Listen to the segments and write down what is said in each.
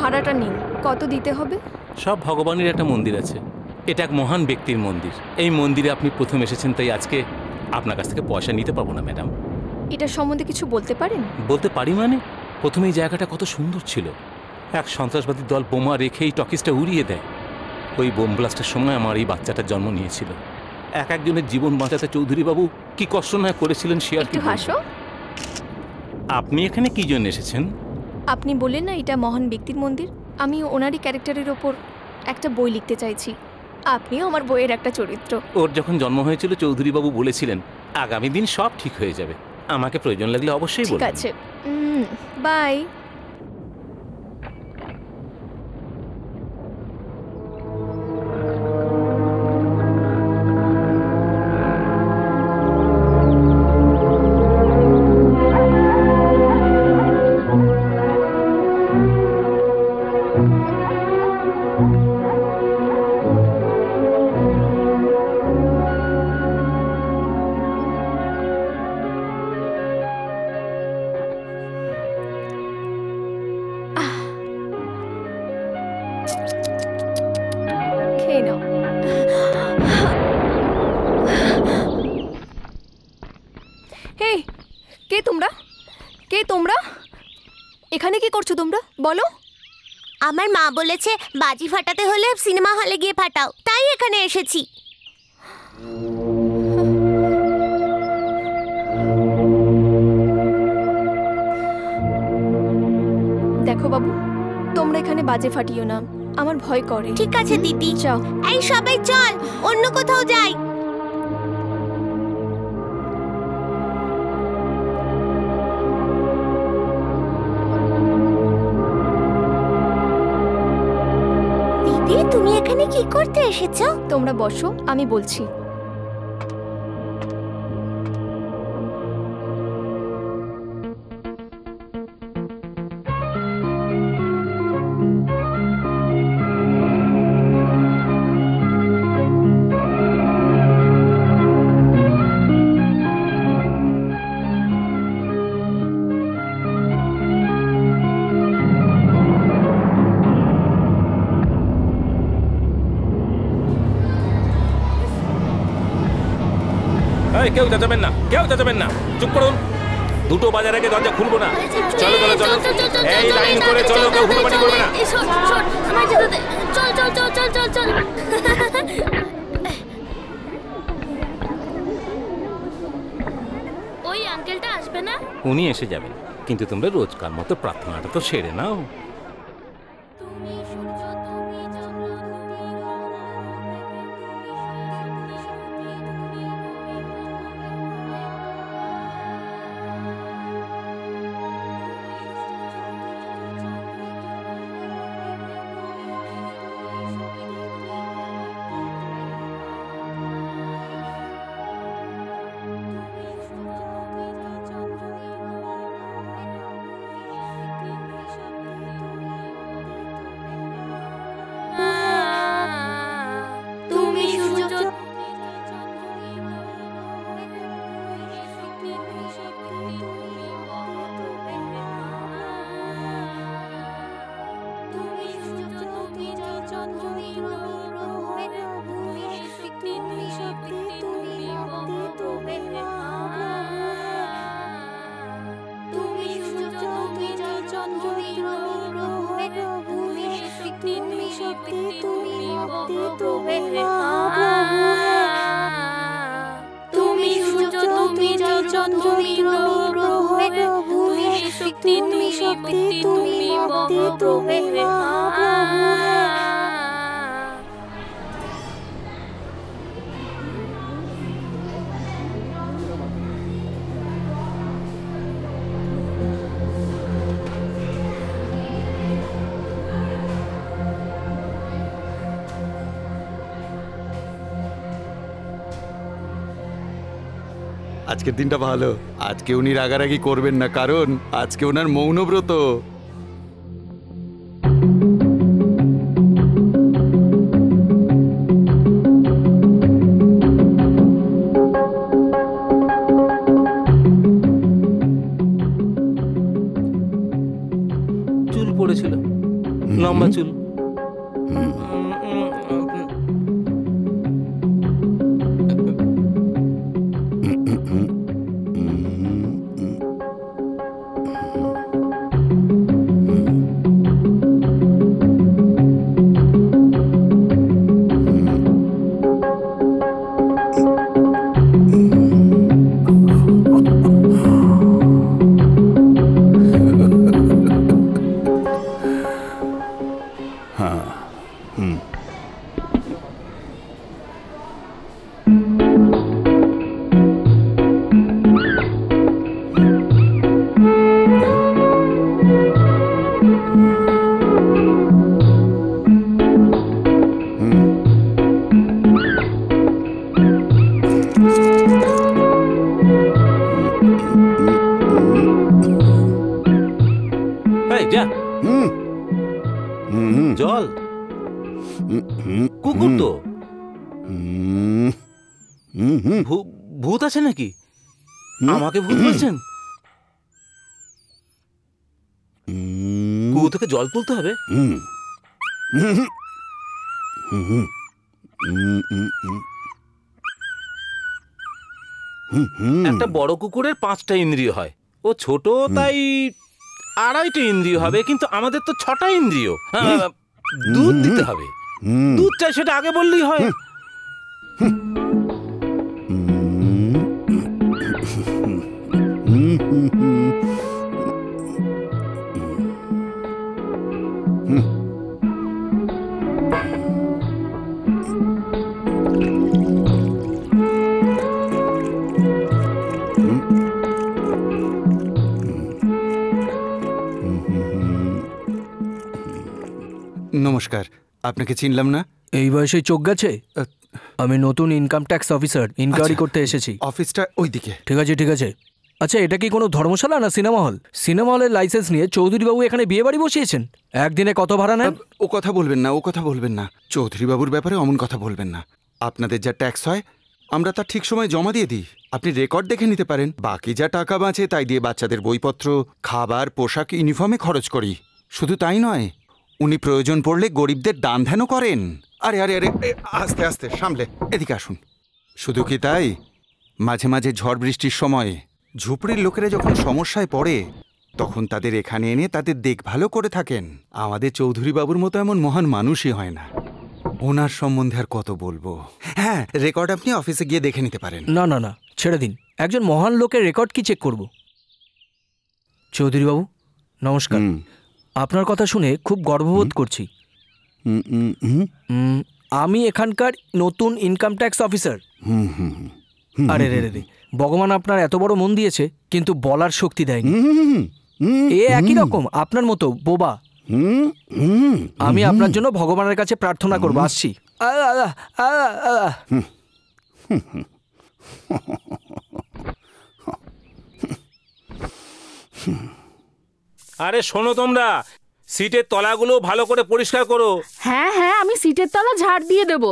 ভাড়াটা নিন, কত দিতে হবে? সব ভগবানের একটা মন্দির আছে, এটা এক মহান ব্যক্তির মন্দির। এই মন্দিরে আপনি প্রথম এসেছেন, তাই আজকে আপনার কাছ থেকে পয়সা নিতে পারবো না ম্যাডাম। এটা সম্বন্ধে কিছু বলতে পারেন? বলতে পারি মানে, প্রথমে এই জায়গাটা কত সুন্দর ছিল। এক সন্ত্রাসবাদী দল বোমা রেখে এই টকিজটা উড়িয়ে দেয়। ওই বোম ব্লাস্টের সময় আমার এই বাচ্চাটার জন্ম নিয়েছিল। একজনের জীবন বাঁচাতে চৌধুরী বাবু কি কষ্ট না করেছিলেন সে আর কি। হাসো। আপনি এখানে কি জন্য এসেছেন? আপনি বললেন না এটা মহান ব্যক্তির মন্দির, আমি ওনারই ক্যারেক্টারের ওপর একটা বই লিখতে চাইছি। আপনিও আমার বইয়ের একটা চরিত্র। ওর যখন জন্ম হয়েছিল চৌধুরী বাবু বলেছিলেন আগামী দিন সব ঠিক হয়ে যাবে। আমাকে প্রয়োজন লাগলে অবশ্যই বলবেন। ঠিক আছে, বাই। এখানে কি করছো তোমরা? বলো। আমার মা বলেছে বাজি ফাটাতে হলে সিনেমা হলে গিয়ে ফাটাও, তাই এখানে এসেছি। দেখো বাবু, তোমরা এখানে বাজে ফাটিও না, আমার ভয় করে। ঠিক আছে দিদি, যাও। এই সবাই চল অন্য কোথাও যাই। দিদি, তুমি এখানে কি করতে এসেছো? তোমরা বসো, আমি বলছি। কেউ যাবেন না, কেউ যাবেন না, চুপ করুন। দুটো বাজার আগে দরজা খুলবো না। চলো চলো চলো, এই লাইন করে চলো, কেউ হুড়োপাটি করবে না। চল চল চল চল চল চল। ওই আঙ্কেলটা আসবে না? উনি এসে যাবেন, কিন্তু তোমরা রোজকার মতো প্রার্থনাটা তো সেরে নাও। শক্তি তুমি ভক্তি তুমি মহাপ্রভু হে তুমি সূর্য তুমি চন্দ্র তুমি প্রভু হে তুমি শক্তি তুমি ভক্তি তুমি মহাপ্রভু হে আজকের দিনটা ভালো। আজকে উনি রাগারাগি করবেন না, কারণ আজকে ওনার মৌনব্রত। চুল পড়েছিল, লম্বা চুল। জল কুকুর তো ভূত আছে নাকি? আমাকে ভূত বলছেন? কুয়ো থেকে জল তুলতে হবে? একটা বড় কুকুরের 5টা ইন্দ্রিয় হয়, ও ছোট তাই 2.5টা ইন্দ্রিয় হবে, কিন্তু আমাদের তো 6টা ইন্দ্রিয়। দুধ দিতে হবে, দুধ চাই সেটা আগে বললেই হয়। নমস্কার, আপনাকে চিনলাম না। এই বয়সে চোখ গেছে? আমি নতুন ইনকাম ট্যাক্স অফিসার, ইনকোয়ারি করতে এসেছি। অফিসটা ওইদিকে। ঠিক আছে ঠিক আছে। আচ্ছা, এটা কি কোনো ধর্মশালা না সিনেমা হল? সিনেমা হলের লাইসেন্স নিয়ে চৌধুরীবাবু এখানে বিয়ে বাড়ি বসিয়েছেন। একদিনে কত ভাড়া নেন? ও কথা বলবেন না, ও কথা বলবেন না। চৌধুরীবাবুর ব্যাপারে অমন কথা বলবেন না। আপনাদের যা ট্যাক্স হয় আমরা তা ঠিক সময় জমা দিয়ে দিই। আপনি রেকর্ড দেখে নিতে পারেন। বাকি যা টাকা বাঁচে তাই দিয়ে বাচ্চাদের বইপত্র, খাবার, পোশাক, ইউনিফর্মে খরচ করি। শুধু তাই নয়, উনি প্রয়োজন পড়লে গরিবদের দান ধ্যানও করেন। আরে আরে আরে, আস্তে আস্তে সামলে, এদিকে আসুন। শুধু কি তাই, মাঝে মাঝে ঝড় বৃষ্টির সময় ঝুপড়ির লোকেরা যখন সমস্যায় পড়ে তখন তাদের এখানে এনে তাদের দেখভালও করে থাকেন। আমাদের চৌধুরীবাবুর মতো এমন মহান মানুষই হয় না। ওনার সম্বন্ধে আর কত বলবো। হ্যাঁ, রেকর্ড আপনি অফিসে গিয়ে দেখে নিতে পারেন। না না না, ছেড়ে দিন। একজন মহান লোকের রেকর্ড কি চেক করব? চৌধুরীবাবু নমস্কার। আপনার কথা শুনে খুব গর্ববোধ করছি। আমি এখানকার নতুন ইনকাম ট্যাক্স অফিসার। আরে রে রে, ভগবান আপনার এত বড় মন দিয়েছে কিন্তু বলার শক্তি দেয়নি। এ একই রকম আপনার মতো বোবা। আমি আপনার জন্য ভগবানের কাছে প্রার্থনা করবো। আসছি। আরে শোনো, তোমরা সিটের তলাগুলো ভালো করে পরিষ্কার করো। হ্যাঁ হ্যাঁ, আমি সিটের তলা ঝাড় দিয়ে দেবো।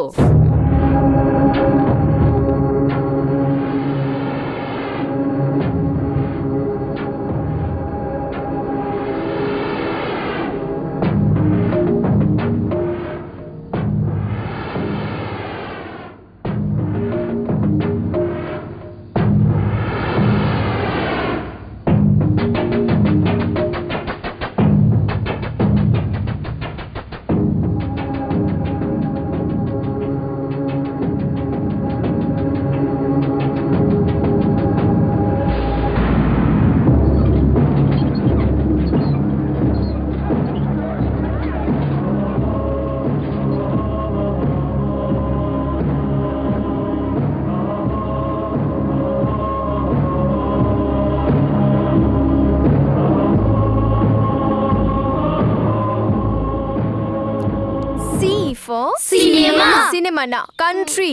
For cinema. সিনেমা না, কান্ট্রি।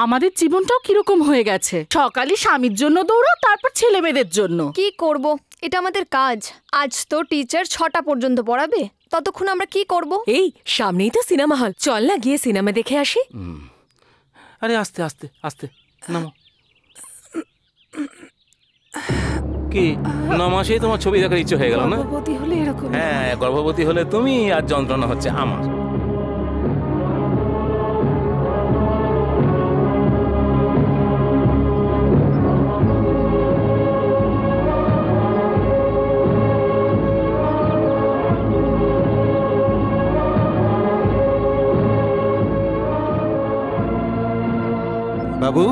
আমাদের জীবনটাও কিরকম হয়ে গেছে, সকালে স্বামীর জন্য দৌড়ো, তারপর ছেলে মেয়েদের জন্য। কি করব, এটা আমাদের কাজ। আজ তো টিচার 6টা পর্যন্ত পড়াবে, ততক্ষণ আমরা কি করব? এই সামনেই তো সিনেমা হল, চল না গিয়ে সিনেমা দেখে আসি। আরে আস্তে আস্তে আস্তে নামো। কি 9 মাসেই তোমার ছবি দেখার ইচ্ছে হয়ে গেল না? গর্ভবতী হলে এরকম। হ্যাঁ, গর্ভবতী হলে তুমি, আর যন্ত্রণা হচ্ছে আমার। বাবু,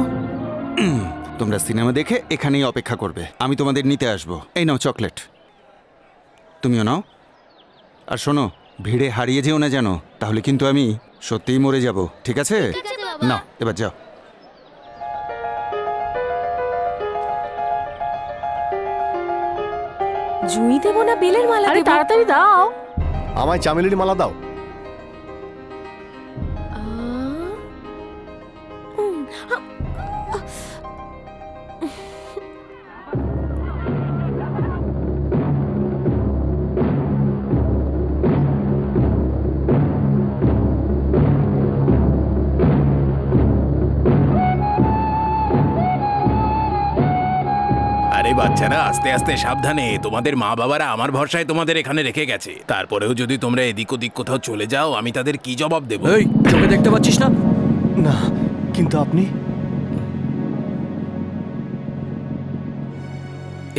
তোমরা সিনেমা দেখে এখানেই অপেক্ষা করবে, আমি তোমাদের নিতে আসবো। এই নাও চকলেট, তুমিও নাও। আর শোনো, ভিড়ে হারিয়ে যেও না যেন, তাহলে কিন্তু আমি সত্যিই মরে যাব, ঠিক আছে? নাও এবার যাও। জুঁই দেবো না বেলের মালা আরে দেবো? তাড়াতাড়ি দাও। আমায় চামেলির মালা দাও। আরে বাচ্চারা, আস্তে আস্তে সাবধানে। তোমাদের মা বাবারা আমার ভরসায় তোমাদের এখানে রেখে গেছে, তারপরেও যদি তোমরা এদিক ওদিক কোথাও চলে যাও, আমি তাদের কি জবাব দেবো? এই চোখে দেখতে পাচ্ছিস না? না, কিন্তু আপনি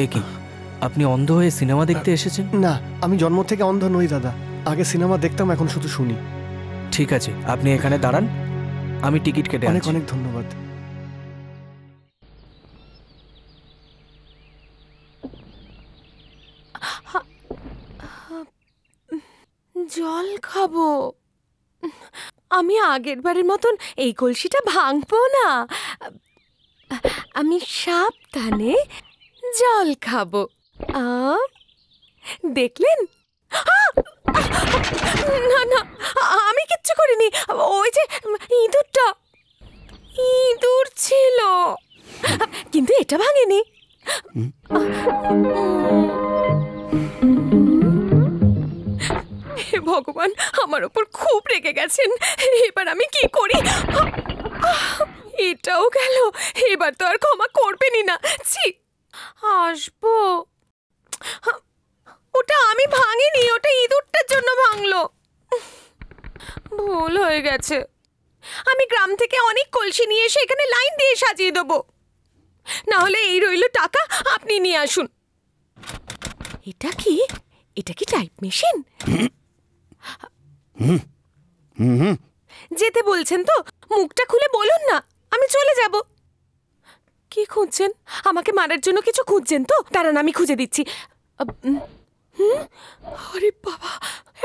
এ কি, আপনি অন্ধ হয়ে সিনেমা দেখতে এসেছেন? না, আমি জন্ম থেকে অন্ধ নই দাদা। আগে সিনেমা দেখতাম, এখন শুধু শুনি। ঠিক আছে, আপনি এখানে দাঁড়ান, আমি টিকিট কেটে অনেক আনছি। অনেক ধন্যবাদ। জল খাবো। আমি আগের বারের মতন এই কলসিটা ভাঙবো না, আমি সাবধানে জল খাবো। দেখলেন? না না, আমি কিচ্ছু করিনি। ওই যে ইঁদুরটা, ইঁদুর ছিল, কিন্তু এটা ভাঙেনি। হে ভগবান, আমার ওপর খুব রেগে গেছেন। এবার আমি কি করি? এটাও গেল, এবার তো আর ক্ষমা করবেনই না। ছি, আসবো। ওটা আমি ভাঙিনি, ওটা ইঁদুরটার জন্য ভাঙলো। ভুল হয়ে গেছে। আমি গ্রাম থেকে অনেক কলসি নিয়ে এসে এখানে লাইন দিয়ে সাজিয়ে দেবো। না হলে এই রইল টাকা, আপনি নিয়ে আসুন। এটা কি? এটা কি টাইপ মেশিন? যেতে বলছেন তো? মুখটা খুলে বলুন না, আমি চলে যাব। কি খুঁজছেন? আমাকে মারার জন্য কিছু খুঁজছেন তো? দাঁড়ান, আমি খুঁজে দিচ্ছি। আরে বাবা,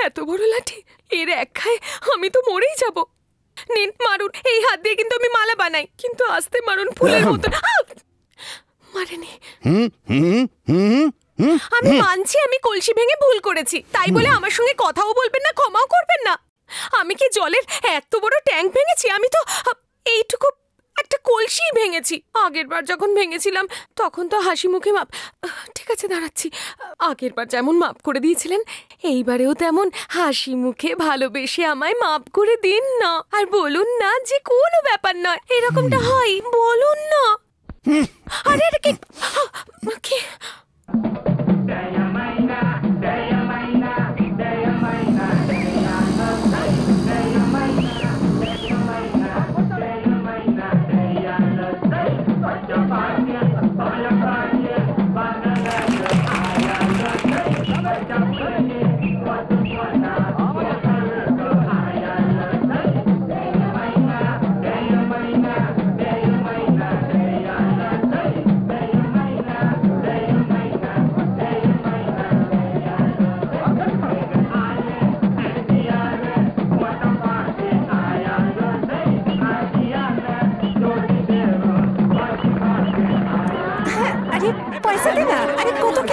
এত বড় লাঠি, এর এক খায় আমি তো মরেই যাব। নিন, মারুন। এই হাত দিয়ে কিন্তু আমি মালা বানাই, কিন্তু আস্তে মারুন, ফুলের মতো। মারেনি। আমি মানছি আমি কলসি ভেঙে ভুল করেছি, তাই বলে আমার সঙ্গে কথাও বলবেন না, ক্ষমাও করবেন না। আমি কি জলের এত বড় ট্যাঙ্ক ভেঙেছি? আমি তো এইটুকু একটা কলসি ভেঙেছি। আগের বার যখন ভেঙেছিলাম তখন তো হাসি মুখে মাপ। ঠিক আছে, দাঁড়াচ্ছি। আগের বার যেমন মাপ করে দিয়েছিলেন, এইবারেও তেমন হাসি মুখে ভালোবেসে আমায় মাপ করে দিন না। আর বলুন না যে কোনো ব্যাপার নয়, এরকমটা হয়, বলুন না। আরে এটা কি?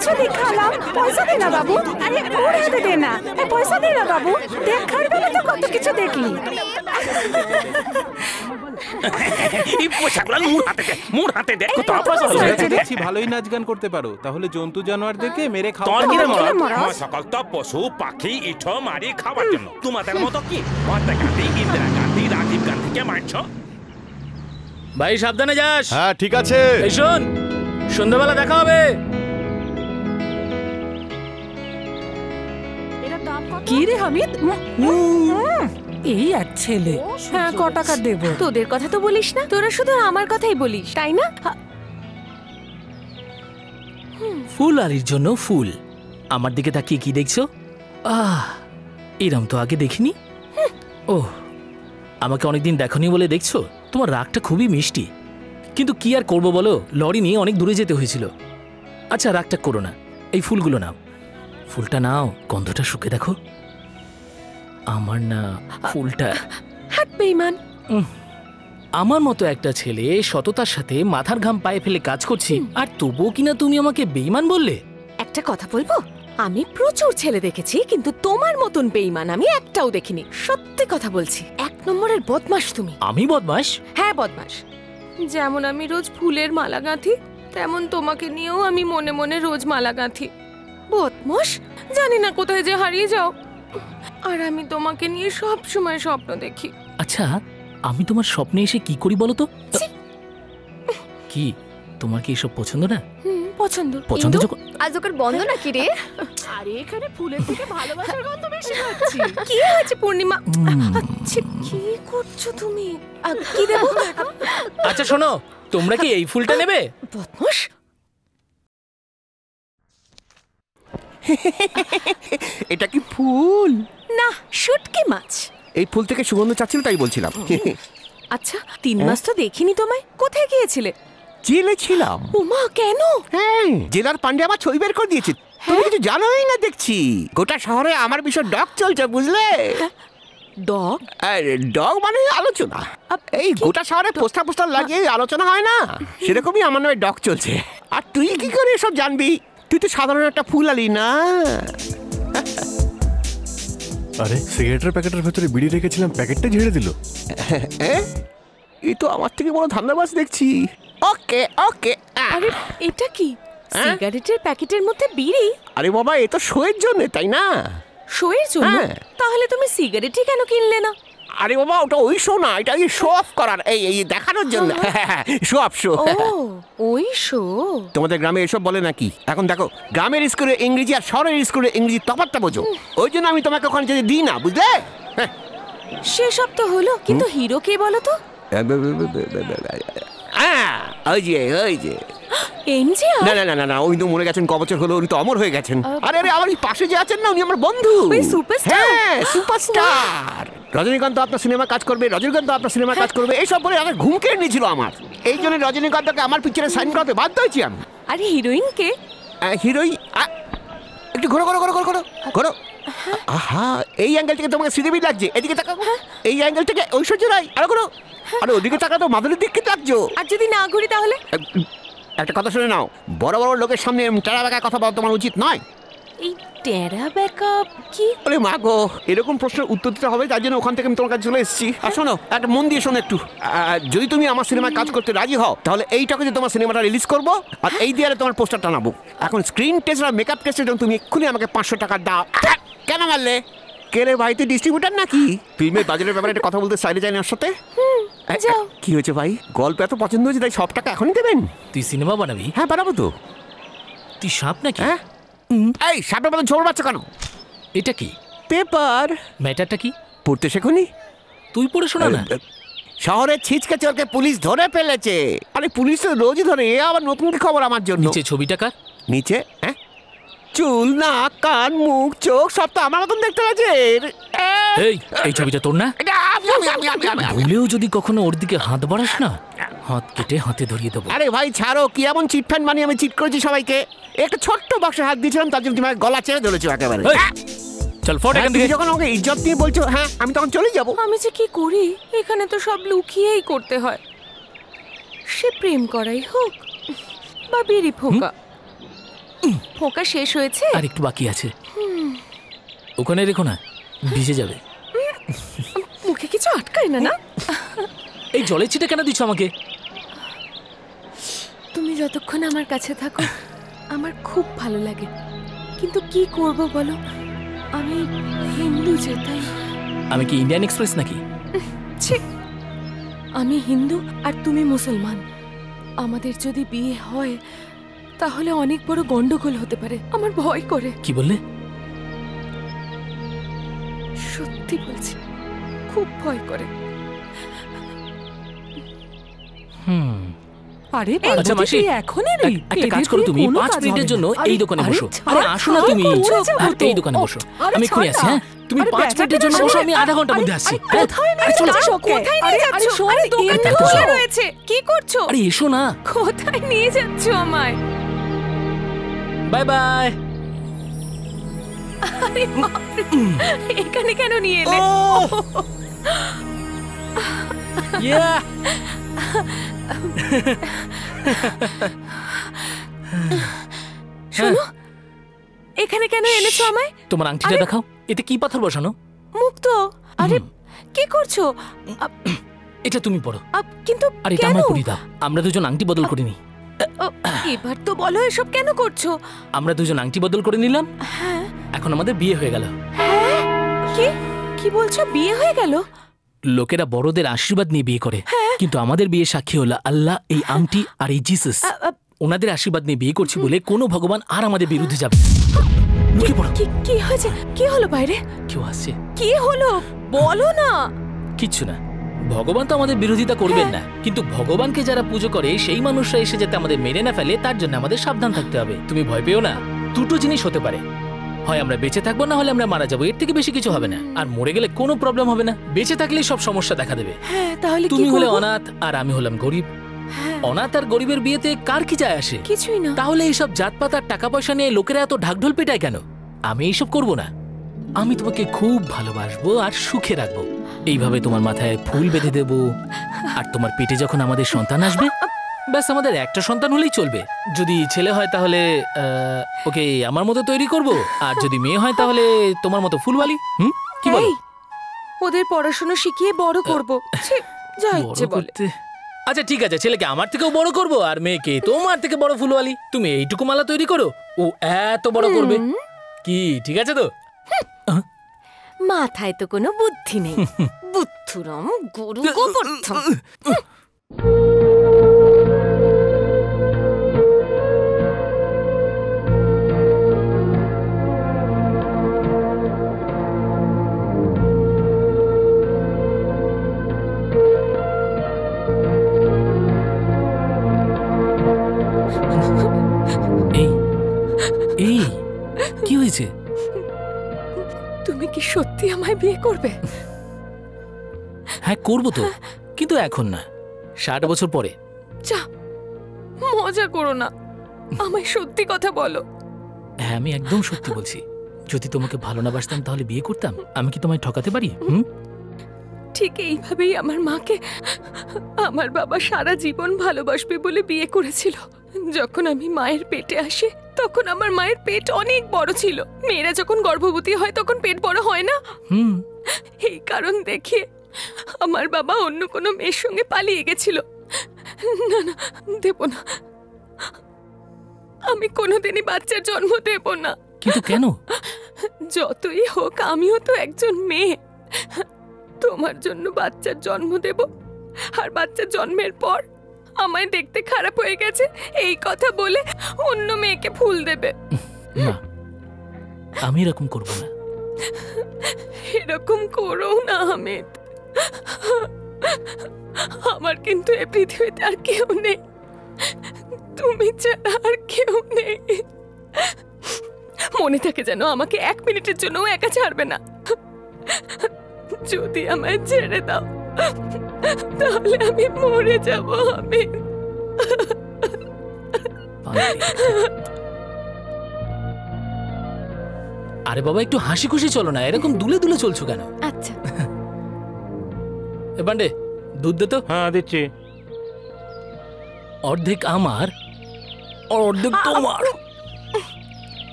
কিছু দেখালাম, পয়সা দে না বাবু। আরে ওর হাতে দে না, পয়সা দে না বাবু। দেখার বেলা তো কত কিছু দেখলি। এই পয়সাগুলো মোর হাতে দে কত পয়সা দেখছি ভালোই নাচ গান করতে পারো, তাহলে জন্তু জানোয়ারদেরকে মেরে খাও। তোর কি রে মরা সকল তো পশু পাখি ইঠো মারি খাবার জন্য। তোমাদের মতো কি মহাত্মা গান্ধী, ইন্দিরা গান্ধী, রাজীব গান্ধীকে মারছো? ভাই সাবধানে যাস। হ্যাঁ ঠিক আছে। এই শোন, সন্ধ্যাবেলা দেখা হবে। কি রে হামিদ, এই এক ছেলে। হ্যাঁ ক টাকা দেব? তোদের কথা তো বলিস না, তোরা শুধু আমার কথাই বলিস, তাই না? ফুল আলির জন্য ফুল। আমার দিকে তাকিয়ে কি দেখছো? এরম তো আগে দেখিনি। ও, আমাকে অনেকদিন দেখনি বলে দেখছো? তোমার রাগটা খুবই মিষ্টি, কিন্তু কি আর করবো বলো, লরি নিয়ে অনেক দূরে যেতে হয়েছিল। আচ্ছা রাগটা করো না, এই ফুলগুলো নাও। ফুলটা নাও, গন্ধটা শুকে দেখো। আমার না ফুলটা। হাত বেঈমান। আমার মতো একটা ছেলে সততার সাথে মাথার ঘাম পায়ে ফেলে কাজ করছি, আর তবুও কিনা তুমি আমাকে বেঈমান বললে? একটা কথা বলবো, আমি প্রচুর ছেলে দেখেছি, কিন্তু তোমার মতন বেঈমান আমি একটাও দেখিনি। সত্যি কথা বলছি, 1 নম্বরের বদমাশ তুমি। আমি বদমাশ? হ্যাঁ বদমাশ। যেমন আমি রোজ ফুলের মালা গাঁথি, তেমন তোমাকে নিয়েও আমি মনে মনে রোজ মালা গাঁথি। বদমাশ, জানি না কোথায় যে হারিয়ে যাও, আর আমি তোমাকে নিয়ে সব সময় স্বপ্ন দেখি। আচ্ছা, আমি তোমার স্বপ্নে এসে কি করি বলো তো? কি তোমার কি এসব পছন্দ না? পছন্দ। পছন্দ যখন আজ ওকে বন্ধ নাকি রে? আরে এখানে ফুলের থেকে ভালোবাসার গন্ধ বেশি পাচ্ছি। কি হয়েছে পূর্ণিমা? আচ্ছা কি করছো তুমি? কি দেবো? আচ্ছা শোনো, তোমরা কি এই ফুলটা নেবে? বদমাশ। এটা কি ফুল? না, শুটকি মাছ। এই ফুল থেকে সুগন্ধ চাচ্ছিল তাই বলছিলাম। আচ্ছা 3 মাস তো দেখিনি তোমায়, কোথায় গিয়েছিলে? জেলে ছিলাম। ওমা কেন? হ্যাঁ, জেলার পান্ডে আমার ছবি বের করে দিয়েছে। তুমি কিছু জানোই না দেখছি। গোটা শহরে আমার বিষয় ডগ চলছে, বুঝলে? ডগ? ডগ মানে আলোচনা। এই গোটা শহরে পোস্টার লাগিয়ে আলোচনা হয় না, সেরকমই আমার নামে ডগ চলছে। আর তুই কি করে এসব জানবি? তুই তো সাধারণ একটা ফুল আলি না। আরে সিগারেটের প্যাকেটের ভেতরে বিড়ি রেখেছিলাম, প্যাকেটটা ঝেড়ে দিল। এই তো আমার থেকে বড় ধান্দাবাজ দেখছি। ওকে ওকে। আরে এটা কি? সিগারেটের প্যাকেটের মধ্যে বিড়ি? আরে বাবা, এ তো শোয়ের জন্য, তাই না? শোয়ের জন্য? তাহলে তুমি সিগারেটই কেন কিনলে না? আরে বাবা, ওটা ওই শো না, এটা ওই শো অফ করার, এই দেখানোর জন্য। Show off show. ওই শো? তোমাদের গ্রামে এসব বলে নাকি? এখন দেখো, গ্রামের স্কুলে ইংরেজি আর শহরের স্কুলে ইংরেজি তফাৎটা বোঝো। ওই জন্য আমি তোমাকে ওখানে যেতে দিই না, বুঝলে? সেসব তো হলো, কিন্তু হিরো কে বলো তো? ওই যে এমজিআর? না না না না, উনি তো মরে গেছেন, ক বছর হলো, উনি তো অমর হয়ে গেছেন। আরে আরে, আমার পাশে যে আছেন না, উনি আমার বন্ধু। সুপারস্টার? হ্যাঁ, সুপারস্টার। রজনীকান্ত আপনার সিনেমা কাজ করবে, রজনীকান্ত আপনার সিনেমা কাজ করবে, এইসব বলে আমার ঘুম কেড়ে নিয়েছিল আমার। এই জন্য রজনীকান্তকে আমার পিকচারে সাইন করাতে বাধ্য হয়েছি আমি। আরে হিরোইন কে? হিরোইন একটু ঘোরো ঘোরো ঘোরো ঘোরো ঘোরো। আহা, এই অ্যাঙ্গেল থেকে তোমাকে শ্রীদেবী লাগছে, এদিকে তাকাও। এই অ্যাঙ্গেল থেকে ঐশ্বর্য রায়, আরো ঘোরো। আরে ওদিকে তাকা তো মাধুরীর দিকে লাগছো। আর যদি না ঘুরি তাহলে? একটা কথা শুনে নাও, বড় বড় লোকের সামনে টেরা বেঁকা কথা বলা তোমার উচিত নয়। এই টেরা বেঁকা কি? আরে মা গো, এরকম প্রশ্নের উত্তর দিতে হবে, তার জন্য ওখান থেকে আমি তোমার কাছে চলে এসেছি। আর শোনো, একটা মন দিয়ে শোনো একটু। যদি তুমি আমার সিনেমায় কাজ করতে রাজি হও, তাহলে এই টাকাতে তোমার সিনেমাটা রিলিজ করবো, আর এই দিয়ে তোমার পোস্টার টানাবো। এখন স্ক্রিন টেস্ট আর মেকআপ টেস্টের জন্য তুমি এক্ষুনি আমাকে 500 টাকা দাও। কেন মারলে? কে রে ভাই, তুই ডিস্ট্রিবিউটার নাকি? ফিল্মের বাজারের ব্যাপারে একটা কথা বলতে চাইলে যাই না ওর সাথে? কি হয়েছে ভাই, গল্প এত পছন্দ হয়েছে তাই সব টাকা এখনই দেবেন? তুই সিনেমা বানাবি? হ্যাঁ বানাবো তো। তুই সাপ নাকি? হ্যাঁ। এই সাপের মতো ঝোল বাচ্চা কেন? এটা কি? পেপার। ম্যাটারটা কি? পড়তে শেখনি? তুই পড়ে শোনা না। শহরে ছিচকে চোরকে পুলিশ ধরে ফেলেছে। আরে পুলিশ তো রোজই ধরে, এ আবার নতুন খবর আমার জন্য। নিচে ছবিটা কার? নিচে? হ্যাঁ, চুল, নাক, কান, মুখ, চোখ সব তো আমার মতন দেখতে লাগছে। এই ছবিটা তোর না? ভুলেও যদি কখনো ওর দিকে হাত বাড়াস না, হাত কেটে হাতে ধরিয়ে দেবো। আরে ভাই ছাড়ো, কি এমন চিটফান্ড বানিয়ে আমি চিট করেছি সবাইকে? একটা ছোট্ট বাক্সে হাত দিয়েছিলাম, তার জন্য তুমি গলা চেড়ে ধরেছো একেবারে। চল ফট এখান থেকে। যখন আমাকে ইজ্জত নিয়ে বলছো, হ্যাঁ আমি তখন চলে যাবো। আমি যে কি করি, এখানে তো সব লুকিয়েই করতে হয়। সে প্রেম করাই হোক বা বিড়ি ফোঁকা। ফোঁকা শেষ হয়েছে? আর একটু বাকি আছে। ওখানে রেখো না, ভিজে যাবে। মুখে কিছু আটকায় না? না, এই জলের ছিটা কেন দিচ্ছ আমাকে? তুমি যতক্ষণ আমার কাছে থাকো আমার খুব ভালো লাগে, কিন্তু কি করব বলো, আমি হিন্দু যে, তাই। আমি কি ইন্ডিয়ান এক্সপ্রেস নাকি? ছি, আমি হিন্দু আর তুমি মুসলমান। আমাদের যদি বিয়ে হয় তাহলে অনেক বড় গন্ডগোল হতে পারে, আমার ভয় করে। কি বললে? সত্যি বলছি, খুব ভয় করে। আরে আচ্ছা মাসি, একটা কাজ করো, তুমি 5 মিনিটের জন্য এই দোকানে বসো। আরে আসো না তুমি, এই দোকানে বসো। আমি এক্ষুনি আসি। হ্যাঁ, তুমি 5 মিনিটের জন্য বসো, আমি আধা ঘন্টার মধ্যে আসছি। কোথায় নিয়ে যাচ্ছো? আরে দোকান তো খোলা রয়েছে, কি করছো? আরে এসো না। কোথায় নিয়ে যাচ্ছো আমায়? Bye bye. আরে বাপরে, এখানে কেন নিয়ে এলে? শোনো, এখানে কেন এনেছো আমায়? তোমার আংটিটা দেখাও, এতে কি পাথর বসানো? মুক্ত। আরে কি করছো? এটা তুমি পড়ো। কিন্তু আর এটা আমায় পরিয়ে দাও। আমরা দুজন আংটি বদল করে নি। এবার তো বলো, এসব কেন করছো? আমরা দুজন আংটি বদল করে নিলাম, হ্যাঁ। এখন আমাদের বিয়ে হয়ে গেল। কি কি বলছো? বিয়ে হয়ে গেল? লোকেরা বড়দের আশীর্বাদ নিয়ে বিয়ে করে, কিন্তু আমাদের বিয়ে সাক্ষী হলো আল্লাহ, এই আংটি আর এই জিসাস। ওনাদের আশীর্বাদ নিয়ে বিয়ে করছি বলে কোনো ভগবান আর আমাদের বিরুদ্ধে যাবে। লুকিয়ে পড়ো। কি হয়েছে? কি হলো বাইরে? কেউ আসছে। কি হলো বলো না। কিচ্ছু না, ভগবান তো আমাদের বিরোধিতা করবেন না, কিন্তু ভগবানকে যারা পুজো করে সেই মানুষরা এসে যাতে আমাদের মেরে না ফেলে তার জন্য আমাদের সাবধান থাকতে হবে। তুমি ভয় পেও না, দুটো জিনিস হতে পারে, হয় আমরা বেঁচে থাকবো না হলে আমরা মারা যাবো, এর থেকে বেশি কিছু হবে না। আর মরে গেলে কোনো প্রবলেম হবে না, বেঁচে থাকলেই সব সমস্যা দেখা দেবে। হ্যাঁ, তাহলে তুমি হলে অনাথ আর আমি হলাম গরিব। অনাথ আর গরিবের বিয়েতে কার কি যায় আসে? কিছুই না। তাহলে এইসব জাতপাত আর টাকা পয়সা নিয়ে লোকেরা এত ঢাকঢোল পেটায় কেন? আমি এইসব করব না। আমি তোমাকে খুব ভালোবাসবো আর সুখে রাখবো। এইভাবে তোমার মাথায় ফুল বেঁধে দেব, আর তোমার পেটে যখন আমাদের সন্তান আসবে, ব্যাস আমাদের একটা সন্তান হলেই চলবে। যদি ছেলে হয় তাহলে ওকে আমার মতো তৈরি করব, আর যদি মেয়ে হয় তাহলে তোমার মতো ফুলওয়ালি। কি বলো? ওদের পড়াশোনা শিখিয়ে বড় করব। যা ইচ্ছে বলে। আচ্ছা ঠিক আছে, ছেলেকে আমার থেকেও বড় করব আর মেয়েকে তোমার থেকে বড় ফুলওয়ালি। তুমি এইটুকু মালা তৈরি করো, ও এত বড় করবে। কি ঠিক আছে তো? মাথায় তো কোনো বুদ্ধি নেই। বুদ্ধুরম গুরু গোবর্ধন। এই কি হয়েছে? তুমি কি সত্যি আমায় বিয়ে করবে? হ্যাঁ করবো তো, কিন্তু এখন না, 60 বছর পরে। যা, মজা করো না, আমায় সত্যি কথা বলো। হ্যাঁ আমি একদম সত্যি বলছি। যদি তোমাকে ভালো না বাসতাম তাহলে বিয়ে করতাম? আমি কি তোমায় ঠকাতে পারি? ঠিক এইভাবেই আমার মাকে আমার বাবা সারা জীবন ভালোবাসবে বলে বিয়ে করেছিল। যখন আমি মায়ের পেটে আসি তখন আমার মায়ের পেট অনেক বড় ছিল। মেয়েরা যখন গর্ভবতী হয় তখন পেট বড় হয় না। এই কারণ দেখিয়ে আমার বাবা অন্য কোনো মেয়ের সঙ্গে পালিয়ে গেছিল। না না, দেব না, আমি কোনোদিনই বাচ্চার জন্ম দেব না। কিন্তু কেন? যতই হোক আমিও তো একজন মেয়ে। তোমার জন্য বাচ্চার জন্ম দেব, আর বাচ্চা জন্মের পর আমায় দেখতে খারাপ হয়ে গেছে এই কথা বলে অন্য মেয়েকে ভুল দেবে। না, আমি এরকম করব না। এরকম করো না হামিদ। আমার কিন্তু এই পৃথিবীতে আর কেউ নেই, তুমি ছাড়া আর কেউ নেই। মনে থাকে যেন আমাকে 1 মিনিটের জন্য একা ছাড়বে না। যদি আমায় ছেড়ে দাও তাহলে আমি মরে যাব হামিদ। আরে বাবা একটু হাসি খুশি চলো না, এরকম দুলে দুলে চলছো কেন? আচ্ছা এ বান্ডে দুধ দে তো। হ্যাঁ দিচ্ছি। অর্ধেক আমার অর্ধেক তোমার।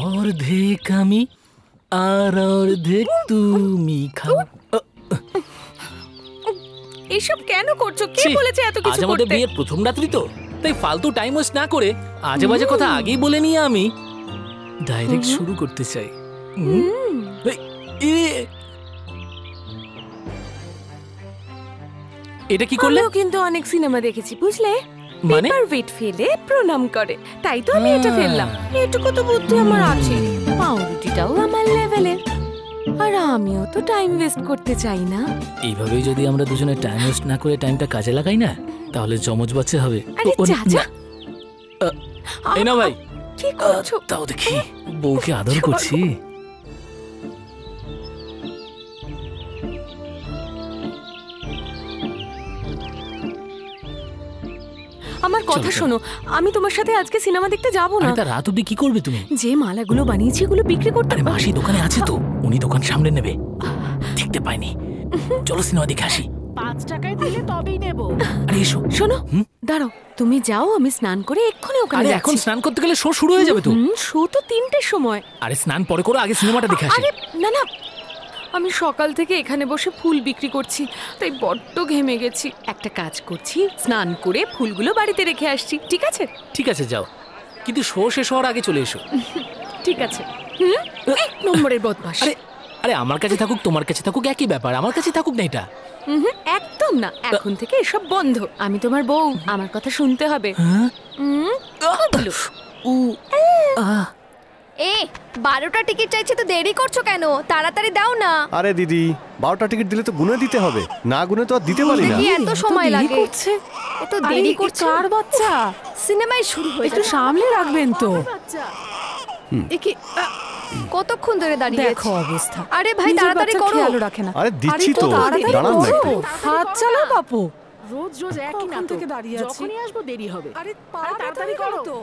অর্ধেক আমি আর অর্ধেক তুমি খাও। এইসব কেন করছো? কে বলেছে এত আজ কিছু আমাদের করতে? বিয়ের প্রথম রাত্রি তো, তাই ফালতু টাইম ওয়েস্ট না করে আজে বাজে কথা আগেই বলে নিয়ে আমি ডাইরেক্ট শুরু করতে চাই। এটা কি করলে? আমিও কিন্তু অনেক সিনেমা দেখেছি, বুঝলে? মানে? পেপার ওয়েট ফেলে প্রণাম করে, তাই তো আমি এটা ফেললাম। এটুকু তো বুদ্ধি আমার আছে। পাউরুটিটাও আমার লেভেলের, আর আমিও তো টাইম ওয়েস্ট করতে চাই না। এইভাবেই যদি আমরা দুজনে টাইম ওয়েস্ট না করে টাইমটা কাজে লাগাই না, তাহলে যমজ বাচ্চা হবে। আরে যা যা। এই না ভাই, কি করছো? তাও দেখি বউকে আদর করছি। আমার কথা শোনো, আমি তোমার সাথে আজকে সিনেমা দেখতে যাব না। তা রাত অবধি কি করবে তুমি? যে মালাগুলো বানিয়েছি এগুলো বিক্রি করতে। আরে মাসি দোকানে আছে তো, উনি দোকান সামনে নেবে। দেখতে পাইনি, চলো সিনেমা দেখে আসি। 5 টাকায় দিলে তবেই নেব। আরে এসো। শোনো, দাঁড়াও, তুমি যাও, আমি স্নান করে এক্ষুনি ওখানে আরে যাচ্ছি। এখন স্নান করতে গেলে শো শুরু হয়ে যাবে তো। শো তো 3টের সময়। আরে স্নান পরে করো, আগে সিনেমাটা দেখে আসি। আরে না না, আমি সকাল থেকে এখানে বসে ফুল বিক্রি করছি, তাই বড্ড ঘেমে গেছি। একটা কাজ করছি, স্নান করে ফুলগুলো বাড়িতে রেখে আসছি, ঠিক আছে? ঠিক আছে যাও, কিন্তু শো শেষ হওয়ার আগে চলে এসো। ঠিক আছে। 1 নম্বরের বদমাশ। আরে আরে আমার কাছে থাকুক তোমার কাছে থাকুক একই ব্যাপার, আমার কাছে থাকুক না এটা। একদম না, এখন থেকে এসব বন্ধ। আমি তোমার বউ, আমার কথা শুনতে হবে। এ 12টা টিকিট চাইছে তো দেরি করছো কেন? তাড়াতাড়ি দাও না। আরে দিদি, 12টা টিকিট দিলে তো গুনে দিতে হবে, না গুনে তো আর দিতে পারি না। কি এত সময় লাগে? এত দেরি করছে। কার বাচ্চা? সিনেমাই শুরু হয়ে একটু সামলে রাখবেন তো। কতক্ষণ ধরে দাঁড়িয়ে দেখো অবস্থা। আরে ভাই তাড়াতাড়ি করো। খেয়াল রাখে না। আরে দিচ্ছি তো, দাঁড়ান না একটু। হাত চালাও বাপু। রোজ রোজ একই না থেকে দাঁড়িয়ে আছি। যখনই আসবো দেরি হবে। আরে তাড়াতাড়ি করো তো।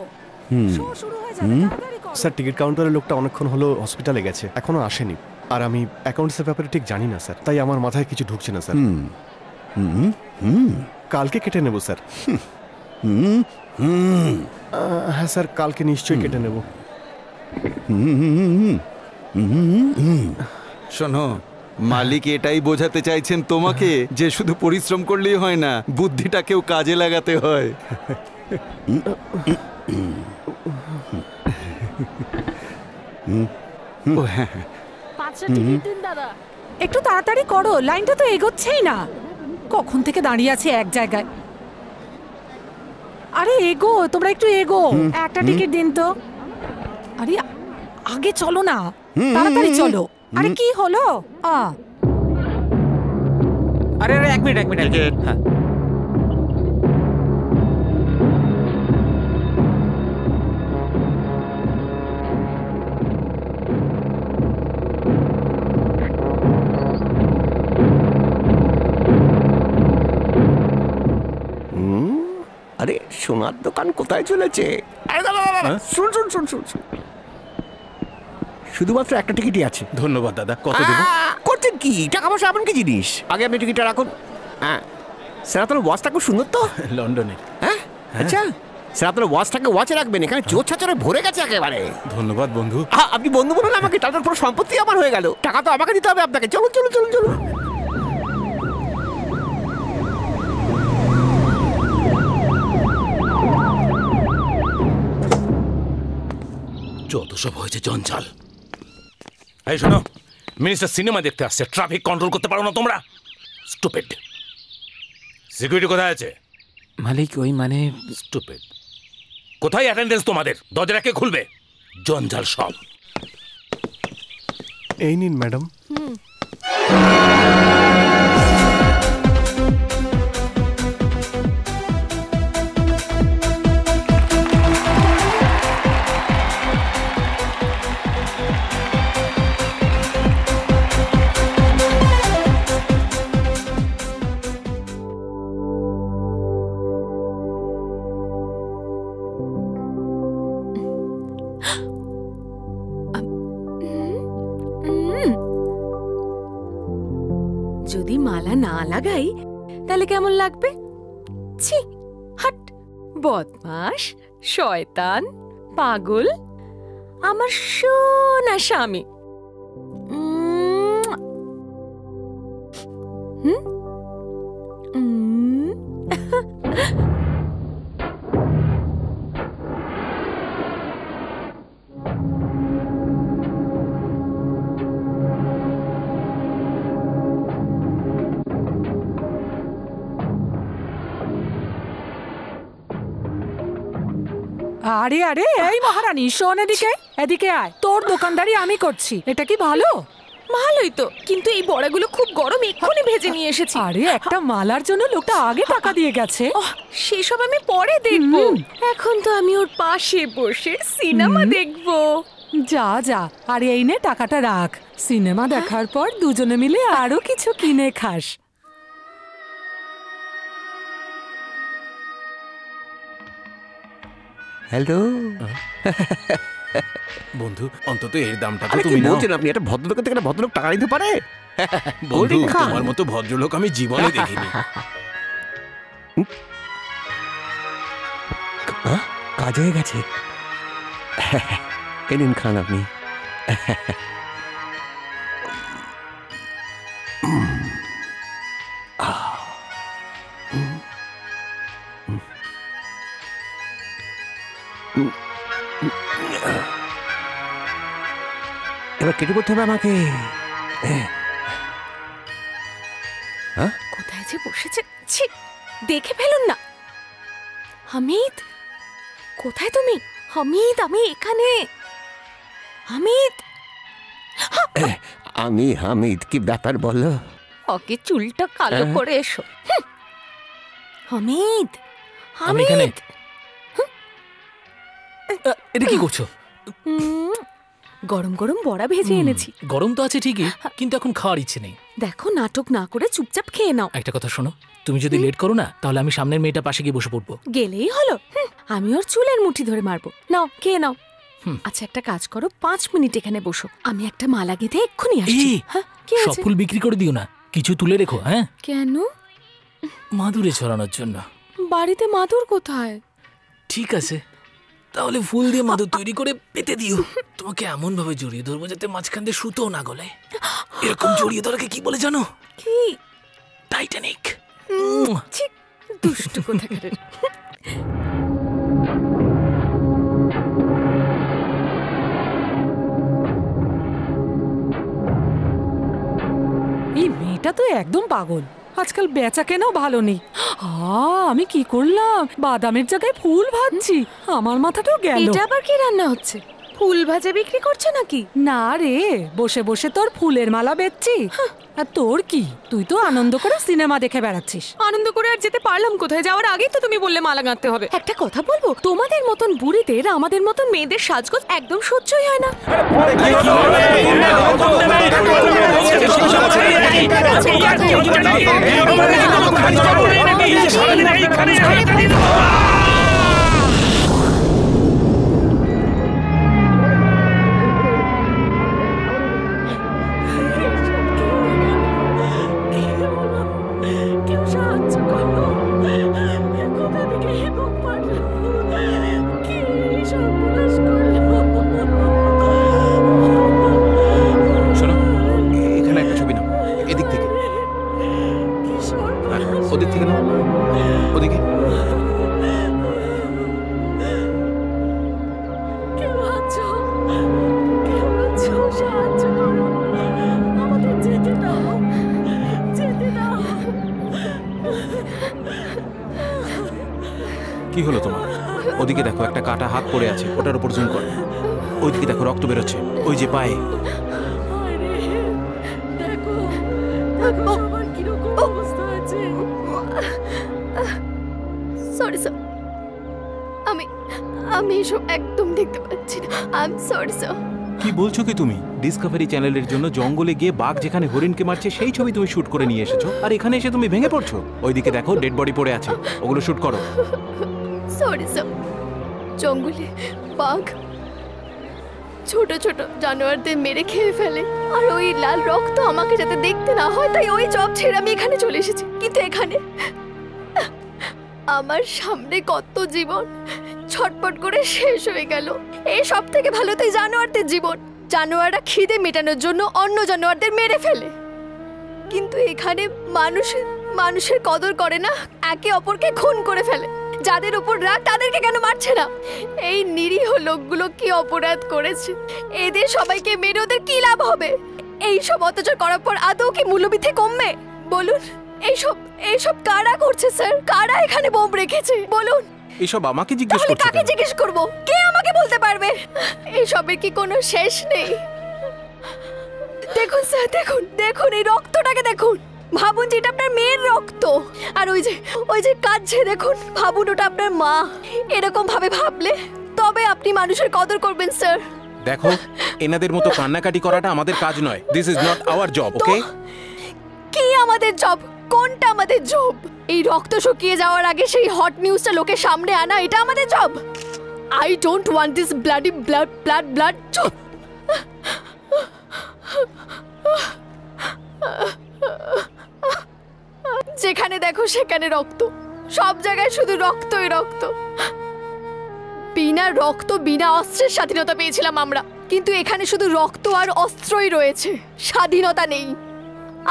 শো শুরু হয়ে যাবে, তাড়াতাড়ি করো। স্যার, টিকিট কাউন্টারের লোকটা অনেকক্ষণ হলো হসপিটালে গেছে, এখনো আসেনি। আর আমি অ্যাকাউন্টসের ব্যাপারে ঠিক জানি না স্যার, তাই আমার মাথায় কিছু ঢুকছে না স্যার। কালকে কেটে নেব স্যার। হ্যাঁ স্যার, কালকে নিশ্চয়ই কেটে নেব। শোনো, মালিক এটাই বোঝাতে চাইছেন তোমাকে যে শুধু পরিশ্রম করলেই হয় না, বুদ্ধিটাকেও কাজে লাগাতে হয়। একটু তাড়াতাড়ি করো, লাইনটা তো এগোচ্ছেই না। কখন থেকে দাঁড়িয়ে আছি এক জায়গায়। আরে এগো, তোমরা একটু এগো। একটা টিকিট দিন তো। আরে আগে চলো না, তাড়াতাড়ি চলো। আরে কি হলো? আরে আরে এক মিনিট। হ্যাঁ আরে সোনার দোকান কোথায় চলেছে? শুন, শুধুমাত্র একটা টিকিটই আছে। ধন্যবাদ দাদা। কত দেবো? করছেন কি? টাকা পয়সা এমন কি জিনিস? আগে আপনি টিকিটটা রাখুন। হ্যাঁ স্যার, আপনার ওয়াচটা খুব সুন্দর তো। লন্ডনের। হ্যাঁ আচ্ছা স্যার, আপনার ওয়াচটাকে ওয়াচে রাখবেন, এখানে চোর ছাচরে ভরে গেছে একেবারে। ধন্যবাদ বন্ধু। আপনি বন্ধু বলুন আমাকে, তাহলে পুরো সম্পত্তি আমার হয়ে গেল। টাকা তো আমাকে দিতে হবে আপনাকে। চলুন। যত সব হয়েছে জঞ্জাল। এই শোনো, মিনিস্টার সিনেমা দেখতে আসছে, ট্রাফিক কন্ট্রোল করতে পারো না তোমরা? স্টুপিড। সিকিউরিটি কোথায় আছে? মালিক ওই মানে স্টুপিড। কোথায় অ্যাটেন্ডেন্স তোমাদের? দরজাটা কে খুলবে? জঞ্জাল সব। এই নিন ম্যাডাম। যদি মালা না লাগাই তাহলে কেমন লাগবে? ছি, হাট, বদমাস, শয়তান, পাগল। আমার সোনা স্বামী। আরে আরে এই মহারানী শোন, এদিকে এদিকে আয়। তোর দোকানদারি আমি করছি, এটা কি ভালো? ভালোই তো, কিন্তু এই বড়াগুলো খুব গরম, এক্ষুনি ভেজে নিয়ে এসেছি। আরে একটা মালার জন্য লোকটা আগে টাকা দিয়ে গেছে। সেসব আমি পরে দেখবো, এখন তো আমি ওর পাশে বসে সিনেমা দেখবো। যা যা, আর এই নে টাকাটা রাখ। সিনেমা দেখার পর দুজনে মিলে আরো কিছু কিনে খাস। হ্যালো বন্ধু, অন্তত এর দামটা তো আরে কি তুমি নাও। বলছেন আপনি? একটা ভদ্রলোকের থেকে একটা ভদ্রলোক টাকা দিতে পারে? বন্ধু, তোমার মতো ভদ্রলোক আমি জীবনে দেখিনি। কাজ হয়ে গেছে। এই নিন, খান আপনি। এবার কেটে পড়তে হবে আমাকে। কোথায় যে বসেছে, ছি, দেখে ফেলুন না। হামিদ, কোথায় তুমি? হামিদ, আমি এখানে। হামিদ, আমি হামিদ। কি ব্যাপার বলো? ওকে চুলটা কালো করে এসো। হামিদ, আমি এখানে। হামিদ, এটা কি করছো? গরম গরম বড়া ভেজে এনেছি। গরম তো আছে ঠিকই, কিন্তু এখন খাওয়ার ইচ্ছে নেই। দেখো, নাটক না করে চুপচাপ খেয়ে নাও। একটা কথা শোনো, তুমি যদি লেট করো না, তাহলে আমি সামনের মেয়েটা পাশে গিয়ে বসে পড়বো। গেলেই হলো। আমি ওর চুলের মুঠি ধরে মারবো। নাও, খেয়ে নাও। আচ্ছা, একটা কাজ করো, 5 মিনিট এখানে বসো, আমি একটা মালা গেঁথে এক্ষুনি আসছি। সব ফুল বিক্রি করে দিও না, কিছু তুলে রেখো। হ্যাঁ, কেন? মাদুরে ছড়ানোর জন্য। বাড়িতে মাদুর কোথায়? ঠিক আছে, তাহলে ফুল দিয়ে মাদুর তৈরি করে পেতে দিও। তোমাকে এমন ভাবে জড়িয়ে ধরবো যাতে মাঝখান দিয়ে সুতো না গলে। এরকম জড়িয়ে ধরাকে কি বলে জানো? কি? টাইটানিক। দুষ্টু কোথাকার। এই মেয়েটা তো একদম পাগল। আজকাল বেচা কেনাও ভালো নেই। আমি কি করলাম? বাদামের জায়গায় ফুল ভাজছি, আমার মাথাটাও গেল। এটা আবার কি রান্না হচ্ছে? ফুল ভাজা বিক্রি করছো নাকি? না রে, বসে বসে তোর ফুলের মালা বেচছি। আর তোর কি? তুই তো আনন্দ করে সিনেমা দেখে বেড়াচ্ছিস। আনন্দ করে আর যেতে পারলাম কোথায়? যাওয়ার আগেই তো তুমি বললে মালা গাঁথতে হবে। একটা কথা বলবো, তোমাদের মতন বুড়িদের আমাদের মতন মেয়েদের সাজগোজ একদম সহ্যই হয় না। শোনো, এখানে একটা ছবি নাও, এদিক থেকে। ওদিক থেকে নাও, ওদিকে। কি হলো তোমার? ওদিকে দেখো, একটা কাটা হাত পড়ে আছে, ওটার উপর জুম করো। ওইদিকে দেখো, রক্ত বেরোচ্ছে, ওই যে পায়ে। সরি স্যার, আমি এসব একদম দেখতে পাচ্ছি না। I am sorry sir. কি বলছো কি তুমি? ডিসকভারি চ্যানেলের জন্য জঙ্গলে গিয়ে বাঘ যেখানে হরিণকে মারছে সেই ছবি তুমি শুট করে নিয়ে এসেছো, আর এখানে এসে তুমি ভেঙে পড়ছো। ওইদিকে দেখো, ডেড বডি পড়ে আছে, ওগুলো শুট করো। সরি স্যার, জঙ্গলে বাঘ ছোট ছোট জানোয়ারদের মেরে খেয়ে ফেলে, আর ওই লাল রক্ত আমাকে যাতে দেখতে না হয় তাই ওই জব ছেড়ে আমি এখানে চলে এসেছি। কিন্তু এখানে আমার সামনে কত জীবন ছটপট করে শেষ হয়ে গেল। এই সব থেকে ভালো তো এই জানোয়ারদের জীবন। জানোয়াররা খিদে মেটানোর জন্য অন্য জানোয়ারদের মেরে ফেলে, কিন্তু এখানে মানুষের কদর করে না, একে অপরকে খুন করে ফেলে। যাদের উপর রাগ তাদেরকে কেন মারছে না? এই নিরীহ লোকগুলো কি অপরাধ করেছে? এদের সবাইকে মেরে ওদের কি লাভ হবে? এইসব অত্যাচার করার পর আদৌ কি মূল্যবৃদ্ধি কমবে বলুন? এইসব কারা করছে স্যার? কারা এখানে বোম রেখেছে বলুন? এসব আমাকে জিজ্ঞেস তাহলে করছো কাকে কেন? জিজ্ঞেস করব? কে আমাকে বলতে পারবে? এইসবের কি কোনো শেষ নেই? দেখুন স্যার, দেখুন এই রক্তটাকে দেখুন। ভাবুন যে এটা আপনার মেয়ের রক্ত, আর ওই যে কাঁদছে দেখুন, ভাবুন ওটা আপনার মা। এরকম ভাবে ভাবলে তবে আপনি মানুষের কদর করবেন স্যার। দেখো, এনাদের মতো কান্নাকাটি করাটা আমাদের কাজ নয়। This is not our job, okay? কি আমাদের জব? কোনটা আমাদের জব? এই রক্ত শুকিয়ে যাওয়ার আগে সেই হট নিউজটা লোকের সামনে আনা, এটা আমাদের job. I don't want this bloody blood job. যেখানে দেখো সেখানে রক্ত, সব জায়গায় শুধু রক্তই রক্ত। বিনা রক্ত বিনা অস্ত্রের স্বাধীনতা পেয়েছিলাম আমরা, কিন্তু এখানে শুধু রক্ত আর অস্ত্রই রয়েছে, স্বাধীনতা নেই।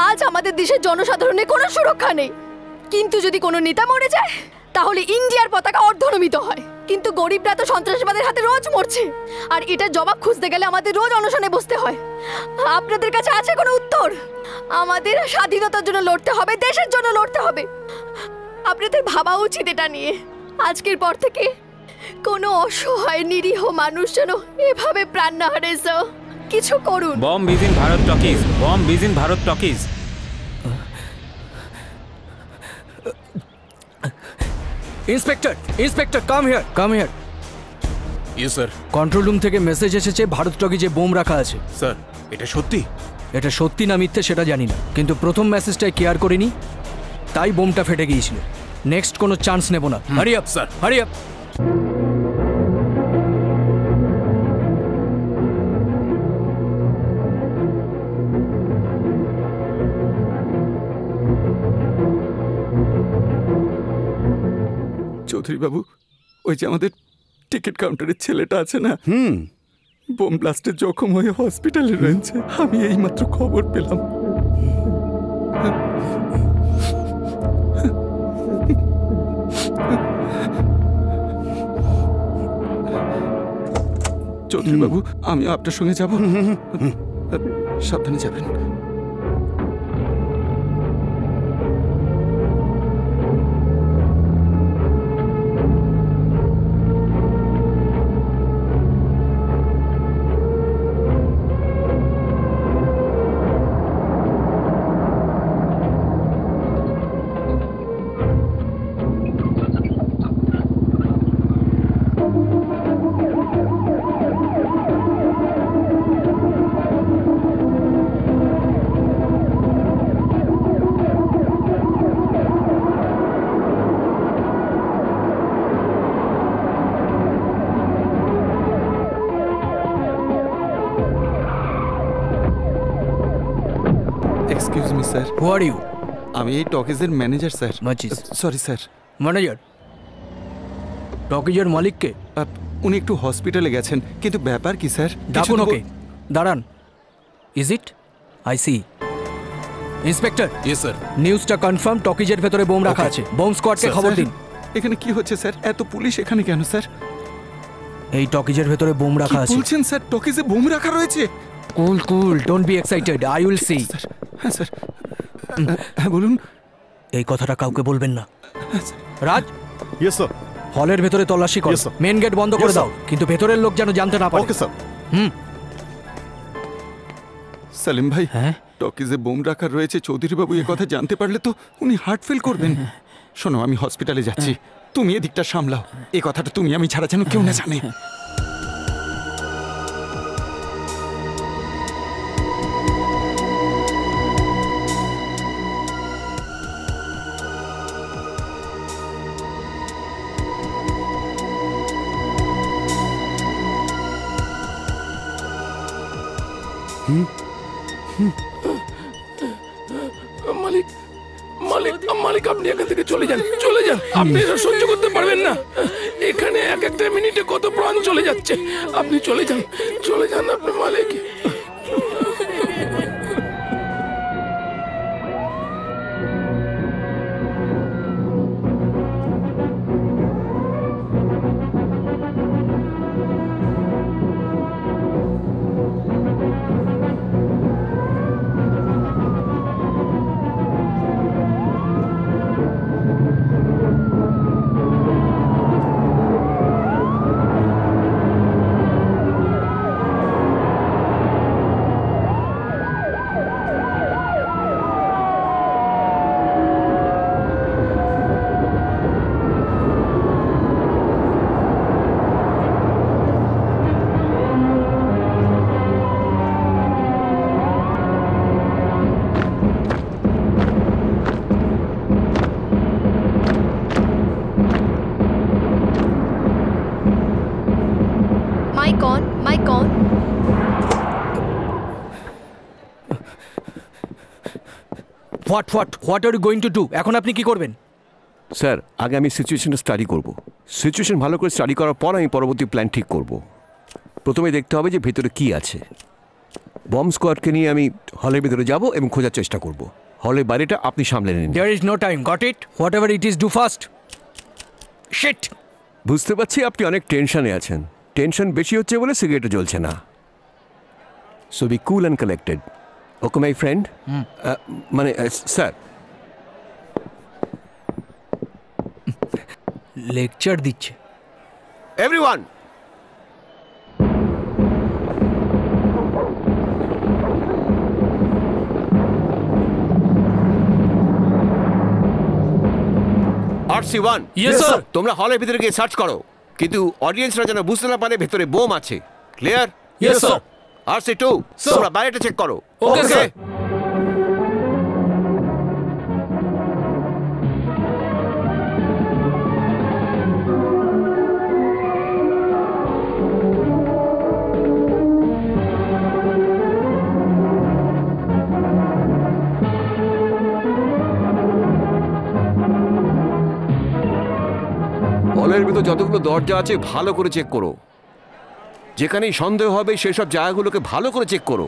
আজ আমাদের দেশের জনসাধারণের কোনো সুরক্ষা নেই, কিন্তু যদি কোনো নেতা মরে যায় তাহলে ইন্ডিয়ার পতাকা অর্ধনমিত হয়। কিন্তু গরিবরা তো সন্ত্রাসবাদের হাতে রোজ মরছে, আর এটা জবাব খুঁজতে গেলে আমাদের রোজ অনশনে বসতে হয়। আপনাদের কাছে আছে কোনো উত্তর? আমাদের স্বাধীনতার জন্য লড়তে হবে, দেশের জন্য লড়তে হবে। আপনাদের ভাবা উচিত এটা নিয়ে। আজকের পর থেকে কোনো অসহায় নিরীহ মানুষ যেন এভাবে প্রাণ না হারে। কিছু করুন। বম বিজ ইন ভারত টকিজ, বম বিজ in Bharat Talkies. Inspector come here. Yes sir. Control room থেকে মেসেজ এসেছে ভারত টকিজে বোম রাখা আছে। স্যার, এটা সত্যি? এটা সত্যি না মিথ্যে সেটা জানি না, কিন্তু প্রথম মেসেজটাই কেয়ার করিনি, তাই বোমটা ফেটে গিয়েছিল। নেক্সট কোনো চান্স নেব না। Hurry up sir, hurry up. Chowdhury বাবু, ওই যে আমাদের টিকিট কাউন্টারের ছেলেটা আছে না, বোম ব্লাস্টে জখম হয়ে হসপিটালে রয়েছে। আমি এইমাত্র খবর পেলাম। চৌধুরী বাবু, আমিও আপনার সঙ্গে যাব। সাবধানে যাবেন। Excuse me sir. Who are you? আমি এই টকিজের manager sir. Sorry sir. Manager? টকিজের মালিককে? উনি একটু হসপিটালে গেছেন, কিন্তু ব্যাপার কি স্যার? ডাকুন ওকে। দাঁড়ান। Is it? I see. Inspector. Yes sir. নিউজটা কনফার্ম, টকিজের ভেতরে বোম রাখা আছে। বোম স্কোয়াডকে খবর দিন। এখানে কি হচ্ছে স্যার? এত পুলিশ এখানে কেন স্যার? এই টকিজের ভেতরে বোম রাখা আছে। বলছেন স্যার? টকিজে বোম রাখা রয়েছে? Cool, don't be excited, I will see. হ্যাঁ স্যার। হ্যাঁ বলুন। এই কথাটা কাউকে বলবেন না। রাজ। Yes sir. হলের ভেতরে তল্লাশি করো, মেন গেট বন্ধ করে দাও, কিন্তু ভেতরের লোক যেন জানতে না পারে। Okay sir. সালিম ভাই, হ্যাঁ, টকিজে বোম রাখা রয়েছে। চৌধুরী বাবু এই কথা জানতে পারলে তো উনি হার্ট ফেল করবেন। শোনো, আমি হসপিটালে যাচ্ছি, তুমি এদিকটা সামলাও। এই কথাটা তুমি আমি ছাড়া যেন কেউ না জানে। মালিক, মালিক আপনি এখান থেকে চলে যান, চলে যান। আপনি এটা সহ্য করতে পারবেন না। এখানে এক একটা মিনিটে কত প্রাণ চলে যাচ্ছে। আপনি চলে যান, চলে যান আপনি মালিক। Mic on. What are you going to do? এখন আপনি কি করবেন? স্যার, আগে আমি সিচুয়েশনটা স্টাডি করব। সিচুয়েশন ভালো করে স্টাডি করার পর আমি পরবর্তী প্ল্যান ঠিক করব। প্রথমে দেখতে হবে যে ভেতরে কি আছে। বম্ব স্কোয়াডকে নিয়ে আমি হলের ভেতরে যাব এবং খোঁজার চেষ্টা করব। হলের বাইরেটা আপনি সামলে নিন। There is no time. Got it? Whatever it is, do fast. Shit! বুঝতে পারছি আপনি অনেক টেনশনে আছেন। টেনশন বেশি হচ্ছে বলে সিগারেটও জ্বলছে না। So B cool and collected. Okay my friend. মানে স্যার, লেকচার দিচ্ছে। Everyone, RC1, Yes, sir. তোমরা হলের ভিতরে গিয়ে সার্চ করো, কিন্তু অডিয়েন্সরা যেন বুঝতে না পারে ভেতরে বোম আছে। ক্লিয়ার? Yes, sir. RC2, তোমরা বাইরেটা চেক করো। Okay, sir. হলের ভিতর যতগুলো দরজা আছে ভালো করে চেক করো। যেখানেই সন্দেহ হবে সেসব জায়গাগুলোকে ভালো করে চেক করো।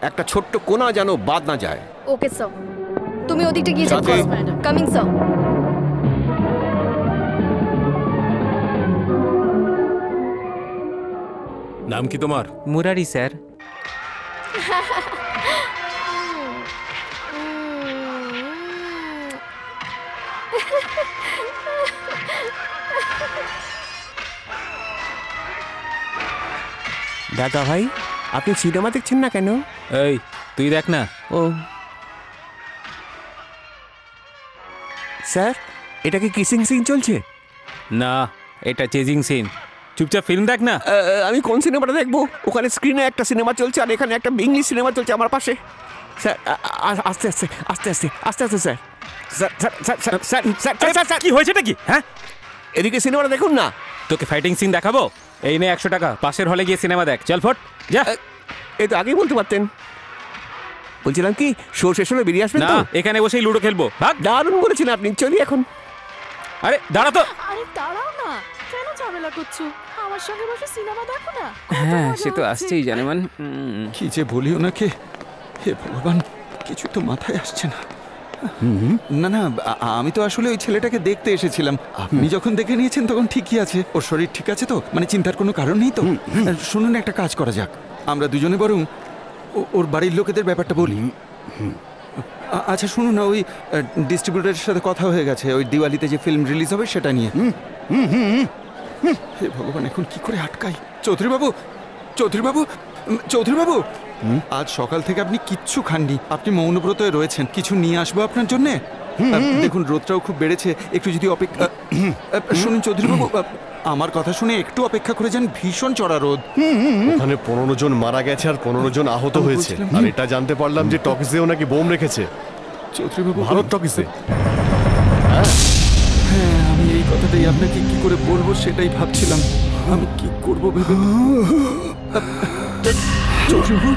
একটা ছোট্ট কোণা যেন বাদ না যায়। ওকে স্যার, তুমি ওদিকটা গিয়ে চেক করো। Coming sir. নাম কি তোমার? মুরারি স্যার। দাদা ভাই, আপনি সিনেমা দেখছেন না কেন? এই তুই দেখ না। ও স্যার, এটা কি কিসিং সিন চলছে? না, এটা চেজিং সিন। চুপচাপ ফিল্ম দেখ না। আমি কোন সিনেমাটা দেখবো? ওখানে স্ক্রিনে একটা সিনেমা চলছে আর এখানে একটা ইংলিশ সিনেমা চলছে আমার পাশে। স্যার, আস্তে আস্তে আস্তে আস্তে আস্তে আস্তে sir. Sir sir sir sir sir sir sir, কি হয়েছে নাকি? হ্যাঁ, এদিকে সিনেমাটা দেখুন না। তোকে ফাইটিং সিন দেখাবো? এই নে 100 টাকা, পাশের হলে গিয়ে সিনেমা দেখ। চল ফট যা। এই তো আগেই বলতে পারতেন। বলছিলাম কি, শো শেষ হলে বেরিয়ে আসবেন তো? না, এখানে বসেই লুডো খেলবো। ভাগ। দারুণ বলেছেন আপনি, চলি এখন। আরে দাঁড়া তো। আরে দাঁড়াও না, কেন ঝামেলা করছো? আমার সঙ্গে বসে সিনেমা দেখো না। হ্যাঁ, সে তো আসছেই জানেমান। কি যে বলি ওনাকে, হে ভগবান, কিছু তো মাথায় আসছে না। না না, আমি তো আসলে ওই ছেলেটাকে দেখতে এসেছিলাম। আপনি যখন দেখে নিয়েছেন তখন ঠিকই আছে। ওর শরীর ঠিক আছে তো? মানে চিন্তার কোনো কারণ নেই তো? শুনুন, একটা কাজ করা যাক, আমরা দুজনে বরং ওর বাড়ির লোকেদের ব্যাপারটা বলি। আচ্ছা শুনুন না, ওই ডিস্ট্রিবিউটারের সাথে কথা হয়ে গেছে ওই দিওয়ালিতে যে ফিল্ম রিলিজ হবে সেটা নিয়ে। হে ভগবান, এখন কি করে আটকাই? চৌধুরীবাবু, চৌধুরীবাবু, চৌধুরীবাবু, আজ সকাল থেকে আপনি কিচ্ছু খাননি, আপনি মৌনব্রত রয়েছেন। কিছু নিয়ে আসবো আপনার জন্যে? দেখুন রোদটাও খুব বেড়েছে, একটু যদি অপেক্ষা। শুনুন চৌধুরীবাবু, আমার কথা শুনে একটু অপেক্ষা করে যান, ভীষণ চড়া রোদ। ওখানে 15 জন মারা গেছে আর 15 জন আহত হয়েছে। আর এটা জানতে পারলাম যে টকিজেও নাকি বোম রেখেছে। চৌধুরীবাবু, ভারত টকিজে। হ্যাঁ, আমি এই কথাটাই আপনাকে কি করে বলবো সেটাই ভাবছিলাম। আমি কি করবো ভেবে। চৌধুরীবাবু,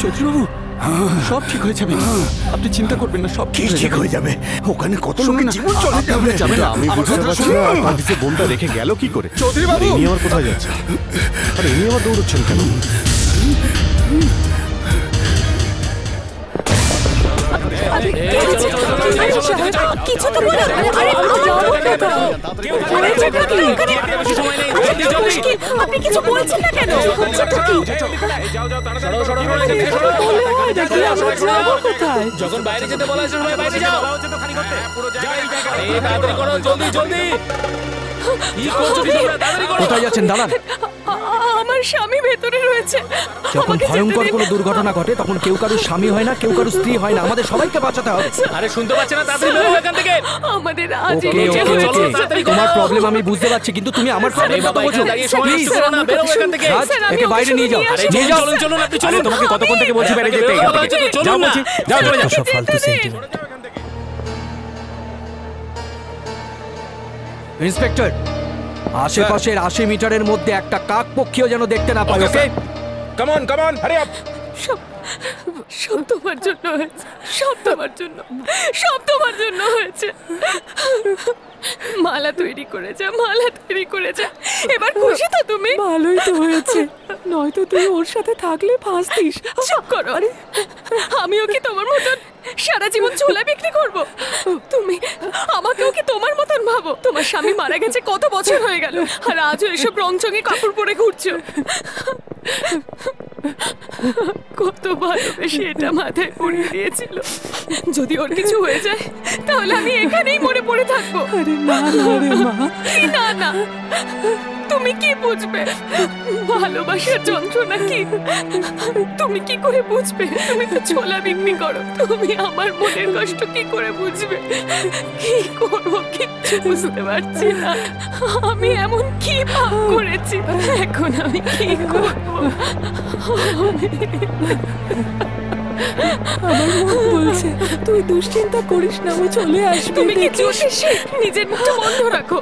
চৌধুরীবাবু, সব ঠিক হয়ে যাবে, আপনি চিন্তা করবেন না, সব ঠিক হয়ে যাবে। ওখানে কত লোকের জীবন চলে যাবে। আমি বুঝতে পারছি না পার্টিতে বোনটা রেখে গেল কি করে। চৌধুরী বাবু, ইনি আবার কোথায় যাচ্ছে? আরে ইনি আবার দৌড়চ্ছেন কেন? কিছু তো বলো। আপনি কিছু বলছেন না কেন? যখন বাইরে যেতে বলা হয়েছে বাইরে যাও। তাড়াতাড়ি করো, জলদি জলদি। কোথায় যাচ্ছেন? দাঁড়ান। আমার স্বামী ভেতরে রয়েছে। যখন ভয়ঙ্কর কোনো দুর্ঘটনা ঘটে তখন কেউ কারোর স্বামী হয় না, কেউ কারোর স্ত্রী হয় না, আমাদের সবাইকে বাঁচাতে হবে। আরে শুনতে পাচ্ছ না? তাড়াতাড়ি বেরো এখান থেকে। আমাদের আজ তোমার প্রবলেম আমি বুঝতে পারছি, কিন্তু তুমি আমার প্রবলেমটা তো বোঝো। প্লিজ বেরো এখান থেকে। একে বাইরে নিয়ে যাও, নিয়ে যাও। চলুন চলুন, আপনি চলুন। তোমাকে কতক্ষণ থেকে বলছি বাইরে যেতে। যাও বলছি, যাও চলে যাও। সব ফালতু সেন্টিমেন্ট। ইন্সপেক্টর, আশেপাশের 80 মিটারের মধ্যে একটা কাক পক্ষীও যেন দেখতে না পায়। Okay, come on come on, hurry up. সব তোমার জন্য হয়েছে, সব তোমার জন্য, সব তোমার জন্য হয়েছে। মালা তৈরি করেছে, মালা তৈরি করেছে। এবার খুশি তো তুমি? ভালোই তো হয়েছে, নয়তো তুই ওর সাথে থাকলে ফাঁসতিস। চুপ করো। আমিও কি তোমার মতন সারা জীবন ছোলা বিক্রি করব? তুমি আমাকেও কি তোমার মতন ভাবো? তোমার স্বামী মারা গেছে কত বছর হয়ে গেল, আর আজও এসব রংচঙে কাপড় পরে ঘুরছো। কত ভালোবেসে এটা মাথায় পড়িয়ে দিয়েছিল। যদি ওর কিছু হয়ে যায় তাহলে আমি এখানেই মরে পড়ে থাকবো। আরে না রে মা, না না, তুমি কি বুঝবে ভালোবাসার যন্ত্রণা কি? তুমি কি করে বুঝবে? তুমি তো ছোলা বিক্রি করো, তুমি আমার মনের কষ্ট কি করে বুঝবে? কি করবো কিচ্ছু বুঝতে পারছি না। আমি এমন কি পাপ করেছি, এখন আমি কি করবো? আমার মন বলছে তুই দুশ্চিন্তা করিস না, ও চলে আসবে। তুমি কি চোখে নিজের মুখটা বন্ধ রাখো।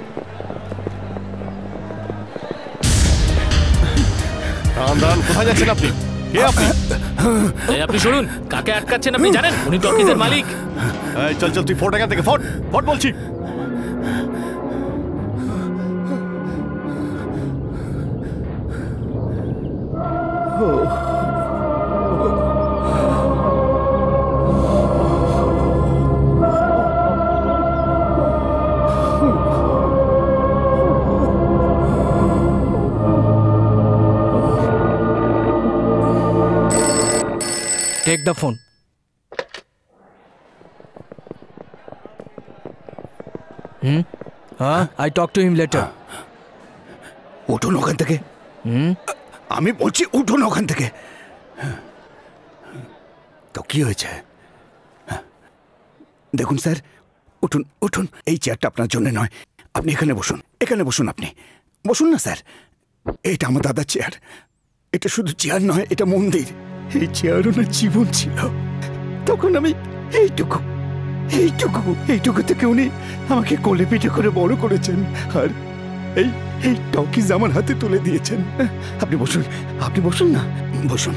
দাঁড়ান, কোথায় যাচ্ছেন আপনি? কে আপনি? আপনি শুনুন, কাকে আটকাচ্ছেন আপনি জানেন? উনি টকিজের মালিক। চল চল, তুই ফট এখান থেকে, ফট ফট বলছি। Take the phone. I talk to him later. উঠুন ওখান থেকে। আমি বলছি উঠুন ওখান থেকে। তো কি হয়েছে? দেখুন স্যার, উঠুন উঠুন। এই চেয়ারটা আপনার জন্য নয়, আপনি এখানে বসুন, এখানে বসুন। আপনি বসুন না স্যার, এটা আমার দাদার চেয়ার। এটা শুধু চেয়ার নয়, এটা মন্দির। এই চেয়ার ওনার জীবন ছিল। তখন আমি এইটুকু এইটুকু এইটুকু থেকে উনি আমাকে কোলে পিঠে করে বড় করেছেন, আর এই এই টকিজ আমার হাতে তুলে দিয়েছেন। আপনি বসুন, আপনি বসুন না, বসুন।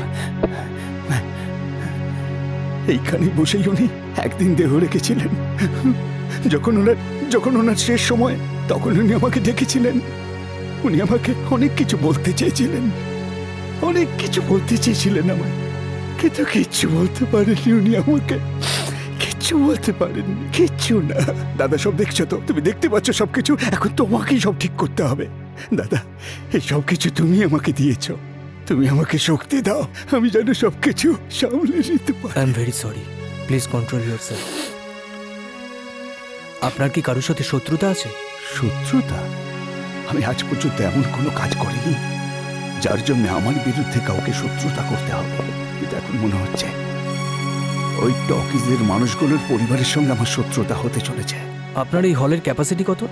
এইখানে বসেই উনি একদিন দেহ রেখেছিলেন। যখন ওনার শেষ সময়, তখন উনি আমাকে ডেকেছিলেন। উনি আমাকে অনেক কিছু বলতে চেয়েছিলেন, অনেক কিছু বলতে চেয়েছিলেন আমায়, কিন্তু কিচ্ছু বলতে পারেননি উনি আমাকে। কিচ্ছু বলতে পারেননি, কিচ্ছু না। দাদা, সব দেখছো তো? তুমি দেখতে পাচ্ছ সবকিছু? এখন তোমাকেই সব ঠিক করতে হবে। দাদা, এই সব কিছু তুমি আমাকে দিয়েছো। তুমি আমাকে শক্তি দাও, আমি যেন সবকিছু সামলে নিতে পারি। I am very sorry, please control yourself. আপনার কি কারোর সাথে শত্রুতা আছে? শত্রুতা? আমি আজ পর্যন্ত এমন কোনো কাজ করিনি যার জন্য আমার বিরুদ্ধে কাউকে শত্রুতা করতে হবে। কিন্তু এখন মনে হচ্ছে ওই টকিজের মানুষগুলোর পরিবারের সঙ্গে আমার শত্রুতা হতে চলেছে। আপনার এই হলের ক্যাপাসিটি কত?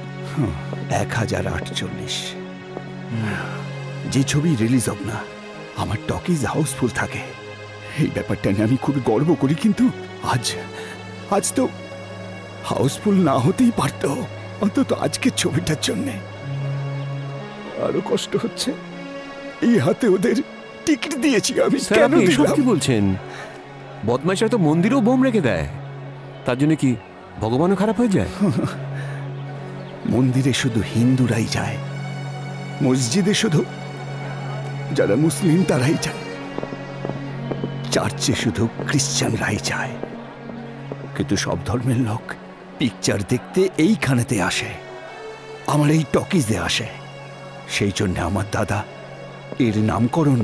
1048। যে ছবি রিলিজ হোক না, আমার টকিজ হাউসফুল থাকে। এই ব্যাপারটা নিয়ে আমি খুবই গর্ব করি, কিন্তু আজ তো হাউসফুল না হতেই পারত, অন্তত আজকের ছবিটার জন্যে। আরো কষ্ট হচ্ছে, এই হাতে ওদের টিকিট দিয়েছি আমি। কেন দিলাম? কি বলছেন? বদমাইশরা তো মন্দিরেও বোম রেখে দেয়, তার জন্য কি ভগবানও খারাপ হয়ে যায়? মন্দিরে শুধু হিন্দুরাই যায়, মসজিদে শুধু যারা মুসলিম তারাই যায়, চার্চে শুধু খ্রিস্টানরাই যায়। কিন্তু সব ধর্মের লোক পিকচার দেখতে এইখানেতে আসে, আমার এই টকিজে আসে। সেই জন্য আমার দাদা এর নামকরণ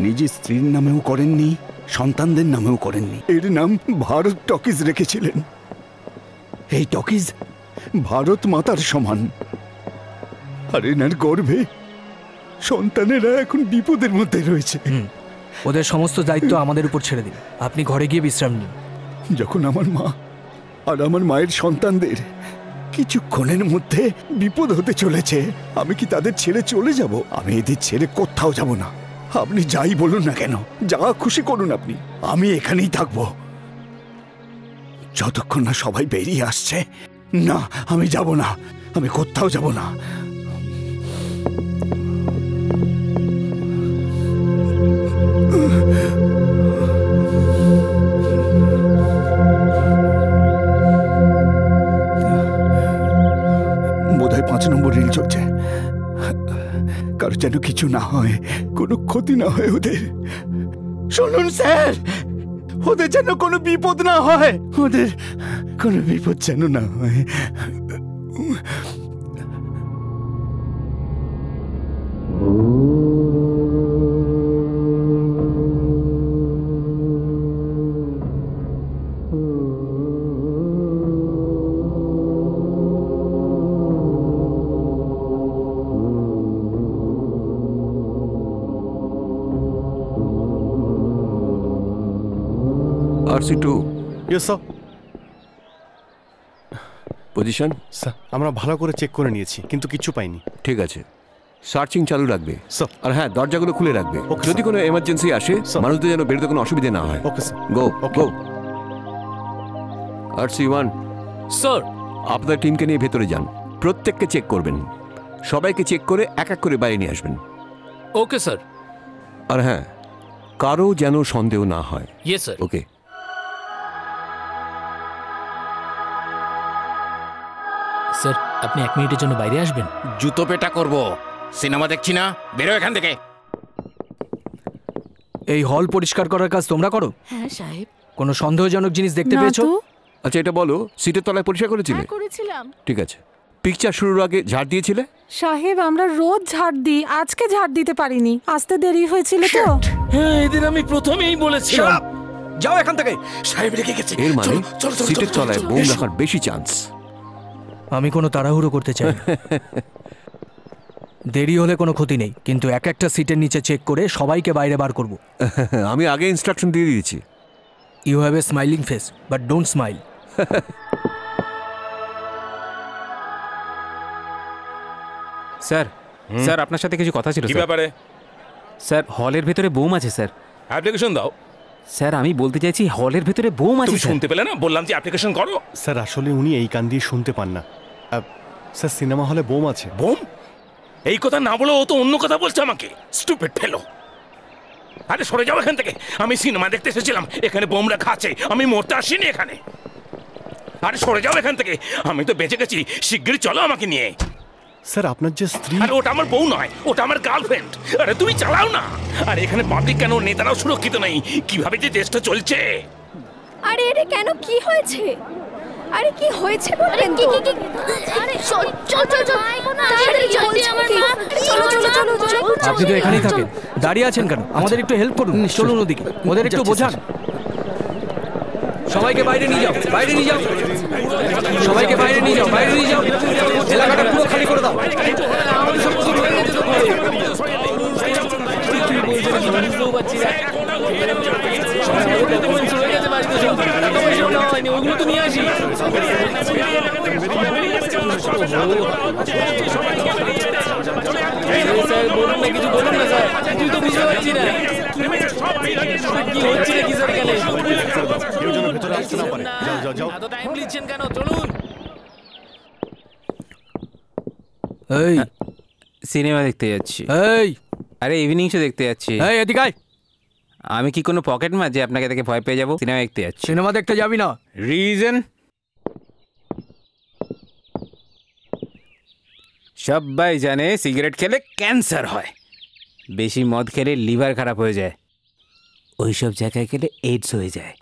নিজের স্ত্রীর নামেও করেননি, সন্তানদের নামেও করেননি। এর নাম ভারত টকিজ রেখেছিলেন। এই টকিজ ভারত মাতার সমান, আর এনার গর্ভে সন্তানেরা এখন বিপদের মধ্যে রয়েছে। ওদের সমস্ত দায়িত্ব আমাদের উপর ছেড়ে দিন, আপনি ঘরে গিয়ে বিশ্রাম নিন। যখন আমার মা আর আমার মায়ের সন্তানদের কিছুক্ষণের মধ্যে বিপদ হতে চলেছে, আমি কি তাদের ছেড়ে চলে যাব? আমি এদের ছেড়ে কোথাও যাব না। আপনি যাই বলুন না কেন, যা খুশি করুন আপনি, আমি এখানেই থাকবো যতক্ষণ না সবাই বেরিয়ে আসছে। না, আমি যাব না, আমি কোথাও যাব না। বোধহয় 5 নম্বর রিল চলছে। কারো যেন কিছু না হয়, কোনো ক্ষতি না হয় ওদের। শুনুন স্যার, ওদের যেন কোনো বিপদ না হয়, ওদের কোনো বিপদ যেন না হয়। RC2 yes sir. Position sir আমরা ভালো করে চেক করে নিয়েছি কিন্তু কিচ্ছু পাইনি। ঠিক আছে, সার্চিং চালু রাখবে আর হ্যাঁ, দরজাগুলো খুলে রাখবে। যদি কোনো এমার্জেন্সি আসে মানুষদের যেন বেরোতে কোনো অসুবিধা না হয়। Okay sir. গো গো। RC1 স্যার, আপনার টিমকে নিয়ে ভেতরে যান, প্রত্যেককে চেক করবেন, সবাইকে চেক করে এক এক করে বাইরে নিয়ে আসবেন। Okay sir. আর হ্যাঁ, কারো যেন সন্দেহ না হয়। Yes sir. ওকে। স্যার, আপনি 1 মিনিটের জন্য বাইরে আসবেন? জুতো পেটা করব, সিনেমা দেখছি না, বেরো এখান থেকে। এই হল পরিষ্কার করার কাজ তোমরা করো? হ্যাঁ সাহেব। কোনো সন্দেহজনক জিনিস দেখতে না পেয়েছো? তো। আচ্ছা এটা বলো, সিটের তলায় পরিষ্কার করেছিলে? হ্যাঁ করেছিলাম। ঠিক আছে। পিকচার শুরুর আগে ঝাড় দিয়েছিলে? সাহেব আমরা রোজ ঝাড় দিই, আজকে ঝাড় দিতে পারিনি, আসতে দেরি হয়েছিল তো। হ্যাঁ, এদের আমি প্রথমেই বলেছিলাম। যাও এখান থেকে। সাহেব রেখে গেছে। এর মানে সিটের তলায় বোম রাখার বেশি চান্স। আমি কোনো তাড়াহুড়ো করতে চাই না। দেরি হলে কোনো ক্ষতি নেই, কিন্তু এক একটা সিটের নিচে চেক করে সবাইকে বাইরে বার করব। আমি আগে ইনস্ট্রাকশন দিয়ে দিয়েছি। You have a smiling face, but don't smile. Sir, sir আপনার সাথে কিছু কথা ছিল। কি ব্যাপারে? স্যার, হলের ভেতরে বোম আছে স্যার। অ্যাপ্লিকেশন দাও। স্যার আমি বলতে চাইছি হলের ভেতরে বোম আছে। তুমি শুনতে পেলে না? বললাম যে অ্যাপ্লিকেশন করো। স্যার আসলে উনি এই কান দিয়ে শুনতে পান না। স্যার সিনেমা হলে বোম আছে। বোম? এই কথা না বলে ও তো অন্য কথা বলছে আমাকে। স্টুপিড ফেলো। আরে সরে যাও এখান থেকে, আমি সিনেমা দেখতে এসেছিলাম, এখানে বোম রাখা আছে, আমি মরতে আসিনি এখানে। আরে সরে যাও এখান থেকে, আমি তো বেঁচে গেছি, শিগগিরই চলো আমাকে নিয়ে। স্যার আপনার যে স্ত্রী। আরে ওটা আমার বউ নয়, ওটা আমার গার্লফ্রেন্ড। আরে তুমি চালাও না। আর এখানে পাবলিক কেন, নেতারাও সুরক্ষিত নেই, কিভাবে যে দেশটা চলছে। আরে এটা কেন, কি হয়েছে? আরে কি হয়েছে বলবেন তো? আরে চল চল চল চল, তাড়াতাড়ি জলদি আমার মা, চলো চলো চলো চলো। আপনি তো এখানেই থাকেন, দাঁড়িয়ে আছেন কেন? আমাদের একটু হেল্প করুন, চলুন ওদিকে, ওদের একটু বোঝান। সবাইকে বাইরে নিয়ে যাও, বাইরে নিয়ে যাও, সবাইকে বাইরে নিয়ে যাও, বাইরে নিয়ে যাও, এলাকাটা পুরো খালি করে দাও। ওগুলো তো নিয়ে আসি। স্যার বলুন না, কিছু বলুন না স্যার, তুই তো বুঝতে পারছি না কি হচ্ছে কি স্যার এখানে। এত টাইম নিচ্ছেন কেন? চলুন। এই সিনেমা দেখতে যাচ্ছি। এই আরে ইভিনিং শো দেখতে যাচ্ছি। এই এদিকে আয়। আমি কি কোনো পকেট মার যে আপনাকে দেখে ভয় পেয়ে যাবো? সিনেমা দেখতে যাচ্ছি। সিনেমা দেখতে যাবি না? রিজন? সবাই জানে সিগারেট খেলে ক্যান্সার হয়, বেশি মদ খেলে লিভার খারাপ হয়ে যায়, ওইসব জায়গায় গেলে এইডস হয়ে যায়।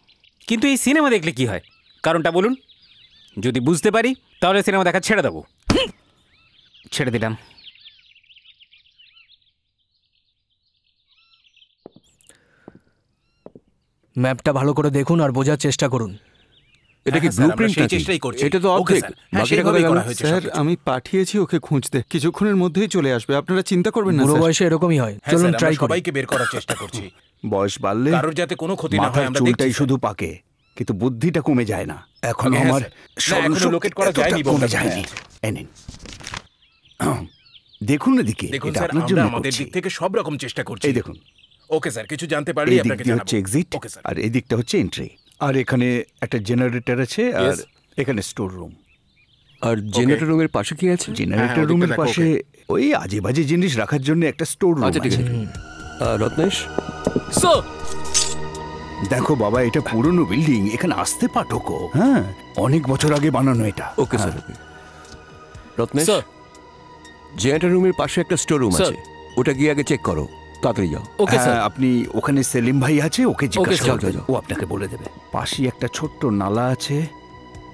কিন্তু এই সিনেমা দেখলে কি হয়, কারণটা বলুন? যদি বুঝতে পারি তাহলে সিনেমা দেখা ছেড়ে দেবো। ছেড়ে দিলাম। ম্যাপটা ভালো করে দেখুন আর বোঝার চেষ্টা করুন। এটা কি ব্লুপ্রিন্ট? এটা তো অর্ধেক। বাকিটা কোথায় গেল? স্যার আমি পাঠিয়েছি ওকে খুঁজতে, কিছুক্ষণের মধ্যেই চলে আসবে, আপনারা চিন্তা করবেন না। বুড়ো বয়সে এরকমই হয়। চলুন ট্রাই করি। সবাইকে বের করার চেষ্টা করছি। বয়স বাড়লে কারোর যাতে কোনো ক্ষতি না হয় আমরা চুলটাই শুধু পাকে, কিন্তু বুদ্ধিটা কমে যায় না। এখন আমার লোকেট করা যায়নি, কমে যায়নি। এনেন দেখুন না দিকে, দেখুন এটা স্যার, আপনার জন্য আমাদের করছি। দিক থেকে সব রকম চেষ্টা করছি। এই দেখুন। ওকে স্যার, কিছু জানতে পারলে এই আপনাকে দিকটা জানাবো। হচ্ছে এক্সিট, আর এই দিকটা হচ্ছে এন্ট্রি, আর এখানে একটা জেনারেটর আছে, আর এখানে স্টোর রুম। আর জেনারেটর রুমের পাশে কি আছে? জেনারেটর রুমের পাশে ওই আজে বাজে জিনিস রাখার জন্য একটা স্টোর রুম আচ্ছা ঠিক আছে। আছে। রত্নেশ স্যার, দেখো বাবা, এটা পুরনো বিল্ডিং, এখানে আসতে পাঠকো। হ্যাঁ, অনেক বছর আগে বানানো এটা। Okay sir. রত্নেশ, জেনারেটর রুমের পাশে একটা স্টোর রুম আছে, ওটা গিয়ে আগে চেক করো, তাড়াতাড়ি যাও। Okay sir. আপনি ওখানে সেলিম ভাই আছে, ওকে জিজ্ঞাসা যাও, করবেন, যাও। ও আপনাকে বলে দেবে। পাশে একটা ছোট্ট নালা আছে,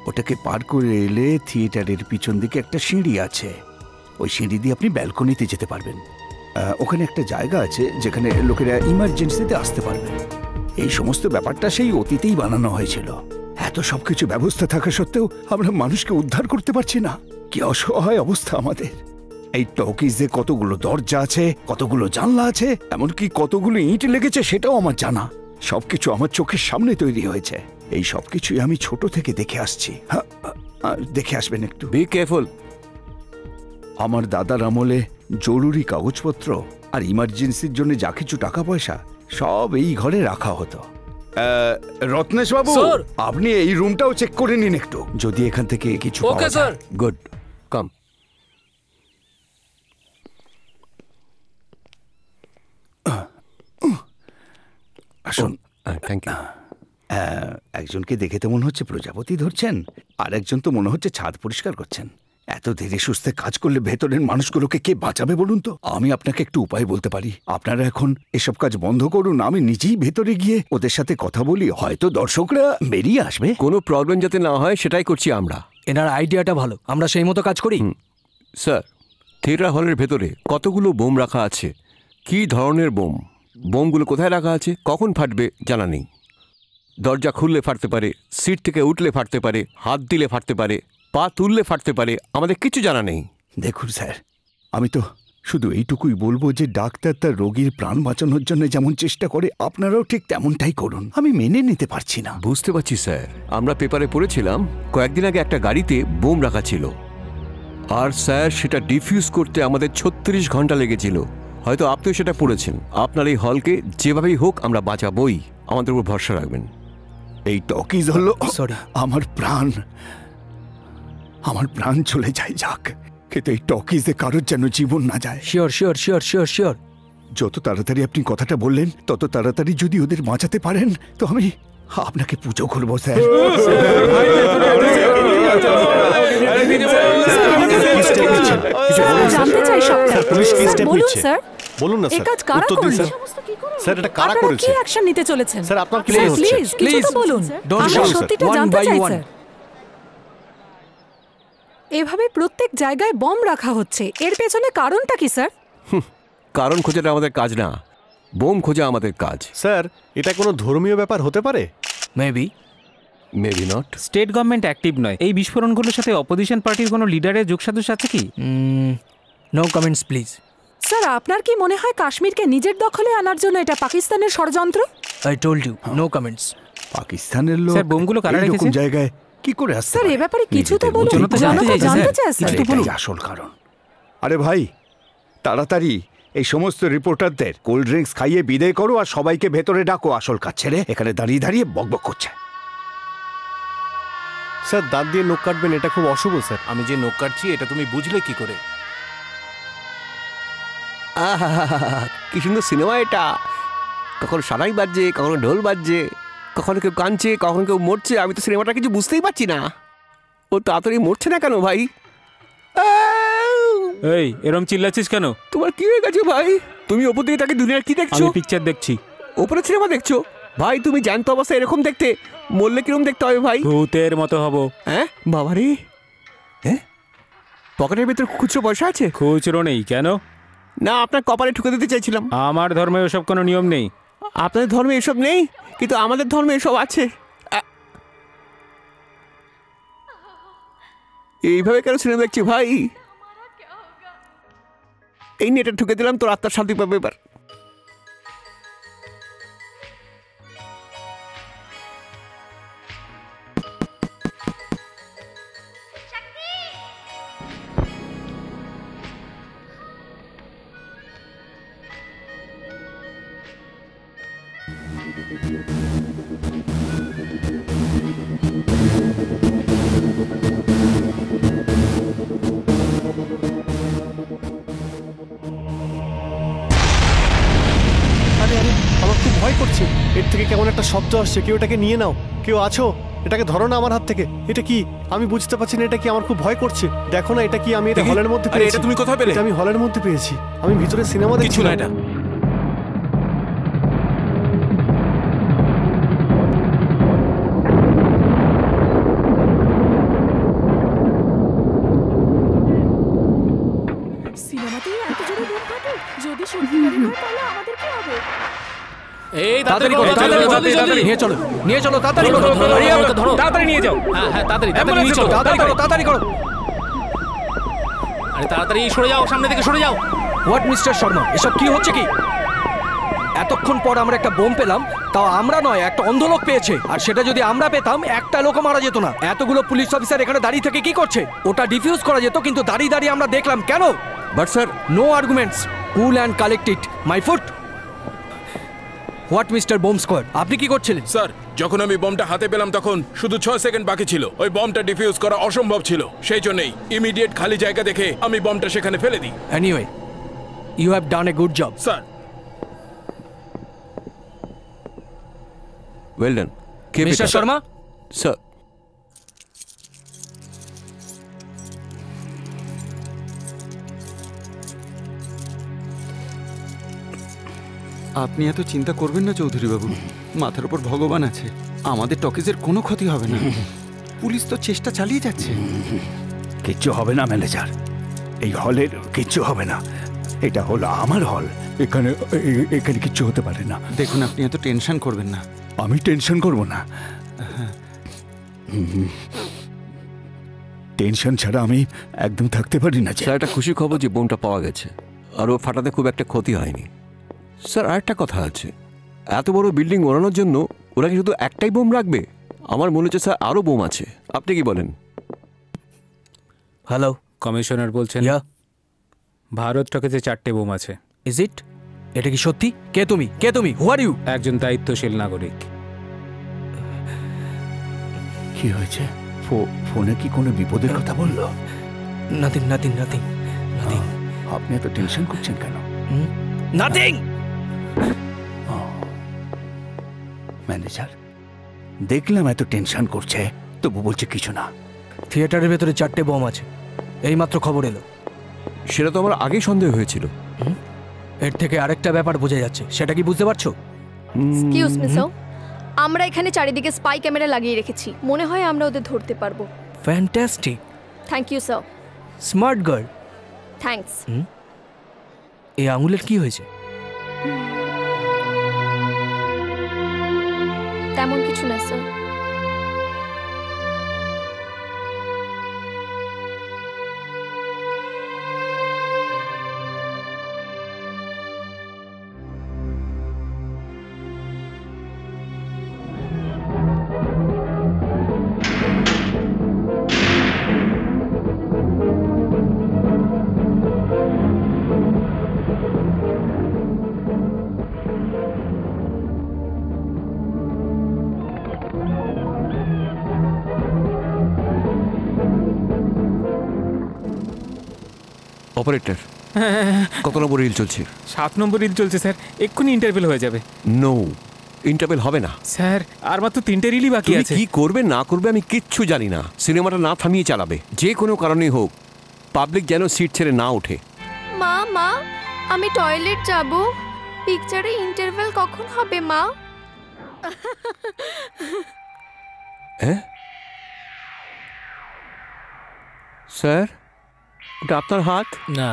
ওটাকে পার করে এলে থিয়েটারের পিছন দিকে একটা সিঁড়ি আছে, ওই সিঁড়ি দিয়ে আপনি ব্যালকনিতে যেতে পারবেন। ওখানে একটা জায়গা আছে যেখানে লোকেরা ইমার্জেন্সিতে আসতে পারবে। এই সমস্ত ব্যাপারটা সেই অতীতেই বানানো হয়েছিল। এত সবকিছু ব্যবস্থা থাকা সত্ত্বেও আমরা মানুষকে উদ্ধার করতে পারছি না। কি অসহায় অবস্থা আমাদের। এই টকিজে কতগুলো দরজা আছে, কতগুলো জানলা আছে, এমনকি কতগুলো ইট লেগেছে সেটাও আমার জানা। সবকিছু আমার চোখের সামনে তৈরি হয়েছে। এই সবকিছুই আমি ছোট থেকে দেখে আসছি। দেখে আসবেন একটু। Be careful. আমার দাদার আমলে জরুরি কাগজপত্র আর ইমার্জেন্সির জন্য যা কিছু টাকা পয়সা সব এই ঘরে রাখা হতো। রত্নেশ বাবু, আপনি এই রুমটাও চেক করে নিন একটু, যদি এখান থেকে কিছু পাওয়া যায়। Good, come. আসুন। Thank you. একজনকে দেখে তো মনে হচ্ছে প্রজাপতি ধরছেন, আর একজন তো মনে হচ্ছে ছাদ পরিষ্কার করছেন। এত ধীরে সুস্থে কাজ করলে ভেতরের মানুষগুলোকে কে বাঁচাবে বলুন তো? আমি আপনাকে একটু উপায় বলতে পারি। আপনারা এখন এসব কাজ বন্ধ করুন, আমি নিজেই ভেতরে গিয়ে ওদের সাথে কথা বলি, হয়তো দর্শকরা বেরিয়ে আসবে। কোনো প্রবলেম যাতে না হয় সেটাই করছি আমরা। এনার আইডিয়াটা ভালো, আমরা সেই মতো কাজ করি। স্যার, থিয়েটার হলের ভেতরে কতগুলো বোম রাখা আছে, কি ধরনের বোম, বোমগুলো কোথায় রাখা আছে, কখন ফাটবে জানা নেই। দরজা খুললে ফাটতে পারে, সিট থেকে উঠলে ফাটতে পারে, হাত দিলে ফাটতে পারে, পা তুললে ফাটতে পারে, আমাদের কিছু জানা নেই। দেখুন স্যার, আমি তো শুধু এইটুকুই বলবো যে ডাক্তার তার রোগীর প্রাণ বাঁচানোর জন্য যেমন চেষ্টা করে, আপনারাও ঠিক তেমনটাই করুন। আমি মেনে নিতে পারছি না। বুঝতে পারছি স্যার, আমরা পেপারে পড়েছিলাম কয়েকদিন আগে একটা গাড়িতে বোম রাখা ছিল, আর স্যার সেটা ডিফিউজ করতে আমাদের 36 ঘন্টা লেগেছিল। হয়তো আপনিও সেটা পড়েছেন। আপনার এই হলকে যেভাবেই হোক আমরা বাঁচাবই, আমাদের উপর ভরসা রাখবেন। এই টকিজ হলো আমার প্রাণ, আমার প্রাণ চলে যায় যাক, কিন্তু এই টকিজে কারোর যেন জীবন না যায়। Sure sure sure sure sure. যত তাড়াতাড়ি আপনি কথাটা বললেন, তত তাড়াতাড়ি যদি ওদের বাঁচাতে পারেন তো আমি আপনাকে পুজো করবো স্যার। জানতে চাই সবটা। বলুন স্যার, বলুন না এই স্যার, কাজ কারা উত্তর দিন করলো? স্যার। স্যার, এটা কারা আপনারা করেছে? কি অ্যাকশন নিতে চলেছেন? স্যার, আপনার কি মনে হচ্ছে? প্লিজ কিছু তো বলুন, আমরা সত্যিটা জানতে চাই স্যার। এভাবে প্রত্যেক জায়গায় বম রাখা হচ্ছে, এর পেছনে কারণটা কি স্যার? কারণ খোঁজাটা আমাদের কাজ না, বোম খোঁজা আমাদের কাজ। স্যার, এটা কোনো ধর্মীয় ব্যাপার হতে পারে? Maybe, maybe not. State government active নয়। এই বিস্ফোরণগুলোর সাথে অপোজিশন পার্টির কোনো লিডারের যোগসাজশ আছে কি? No comments please. স্যার, আপনার কি মনে হয় কাশ্মীরকে নিজের দখলে আনার জন্য এটা পাকিস্তানের ষড়যন্ত্র? I told you, no comments. পাকিস্তানের লোক স্যার, বোমগুলো কারা এইরকম রেখেছে? জায়গায় কি করে আসছে? স্যার, এ ব্যাপারে কিছু তো বলুন, জনতা জানতে চায় স্যার। এটাই আসল কারণ। আরে ভাই, তাড়াতাড়ি এই সমস্ত রিপোর্টারদের কোল্ড ড্রিঙ্কস খাইয়ে বিদায় করো আর সবাইকে ভেতরে ডাকো। আসল কাজ ছেড়ে এখানে দাঁড়িয়ে দাঁড়িয়ে বকবক করছে। স্যার, দাঁত দিয়ে নখ কাটবেন, এটা খুব অশুভ স্যার। আমি যে নখ কাটছি এটা তুমি বুঝলে কি করে? কি সুন্দর সিনেমা এটা। কখনো সানাই বাজছে, কখনো ঢোল বাজছে, কখনো কেউ কাঁদছে, কখনো কেউ মরছে। আমি তো সিনেমাটা কিছু বুঝতেই পারছি না। ও তাড়াতাড়ি মরছে না কেন ভাই? এই এরম চিল্লাচ্ছিস কেন? তোমার কি হয়ে গেছে ভাই? তুমি ওপর দিকে তাকে দুনিয়ার কি দেখছো? আমি পিকচার দেখছি। ওপরে সিনেমা দেখছো? ভাই তুমি জ্যান্ত অবস্থায় এরকম দেখতে, মরলে কিরকম দেখতে হবে ভাই? ভূতের মতো হব। হ্যাঁ বাবারে, হ্যাঁ পকেটের ভিতরে খুচরো পয়সা আছে? খুচরো নেই কেন? না আপনার কপালে ঠুকে দিতে চাইছিলাম। আমার ধর্মে ওসব কোনো নিয়ম নেই। আপনাদের ধর্মে এসব নেই, কিন্তু আমাদের ধর্মে এসব আছে। এইভাবে কেন সিনেমা দেখছি ভাই? এই নেটে ঠুকে দিলাম, তোর আত্মার শান্তি পাবে এবার। আমার খুব ভয় করছে। এর থেকে কেমন একটা শব্দ আসছে। কেউ এটাকে নিয়ে নাও। কেউ আছো? এটাকে ধরো না আমার হাত থেকে। এটা কি? আমি বুঝতে পারছি না এটা কি। আমার খুব ভয় করছে। দেখো না এটা কি। আমি এটা হলের মধ্যে পেয়েছি। এটা তুমি কোথায় পেলে? এটা আমি হলের মধ্যে পেয়েছি। আমি ভিতরে সিনেমা দেখছি না। এটা সিনেমাতেই এত জোরে বোম ফাটে। যদি সত্যিকারের হয় তাহলে আমাদের কি হবে? এই তাড়াতাড়ি করো, তাড়াতাড়ি নিয়ে চলো, নিয়ে চলো, তাড়াতাড়ি করো, তাড়াতাড়ি নিয়ে যাও। হ্যাঁ হ্যাঁ তাড়াতাড়ি নিয়ে চলো, তাড়াতাড়ি করো। আরে তাড়াতাড়ি সরে যাও, সামনে থেকে সরে যাও। হোয়াট মিস্টার শর্মা, এসব কি হচ্ছে কি? এতক্ষণ পর আমরা একটা বোম পেলাম, তাও আমরা নয়, একটা অন্ধ লোক পেয়েছে। আর সেটা যদি আমরা পেতাম একটা লোকও মারা যেত না। এতগুলো পুলিশ অফিসার এখানে দাঁড়িয়ে থেকে কি করছে? ওটা ডিফিউজ করা যেত, কিন্তু দাঁড়িয়ে দাঁড়িয়ে আমরা দেখলাম কেন? But sir, no arguments, cool and collected, my foot. What mister bomb squad, আপনি কি করছিলেন? স্যার, যখন আমি বমটা হাতে পেলাম তখন শুধু 6 সেকেন্ড বাকি ছিল। ওই বমটা ডিফিউজ করা অসম্ভব ছিল। সেই জন্যই ইমিডিয়েট খালি জায়গা দেখে আমি বমটা সেখানে ফেলে দিই। Anyway, you have done a good job. Sir, well done. Mister Sharma, sir. আপনি এত চিন্তা করবেন না চৌধুরী বাবু। মাথার উপর ভগবান আছে। আমাদের টকিজের কোনো ক্ষতি হবে না। পুলিশ তো চেষ্টা চালিয়ে যাচ্ছে। কিচ্ছু হবে না ম্যানেজার, এই হলের কিচ্ছু হবে না। এটা হলো আমার হল, এখানে এখানে কিচ্ছু হতে পারে না। দেখুন, আপনি এত টেনশন করবেন না। আমি টেনশন করব না। টেনশন ছাড়া আমি একদম থাকতে পারি না। স্যার, একটা খুশি খবর যে বোমটা পাওয়া গেছে, আর ও ফাটাতে খুব একটা ক্ষতি হয়নি। স্যার, আরেকটা কথা আছে, এত বড় বিল্ডিং ওড়ানোর জন্য ওরা কি শুধু একটাই বোম রাখবে? আমার মনে হচ্ছে স্যার আরও বোম আছে। আপনি কি বলেন? হ্যালো, কমিশনার বলছেন। ভারত টকেজে 4টে বোম আছে। Is it? এটা কি সত্যি? কে তুমি? কে তুমি? হু আর ইউ? একজন দায়িত্বশীল নাগরিক। কি হয়েছে? ফোনে কি কোনো বিপদের কথা বললো? Nothing, nothing, nothing, nothing. আপনি এত টেনশন করছেন কেন? নাথিং। ম্যানেজার, দেখলাম এত টেনশন করছে, তবু বলছে কিছু না। থিয়েটারের ভেতরে 4টে বোম আছে, এইমাত্র খবর এলো। সেটা তো আমার আগেই সন্দেহ হয়েছিল। এর থেকে আরেকটা ব্যাপার বোঝা যাচ্ছে, সেটা কি বুঝতে পারছো? এক্সকিউজ মি স্যার, আমরা এখানে চারিদিকে স্পাই ক্যামেরা লাগিয়ে রেখেছি। মনে হয় আমরা ওদের ধরতে পারবো। Fantastic. Thank you sir. Smart girl. Thanks. এই আঙুলের কি হয়েছে? তেমন কিছু না স্যার। অপারেটর, কত নম্বর রিল চলছে? 7 নম্বর রিল চলছে স্যার, এক্ষুনি ইন্টারভেল হয়ে যাবে। নো, ইন্টারভেল হবে না স্যার, আর মাত্র 3টে রিলই বাকি আছে। কি করবে না করবে আমি কিচ্ছু জানি না, সিনেমাটা না থামিয়ে চালাবে যে কোনো কারণেই হোক, পাবলিক যেন সিট ছেড়ে না ওঠে। মা মা, আমি টয়লেট যাব, পিকচারে ইন্টারভেল কখন হবে মা? হ্যাঁ স্যার, এটা আপনার হাত? না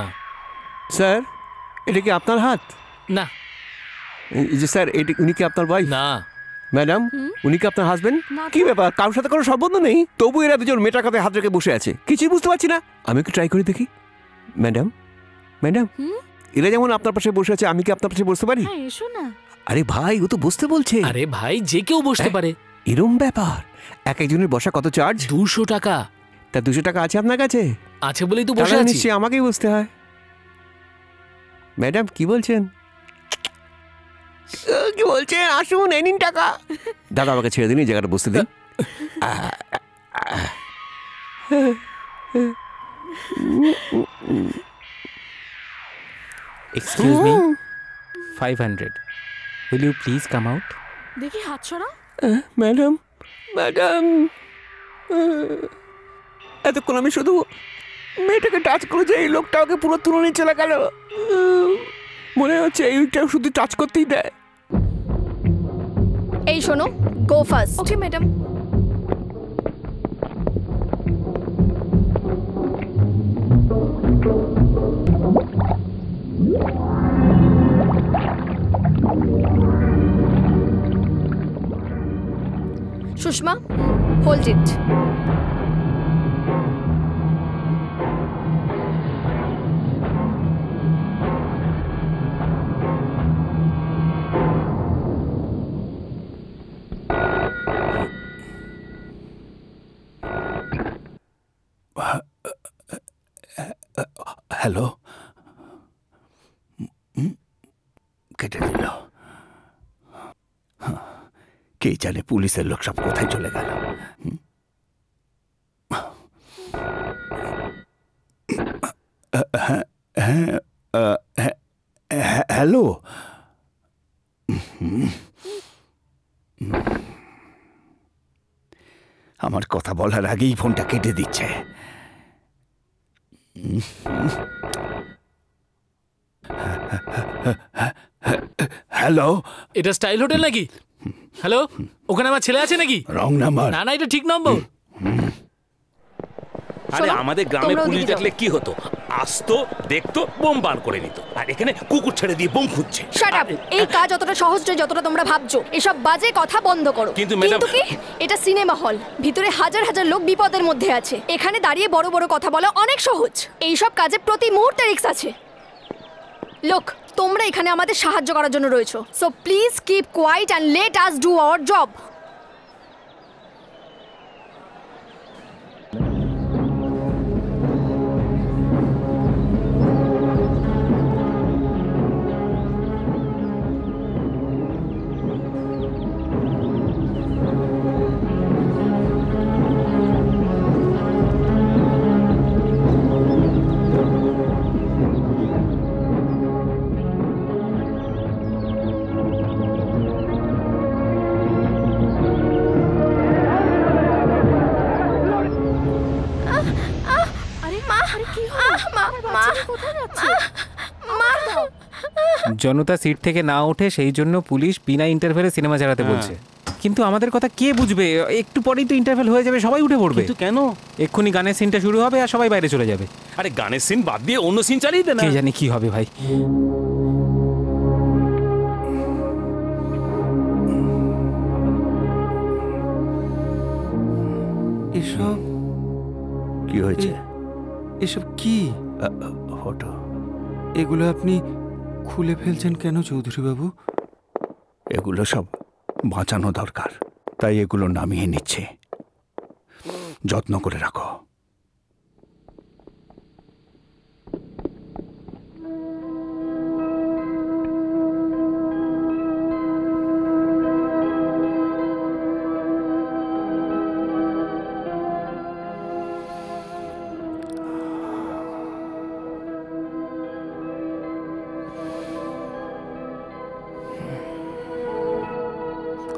স্যার, এটা কি আপনার হাত? না। এই যে স্যার, উনি কি আপনার ওয়াইফ? না। ম্যাডাম, উনি কি আপনার হাজবেন্ড? কি ব্যাপার, কারোর সাথে কোনো সম্বন্ধ নেই, তবু এরা দুজন মেটার কাছে হাত রেখে বসে আছে, কিছুই বুঝতে পারছি না। আমি একটু ট্রাই করে দেখি। ম্যাডাম, ম্যাডাম, এরা যেমন আপনার পাশে বসে আছে, আমি কি আপনার পাশে বসতে পারি? এসো না। আরে ভাই, ও তো বসতে বলছে। আরে ভাই, যে কেউ বসতে পারে। এরম ব্যাপার? এক একজনের বসা কত চার্জ? 200 টাকা। তা 200 টাকা আছে আপনার কাছে? আছে বলেই তো বসে আছি। নিশ্চয়ই আমাকেই বসতে হয়। ম্যাডাম, কি বলছেন? কি বলছেন? আসুন, এই নিন টাকা। দাদা, আমাকে ছেড়ে দিন, এই জায়গাটা বসতে দিন। Excuse me, 500, will you please come out? দেখি হাত ছড়া। ম্যাডাম, ম্যাডাম, এতক্ষণ আমি শুধু মেয়েটাকে টাচ করেছি, এই লোকটা ওকে পুরো তুলে নিয়ে চলে গেল। মনে হচ্ছে এইটা শুধু টাচ করতেই দেয়। এই শোনো, go first. Okay madam. Sushma, hold it. Hello, কেটে দিল। কে জানে পুলিশের লোক সব কোথায় চলে গেল। হ্যালো, আমার কথা বলার আগেই ফোনটা কেটে দিচ্ছে। হ্যালো, এটা স্টাইল হোটেল নাকি? হ্যালো, ওখানে আমার ছেলে আছে নাকি? Wrong number. না না, এটা ঠিক নম্বর। আরে আমাদের গ্রামে পুলিশ দেখলে কি হতো? আসতো, দেখতো, বোম বার করে নিত। আর এখানে কুকুর ছেড়ে দিয়ে বোম খুঁজছে। Shut up! এই কাজ অতটা সহজ নয় যতটা তোমরা ভাবছো। এসব বাজে কথা বন্ধ করো। কিন্তু ম্যাডাম, কি? এটা সিনেমা হল, ভিতরে হাজার হাজার লোক বিপদের মধ্যে আছে। এখানে দাঁড়িয়ে বড় বড় কথা বলা অনেক সহজ। এই সব কাজে প্রতি মুহূর্তে রিস্ক আছে। লোক, তোমরা এখানে আমাদের সাহায্য করার জন্য রয়েছো, so please keep quiet and let us do our job. জনতা সিট থেকে না ওঠে, সেই জন্য পুলিশ বিনা ইন্টারভেলে সিনেমা চালাতে বলছে। কিন্তু আমাদের কথা কে বুঝবে? একটু পরেই তো ইন্টারভেল হয়ে যাবে, সবাই উঠে পড়বে। কিন্তু কেন? এক্ষুনি গানের সিনটা শুরু হবে আর সবাই বাইরে চলে যাবে। আরে গানের সিন বাদ দিয়ে অন্য সিন চালিয়ে দে না। কে জানে কি হবে ভাই। এসব কি হয়েছে? এসব কি ফটো? এগুলো আপনি খুলে ফেলছেন কেন চৌধুরী বাবু? এগুলো সব বাঁচানো দরকার, তাই এগুলো নামিয়ে নিচ্ছে। যত্ন করে রাখো।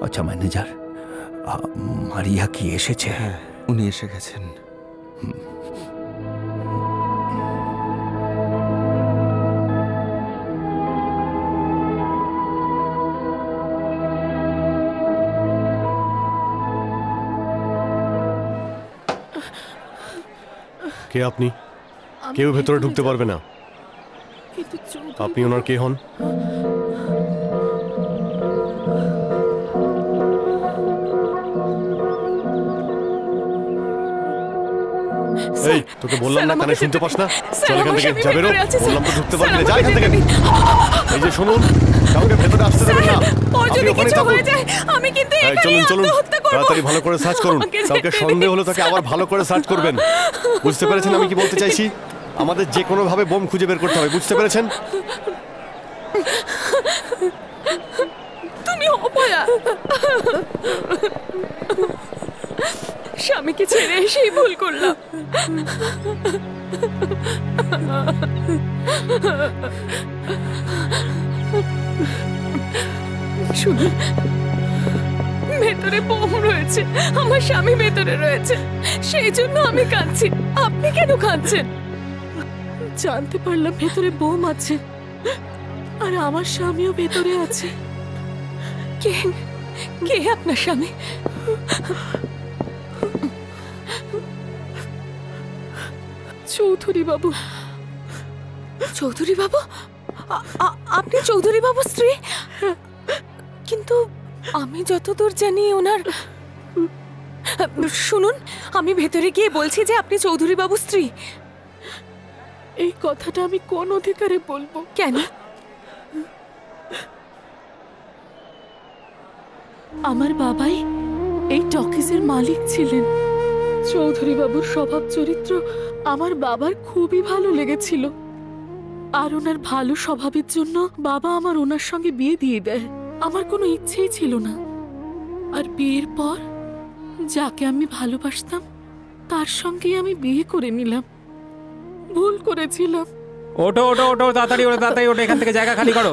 আচ্ছা ম্যানেজার, মারিয়া কি এসেছে? হ্যাঁ, উনি এসে গেছেন। কে আপনি? কেউ ভেতরে ঢুকতে পারবে না। আপনি ওনার কে হন? এই, তোকে বললাম না কানে শুনতে পাস না? চল এখান থেকে, যা বেরো। বললাম তো ঢুকতে পারবি না, যা এখান থেকে। এই যে শুনুন, কাউকে ভেতরে আসতে দেবেন না। আপনি ওখানে থাকুন। আমি কিন্তু চলুন চলুন, তাড়াতাড়ি ভালো করে সার্চ করুন। কাউকে সন্দেহ হলে তাকে আবার ভালো করে সার্চ করবেন। বুঝতে পেরেছেন আমি কি বলতে চাইছি? আমাদের যে কোনো ভাবে বোম খুঁজে বের করতে হবে, বুঝতে পেরেছেন? তুমি অপয়া, স্বামীকে ছেড়ে এসেই ভুল করলাম। শুনুন, ভেতরে বোম রয়েছে, আমার স্বামী ভেতরে রয়েছে, সেই জন্য আমি কাঁদছি। আপনি কেন কাঁদছেন? জানতে পারলাম ভেতরে বোম আছে, আর আমার স্বামীও ভেতরে আছে। কে কে আপনার স্বামী? চৌধুরী বাবু। চৌধুরী বাবু? আপনি চৌধুরী বাবুর স্ত্রী? কিন্তু আমি যতদূর জানি ওনার... শুনুন, আমি ভেতরে গিয়ে বলছি যে আপনি চৌধুরী বাবুর স্ত্রী। এই কথাটা আমি কোন অধিকারে বলবো? কেন? আমার বাবাই এই টকিজের মালিক ছিলেন। চৌধুরী বাবুর স্বভাব চরিত্র আমার বাবার খুবই ভালো লেগেছিল, আর ওনার ভালো স্বভাবের জন্য বাবা আমার ওনার সঙ্গে বিয়ে দিয়ে দেয়। আমার কোনো ইচ্ছেই ছিল না, আর বিয়ের পর যাকে আমি ভালোবাসতাম তার সঙ্গেই আমি বিয়ে করে নিলাম। ভুল করেছিলাম। ওঠো ওঠো ওঠো, তাড়াতাড়ি ওঠো, তাড়াতাড়ি ওঠো, এখান থেকে জায়গা খালি করো।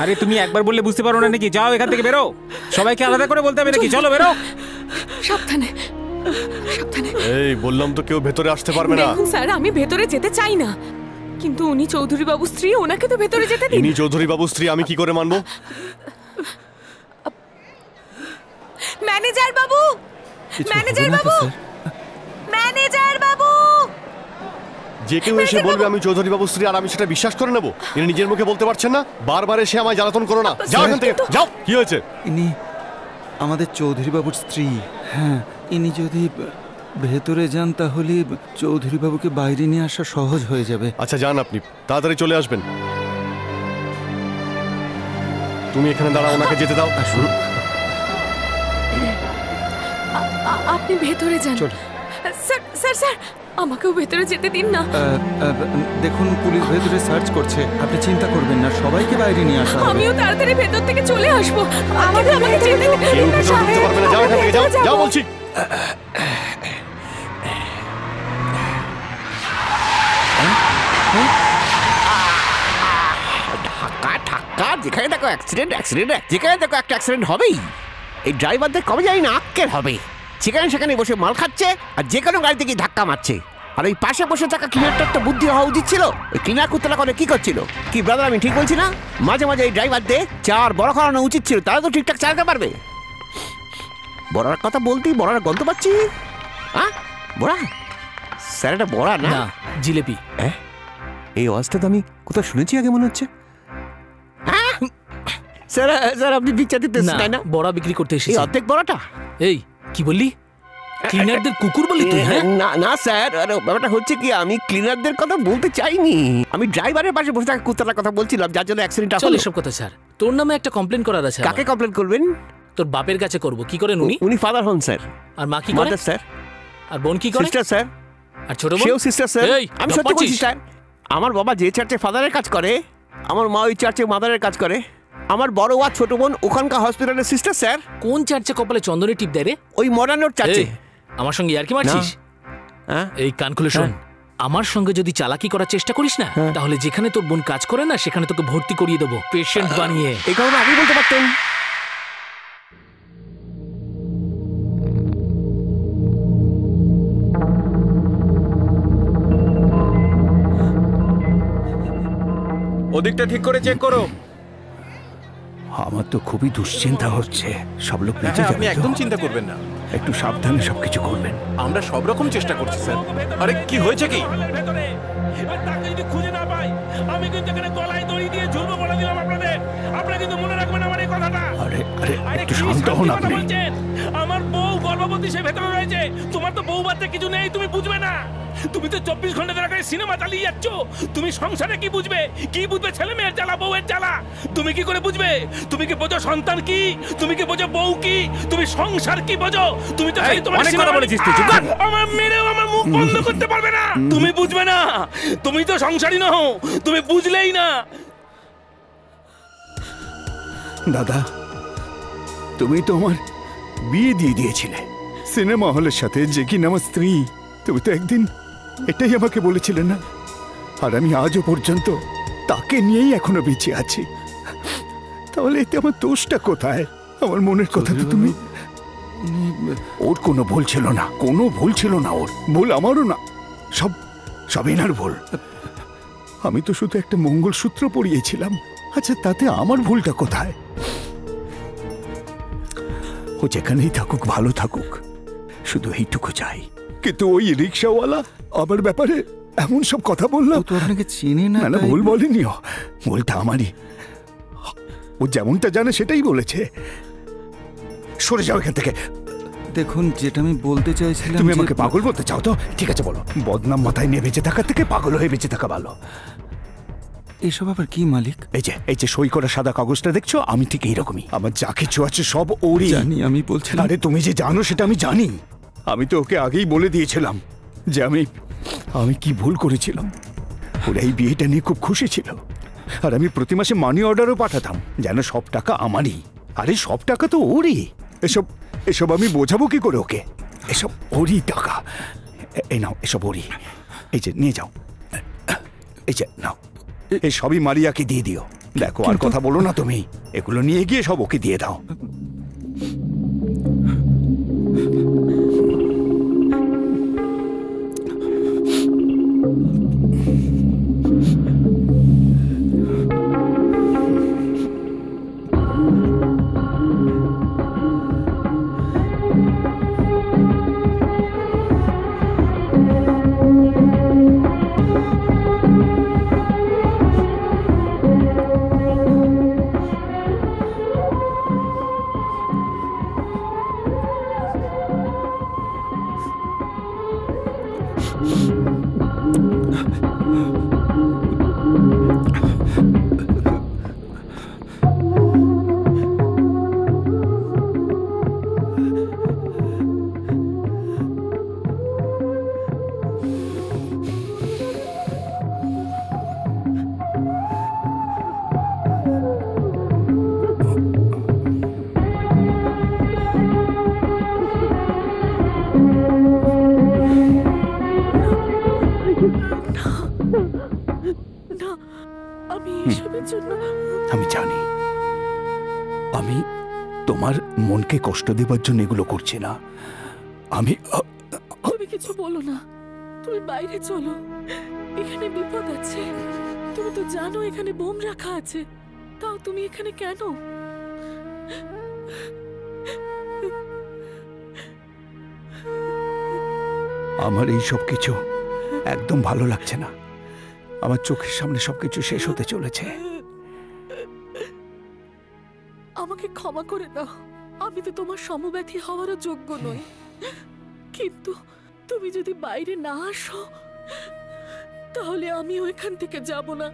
আরে তুমি একবার বললে বুঝতে পারো না নাকি? যাও এখান থেকে, বেরো। সবাইকে আলাদা করে বলতে হবে নাকি? চলো বেরো। সাবধানে সাবধানে। এই বললাম তো, কেউ ভেতরে আসতে পারবে না। দেখুন স্যার, আমি ভেতরে যেতে চাই না, কিন্তু উনি চৌধুরী বাবুর স্ত্রী, ওনাকে তো ভেতরে যেতে দিন। ইনি চৌধুরী বাবুর স্ত্রী, আমি কি করে মানবো? ম্যানেজার বাবু, ম্যানেজার বাবু, ম্যানেজার বাবু। যে কেউ এসে বলবে আমি চৌধুরী বাবুর স্ত্রী, আর আমি সেটা বিশ্বাস করে নেবো? ইনি নিজের মুখে বলতে পারছেন না? বারবার এসে আমায় জ্বালাতন করো না। যাও এখান থেকে, যাও। কি হয়েছে? ইনি আমাদের চৌধুরী বাবুর স্ত্রী। হ্যাঁ, ইনি যদি ভেতরে যান তাহলে চৌধুরী বাবুকে বাইরে নিয়ে আসা সহজ হয়ে যাবে। আচ্ছা যান, আপনি তাড়াতাড়ি চলে আসবেন। তুমি এখানে দাঁড়াও, ওনাকে যেতে দাও। আপনি ভেতরে যান। স্যার স্যার স্যার, আমাকেও ভেতরে যেতে দিন না। দেখুন, পুলিশ ভেতরে সার্চ করছে, আপনি চিন্তা করবেন না, সবাইকে বাইরে নিয়ে আসা হবে। আমিও তাড়াতাড়ি ভেতর থেকে চলে আসবো। আমাকে যেতে দিন। কেউ ভেতরে ঢুকতে পারবে না, যাও এখান থেকে, যাও যাও বলছি। ধাক্কা ধাক্কা, যেখানে দেখো অ্যাক্সিডেন্ট অ্যাক্সিডেন্ট, যেখানে দেখো একটা অ্যাক্সিডেন্ট হবেই। এই ড্রাইভারদের কবে জানি না আক্কেল হবে, সেখানে সেখানে বসে মাল খাচ্ছে আর যে কোনো গাড়িতে গিয়ে ধাক্কা মারছে। আর ওই পাশে বসে থাকা ক্লিনারটার তো বুদ্ধি হওয়া উচিত ছিল। ওই ক্লিনার কুত্তলা করে কি করছিল? কি ব্রাদার, আমি ঠিক বলছি না? মাঝে মাঝে এই ড্রাইভারদের চার বড় করানো উচিত ছিল, তারা তো ঠিকঠাক চালাতে পারবে। বড়ার কথা বলতেই বড়ার গন্ধ পাচ্ছি। হ্যাঁ বড়া, স্যার এটা বড়া না, জিলেপি। হ্যাঁ, এই আওয়াজটা তো আমি কোথাও শুনেছি আগে মনে হচ্ছে। স্যার স্যার, আপনি পিকচার দিতে তাই না? বড়া বিক্রি করতে এসেছি। অর্ধেক বড়াটা? এই কি বললি? ক্লিনারদের কুকুর বলি তুই? হ্যাঁ না না স্যার, ব্যাপারটা হচ্ছে কি, আমি ক্লিনারদের কথা বলতে চাইনি, আমি ড্রাইভারের পাশে বসে থাকা কুত্তাটার কথা বলছিলাম, যার জন্য অ্যাক্সিডেন্ট হলো। চল এসব কথা স্যার, তোর নামে একটা কমপ্লেন করার আছে। কাকে কমপ্লেন করবেন? তোর বাপের কাছে করব। কি করেন উনি? উনি ফাদার হন স্যার। আর মা কি করে? Mother sir. আর বোন কি করে? Sister sir. আর ছোট বোন? সেও সিস্টার স্যার। আমি সত্যি বলছি স্যার, আমার বাবা যে চার্চে ফাদারের কাজ করে, আমার মা ওই চার্চে মাদারের কাজ করে। আমার বড় আর ছোট বোন ওখানকার হসপিটালের সিস্টার স্যার। কোন চার্চে কপালে চন্দনের টিপ দেয় রে? ওই মডার্ন রোড চার্চে। আমার সঙ্গে আর কি মারছিস? এই কান খুলে শোন, আমার সঙ্গে যদি চালাকি করার চেষ্টা করিস না, তাহলে যেখানে তোর বোন কাজ করে না সেখানে তোকে ভর্তি করিয়ে দেবো পেশেন্ট বানিয়ে। এই কারণে আগেই বলতে পারতেন। ওদিকটা ঠিক করে চেক করো। আমার তো খুবই দুশ্চিন্তা হচ্ছে। সব লোক বেঁচে হ্যাঁ, যাবে আপনি তো? একদম চিন্তা করবেন না। একটু সাবধানে সবকিছু করবেন। আমরা সব রকম চেষ্টা করছি স্যার। আরে কি হয়েছে কি? তাকে যদি খুঁজে না পাই আমি কিন্তু এখানে গলায় দড়ি দিয়ে ঝুলবো বলে দিলাম আপনাদের। আপনারা কিন্তু মনে রাখবেন আমার এই কথাটা। আরে একটু শান্ত হন আপনি। আমার বউ গর্ভবতী, সে ভেতরে রয়েছে। তোমার তো বউ বাচ্চা কিছু নেই, তুমি বুঝবে না। তুমি তো 24 ঘন্টা ধরে সিনেমা চালিয়ে যাচ্ছ। তুমি সংসারে কি বুঝবে? কি বুঝবে ছেলে মেয়ের জ্বালা, বউয়ের জ্বালা? তুমি কি করে বুঝবে? তুমি কি বোঝো সন্তান কি? তুমি কি বোঝো বউ কি? তুমি সংসার কি বোঝো? তুমি তো খালি তোমার অনেক কথা বলেছিস তুই। আমার মেরেও আমার মুখ বন্ধ করতে পারবে না। তুমি বুঝবে না। তুমি তো সংসারই নও, তুমি বুঝলেই না। দাদা, তুমি তো আমার বিয়ে দিয়ে দিয়েছিলে সিনেমা হলের সাথে, যে কিনা আমার স্ত্রী। তুমি তো একদিন এটাই আমাকে বলেছিলে না? আর আমি আজও পর্যন্ত তাকে নিয়েই এখনো বেঁচে আছি। তাহলে এতে আমার দোষটা কোথায়? আমার মনের কথা তো তুমি। ওর কোনো ভুল ছিল না, কোনো ভুল ছিল না। ওর ভুল আমারও না, সব এনার ভুল। আমি তো শুধু একটা মঙ্গলসূত্র পরিয়েছিলাম। আচ্ছা, তাতে আমার ভুলটা কোথায়? ও যেখানেই থাকুক, ভালো থাকুক, শুধু এইটুকু চাই। কিন্তু ওই রিক্সাওয়ালা আমার ব্যাপারে এমন সব কথা বললো। তো আপনাকে চিনি না। না, ভুল বলেনি ও, ভুলটা আমারই। ও যেমনটা জানে সেটাই বলেছে। সরে যাও এখান থেকে। দেখুন, যেটা আমি বলতে চাইছিলাম, তুমি আমাকে পাগল বলতে চাও তো? ঠিক আছে বলো। বদনাম মাথায় নিয়ে বেঁচে থাকার থেকে পাগল হয়ে বেঁচে থাকা ভালো। এসব আবার কি মালিক? এই যে সই করা সাদা কাগজটা দেখছো, আমি ঠিক এইরকমই। আমার যা কিছু আছে সব ওরই। জানি, আমি বলছি। আরে তুমি যে জানো সেটা আমি জানি। আমি তো ওকে আগেই বলে দিয়েছিলাম যে আমি কি ভুল করেছিলাম। ওরা এই বিয়েটা নিয়ে খুব খুশি ছিল। আর আমি প্রতি মাসে মানি অর্ডারও পাঠাতাম, যেন সব টাকা আমারই। আরে সব টাকা তো ওরই। এসব আমি বোঝাবো কি করে ওকে? এসব ওরই টাকা। এই নাও, এসব ওরই। এই যে নিয়ে যাও। এই যে নাও, এই সবই মারিয়াকে দিয়ে দিও। দেখো, আর কথা বলো না তুমি। এগুলো নিয়ে গিয়ে সব ওকে দিয়ে দাও। আমি জানি আমি তোমার মনকে কষ্ট দেবার জন্য এগুলো করছি না। তুমি কিছু বলো না, তুমি বাইরে চলো, এখানে বিপদ আছে। তুমি তো জানো এখানে বোম রাখা আছে, তাও তুমি এখানে কেন? আমার এই সব কিছু একদম ভালো লাগছে না। আমার চোখের সামনে সবকিছু শেষ হতে চলেছে। আমাকে ক্ষমা করে দাও, আমি তো তোমার সমব্যথী হওয়ারও যোগ্য নই। কিন্তু তুমি যদি বাইরে না আসো তাহলে আমিও এখান থেকে যাব না।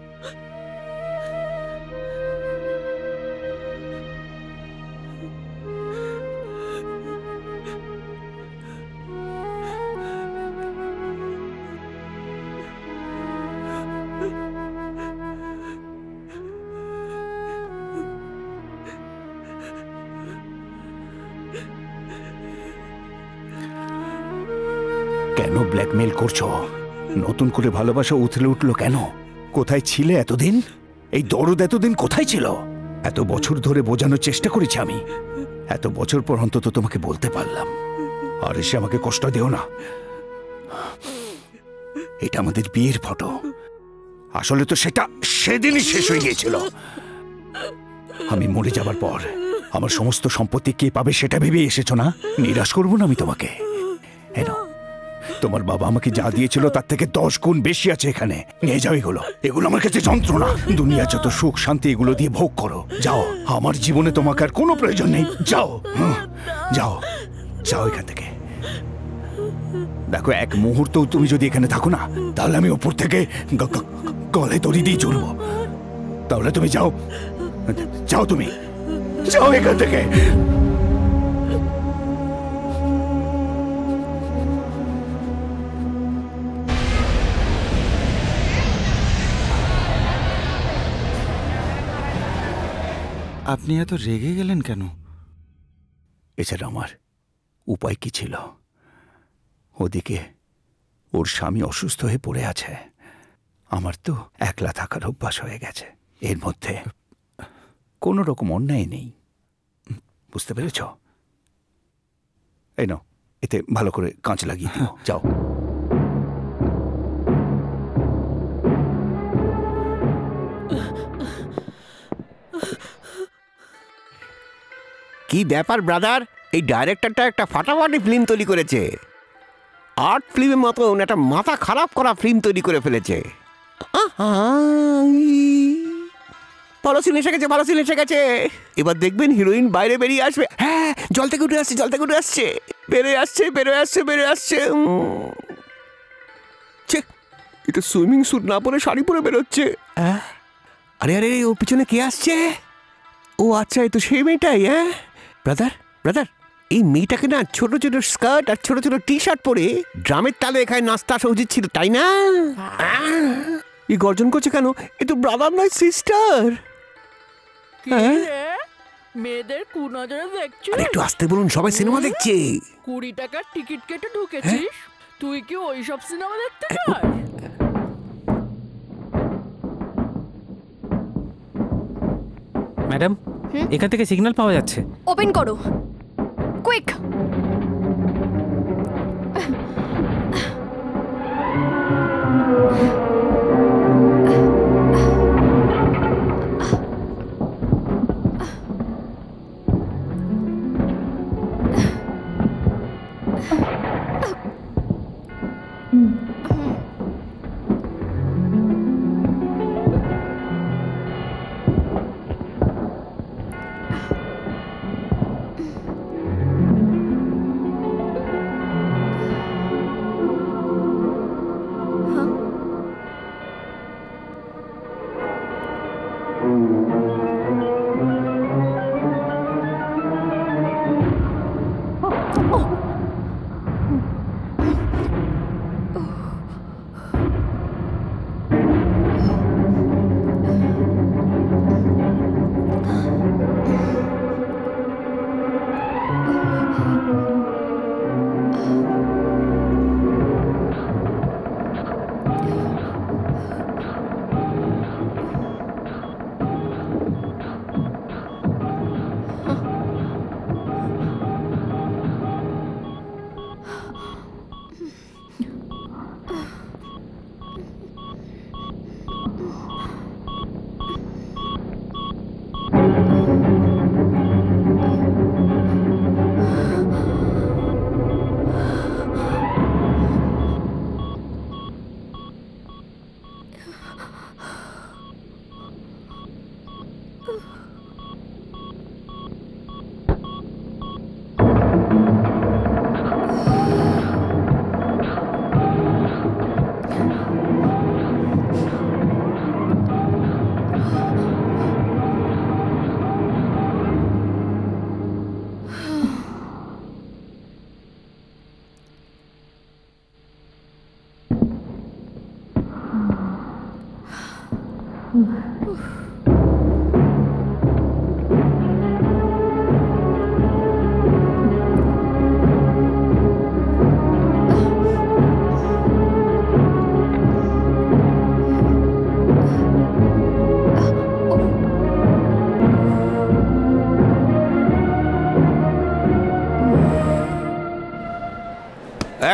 কেন ব্ল্যাকমেল করছো? নতুন করে ভালোবাসা উথলে উঠলো কেন? কোথায় ছিলে এতদিন? এই দরদ এতদিন কোথায় ছিল? এত বছর ধরে বোঝানোর চেষ্টা করেছি আমি। এত বছর পর অন্তত তোমাকে বলতে পারলাম। আর এসে আমাকে কষ্ট দিও না। এটা আমাদের বিয়ের ফটো। আসলে তো সেটা সেদিনই শেষ হয়ে গিয়েছিল। আমি মরে যাবার পর আমার সমস্ত সম্পত্তি কে পাবে সেটা ভেবেই এসেছো না? নিরাশ করবো না আমি তোমাকে। তোমার বাবা আমাকে যা দিয়েছিল তার থেকে 10 গুণ বেশি আছে এখানে। নিয়ে যাও এগুলো, এগুলো আমার কাছে যন্ত্রণা। দুনিয়া যত সুখ শান্তি এগুলো দিয়ে ভোগ করো। যাও, আমার জীবনে তোমাকে আর কোনো প্রয়োজন নেই। যাও, যাও, যাও এখান থেকে। দেখো, এক মুহূর্ত তুমি যদি এখানে থাকো না, তাহলে আমি ওপর থেকে গলে দড়ি দিয়ে চলবো। তাহলে তুমি যাও, যাও, তুমি যাও এখান থেকে। আপনি এত রেগে গেলেন কেন? এছাড়া আমার উপায় কি ছিল? ওদিকে ওর স্বামী অসুস্থ হয়ে পড়ে আছে, আমার তো একলা থাকার অভ্যাস হয়ে গেছে। এর মধ্যে কোনো রকম অন্যায় নেই, বুঝতে পেরেছ? এই নাও, এতে ভালো করে কাঁচ লাগিয়ে দিও। যাও। কি ব্যাপার ব্রাদার, এই ডাইরেক্টরটা একটা ফাটাফাটি ফিল্ম তৈরি করেছে। আর্ট ফিল্মের মতো একটা মাথা খারাপ করা ফিল্ম তৈরি করে ফেলেছে। ভালো সিন এসে গেছে, ভালো সিন এসে গেছে। এবার দেখবেন হিরোইন বাইরে বেরিয়ে আসবে। হ্যাঁ, জল থেকে উঠে আসছে, জল থেকে উঠে আসছে, বেরোয় আসছে, বেরোয় আসছে, বেরোয় আসছে। এটা সুইমিং স্যুট না পরে শাড়ি পরে বেরোচ্ছে। আরে আরে, ওর পিছনে কে আসছে? ও আচ্ছা, এই তো সেই মেয়েটাই। হ্যাঁ ব্রাদার, ব্রাদার, এই মেয়েটাকে না ছোট ছোট স্কার্ট আর ছোট ছোট টি শার্ট পরে ড্রামের তালে এখানে নাচতে আসা উচিত ছিল, তাই না? এই গর্জন করছে কেন? এ তো ব্রাদার নয়, সিস্টার। মেয়েদের কুনজরে দেখছিস? একটু আসতে বলুন, সবাই সিনেমা দেখছে। 20 টাকার টিকিট কেটে ঢুকেছিস? তুই কি ওইসব সিনেমা দেখতে যাস? ম্যাডাম, এখান থেকে সিগন্যাল পাওয়া যাচ্ছে। ওপেন করো, কুইক।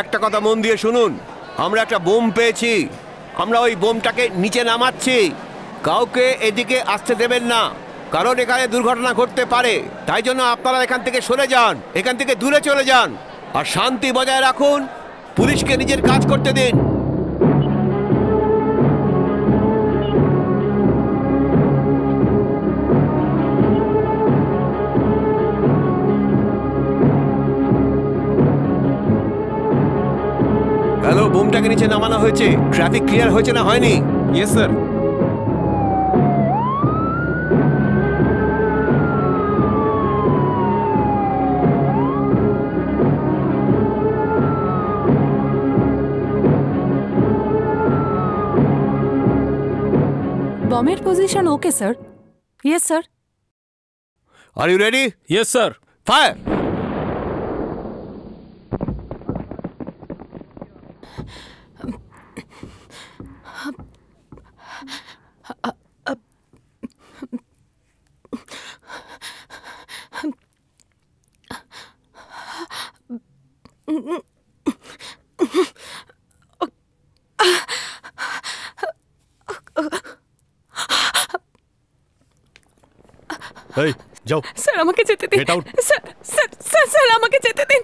একটা কথা মন দিয়ে শুনুন, আমরা একটা বোম পেয়েছি। আমরা ওই বোমটাকে নিচে নামাচ্ছি। কাউকে এদিকে আসতে দেবেন না, কারণ এখানে দুর্ঘটনা ঘটতে পারে। তাই জন্য আপনারা এখান থেকে সরে যান, এখান থেকে দূরে চলে যান, আর শান্তি বজায় রাখুন। পুলিশকে নিজের কাজ করতে দিন। হ্যালো, বোমটাকে নিচে নামানো হয়েছে। ট্রাফিক ক্লিয়ার হয়েছে না হয়নি? Yes sir. বমের position okay sir. Yes sir. Are you ready? Yes sir. Fire. এই যাও স্যার, আমাকে যেতে দিন। Get out. Sir sir sir sir আমাকে যেতে দিন।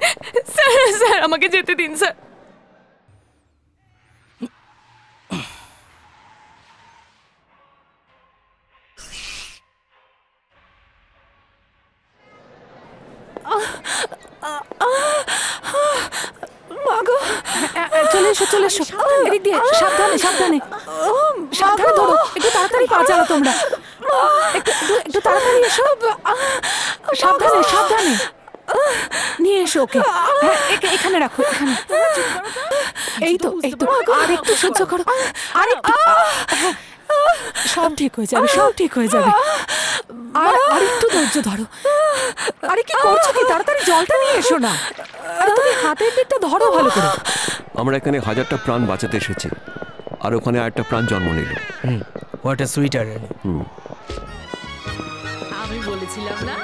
স্যার স্যার আমাকে যেতে দিন স্যার। চলে এসো, চলে এসো, এদিক দিয়ে। সাবধানে সাবধানে সাবধানে ধরো, একটু তাড়াতাড়ি পা চালাও তোমরা। একটু তাড়াতাড়ি এসো, সাবধানে সাবধানে নিয়ে এসো ওকে। হ্যাঁ, এখানে রাখো, এখানে। এই তো এই তো, আর একটু সহ্য করো, আর একটু। সব ঠিক হয়ে যাবে, সব ঠিক হয়ে যাবে। আর একটু ধৈর্য ধরো। আরে কি করছো কি? তাড়াতাড়ি জলটা নিয়ে এসো না। আরে তুমি হাতের দিকটা ধরো ভালো করে। আমরা এখানে 1000টা প্রাণ বাঁচাতে এসেছি, আর ওখানে আরেকটা প্রাণ জন্ম নিল। What a sweet idea. আমি বলেছিলাম না,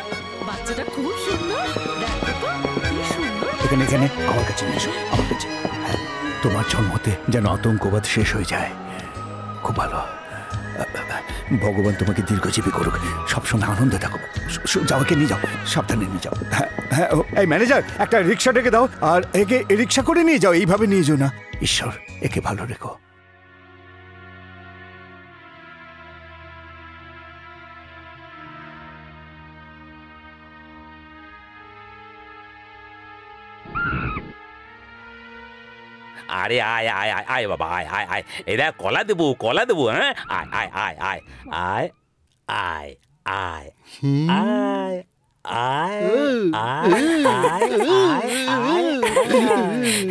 বাচ্চাটা খুব সুন্দর। দেখো তো কি সুন্দর। এখানে এখানে আমার কাছে নিয়ে এসো, আমার কাছে। হ্যাঁ, তোমার জন্মতে যেন আতঙ্কবাদ শেষ হয়ে যায়। খুব ভালো। ভগবান তোমাকে দীর্ঘজীবী করুক, সবসময় আনন্দে থাকো। যাওয়াকে নিয়ে যাও, সাবধানে নিয়ে যাও। হ্যাঁ হ্যাঁ, এই ম্যানেজার একটা রিক্সা ডেকে দাও, আর একে রিক্সা করে নিয়ে যাও। এইভাবে নিয়ে যাও না। ঈশ্বর একে ভালো রেখো। আরে আয় আয় আয় আয় বাবা, আয় আয় আয়। এই দেখ, কলা দেবো, কলা দেবো। হ্যাঁ, আয় আয় আয় আয় আয় আয় আয় আয় আয় আয় আয়।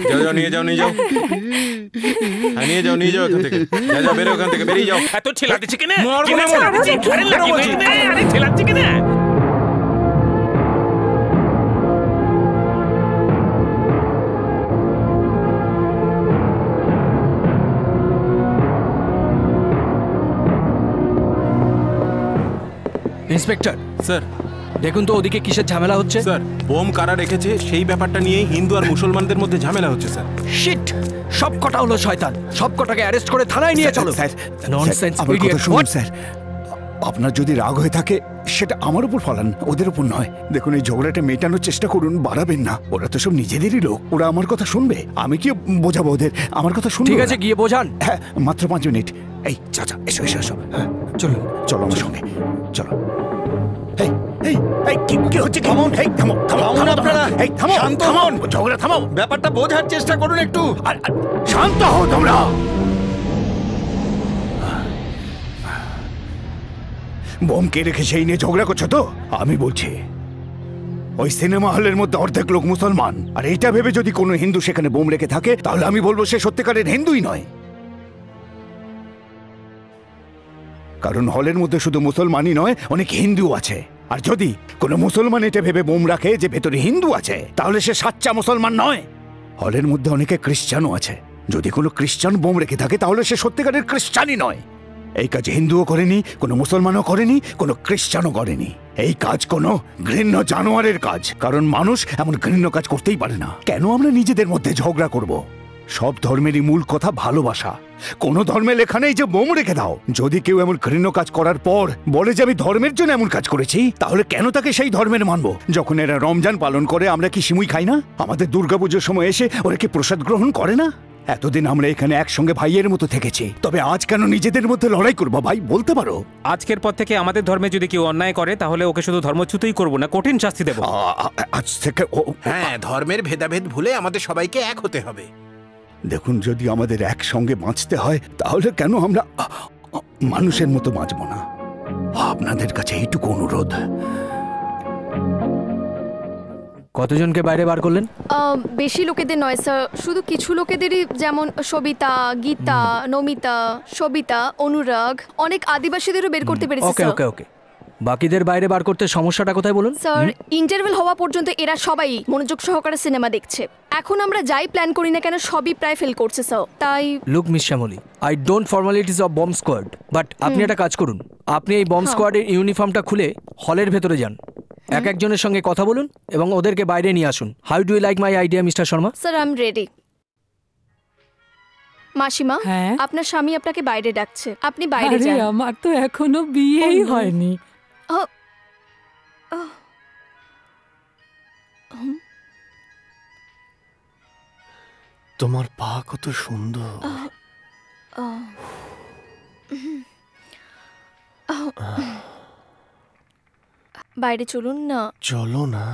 যাও যাও, নিয়ে যাও, নিয়ে যাও, নিয়ে যাও, নিয়ে যাও এখান থেকে। যা যা, বেরো ওখান থেকে, বেরিয়ে যাও। এত ছেলা দিচ্ছে কিনা? মরবো না, আরে ছেলা দিচ্ছে কিনা? ইন্সপেক্টর স্যার, দেখুন তো ওদিকে কিসের ঝামেলা হচ্ছে। স্যার, বোম কারা রেখেছে সেই ব্যাপারটা নিয়ে হিন্দু আর মুসলমানদের মধ্যে ঝামেলা হচ্ছে স্যার। শিট, সব কটা হলো শয়তান। সব কটাকে অ্যারেস্ট করে থানায় নিয়ে চলো। স্যার, ননসেন্স আমার ইডিয়েট। কথা শুনুন স্যার। আপনার যদি রাগ হয়ে থাকে সেটা আমার উপর ফলান, ওদের উপর নয়। দেখুন, এই ঝগড়াটা মেটানোর চেষ্টা করুন, বাড়াবেন না। ওরা তো সব নিজেদেরই লোক, ওরা আমার কথা শুনবে। আমি কি বোঝাবো ওদের? আমার কথা শুনবে। ঠিক আছে, গিয়ে বোঝান। হ্যাঁ, মাত্র 5 মিনিট। এই চাচা, এসো এসো এসো। হ্যাঁ, চলো চলো আমার সঙ্গে, চলো। এই এই এই কি হচ্ছে? থামুন, এই থামো থামো আপনারা। এই থামো, শান্ত হন, ঝগড়া থামাও। ব্যাপারটা বোঝার চেষ্টা করুন একটু। শান্ত হও তোমরা। বোম কে রেখে সেই নিয়ে ঝগড়া করছো তো? আমি বলছি, ওই সিনেমা হলের মধ্যে অর্ধেক লোক মুসলমান, আর এইটা ভেবে যদি কোনো হিন্দু সেখানে বোম রেখে থাকে, তাহলে আমি বলবো সে সত্যিকারের হিন্দুই নয়। কারণ হলের মধ্যে শুধু মুসলমানই নয়, অনেক হিন্দু আছে। আর যদি কোনো মুসলমান এটা ভেবে বোম রাখে যে ভেতরে হিন্দু আছে, তাহলে সে সাচ্চা মুসলমান নয়। হলের মধ্যে অনেকে খ্রিস্টানও আছে। যদি কোনো খ্রিস্টান বোম রেখে থাকে, তাহলে সে সত্যিকারের খ্রিস্টানই নয়। এই কাজ হিন্দুও করেনি, কোনো মুসলমানও করেনি, কোনো খ্রিস্টানও করেনি। এই কাজ কোনো ঘৃণ্য জানোয়ারের কাজ। কারণ মানুষ এমন ঘৃণ্য কাজ করতেই পারে না। কেন আমরা নিজেদের মধ্যে ঝগড়া করব? সব ধর্মেরই মূল কথা ভালোবাসা। কোন ধর্মে লেখা নেই যে বোম রেখে দাও। যদি কেউ এমন ঘৃণ্য কাজ করার পর বলে যে আমি ধর্মের জন্য এমন কাজ করেছি, তাহলে কেন তাকে সেই ধর্মের মানবো? যখন এরা রমজান পালন করে আমরা কি সিমুই খাই না? আমাদের দুর্গাপুজোর সময় এসে ওরা কি প্রসাদ গ্রহণ করে না? এতদিন আমরা এখানে একসঙ্গে ভাইয়ের মতো থেকেছি, তবে আজ কেন নিজেদের মধ্যে লড়াই করবো? ভাই বলতে পারো। আজকের পর থেকে আমাদের ধর্মে যদি কেউ অন্যায় করে তাহলে ওকে শুধু ধর্মচ্যুতই করবো না, কঠিন শাস্তি দেবো। আজ থেকে হ্যাঁ, ধর্মের ভেদাভেদ ভুলে আমাদের সবাইকে এক হতে হবে। দেখুন, যদি আমাদের একসঙ্গে বাঁচতে হয় তাহলে কেন আমরা মানুষের মতো বাঁচব না? আপনাদের কাছে এইটুকু অনুরোধ। কতজনকে বাইরে বার করলেন? বেশি লোকেদের নয় স্যার, শুধু কিছু লোকেদেরই, যেমন সবিতা, গীতা, নমিতা, সবিতা, অনুরাগ, অনেক আদিবাসীদেরও বের করতে পেরেছি ওকে স্যার। ওকে ওকে বাকিদের বাইরে বার করতে সমস্যাটা কোথায় বলুন? স্যার, ইন্টারভেল হওয়া পর্যন্ত এরা সবাই মনোযোগ সহকারে সিনেমা দেখছে। এখন আমরা যাই প্ল্যান করি না কেন সবই প্রায় ফেল করছে স্যার, তাই। Look miss Shyamali, I don't formalities of bomb squad, but আপনি একটা কাজ করুন, আপনি এই বম্ব স্কোয়াডের ইউনিফর্মটা খুলে হলের ভেতরে যান, এক একজনের সঙ্গে কথা বলুন এবং ওদেরকে বাইরে নিয়ে আসুন। How do you like my idea mister Sharma? Sir, I am ready. মাসিমা, আপনার স্বামী আপনাকে বাইরে ডাকছে, আপনি বাইরে যান। আমার তো এখনো বিয়েই হয়নি। তোমার পা কত সুন্দর। বাইরে চলুন না। চলো না।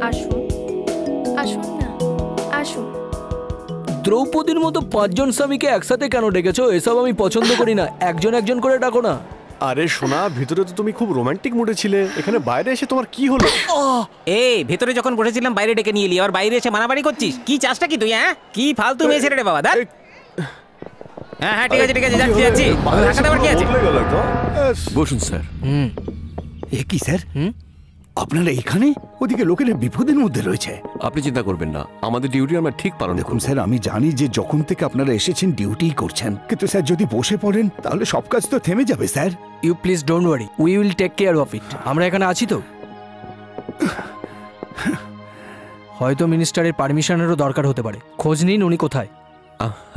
আসুন, আসুন না, আসুন। দ্রৌপদীর মতো 5 জন স্বামীকে একসাথে কেন ডেকেছো? এসব আমি পছন্দ করি না, একজন একজন করে ডাকো না। আরে সোনা, ভিতরে তো তুমি খুব রোমান্টিক মুডে ছিলে, এখানে বাইরে এসে তোমার কি হলো? ভেতরে যখন বসেছিলাম বাইরে ডেকে নিয়ে এলি, আর বাইরে এসে মারামারি করছিস? কি চাষটা কি তুই? হ্যাঁ, কি ফালতু মেয়ে ছেড়ে রে বাবা। হ্যাঁ হ্যাঁ, ঠিক আছে ঠিক আছে, যাচ্ছি যাচ্ছি। কি আছে? বসুন স্যার। এ কি স্যার, আপনারা এখানে? ওদিকে লোকেরা বিপদের মধ্যে রয়েছে। আপনি চিন্তা করবেন না, আমাদের ডিউটি আমরা ঠিক পালন করব। দেখুন স্যার, আমি জানি যে যখন থেকে আপনারা এসেছেন ডিউটিই করছেন, কিন্তু স্যার যদি বসে পড়েন তাহলে সব কাজ তো থেমে যাবে sir. You please don't worry, we will take care of it. আমরা এখানে আছি তো। হয়তো মিনিস্টারের পারমিশনেরও দরকার হতে পারে, খোঁজ নিন উনি কোথায়।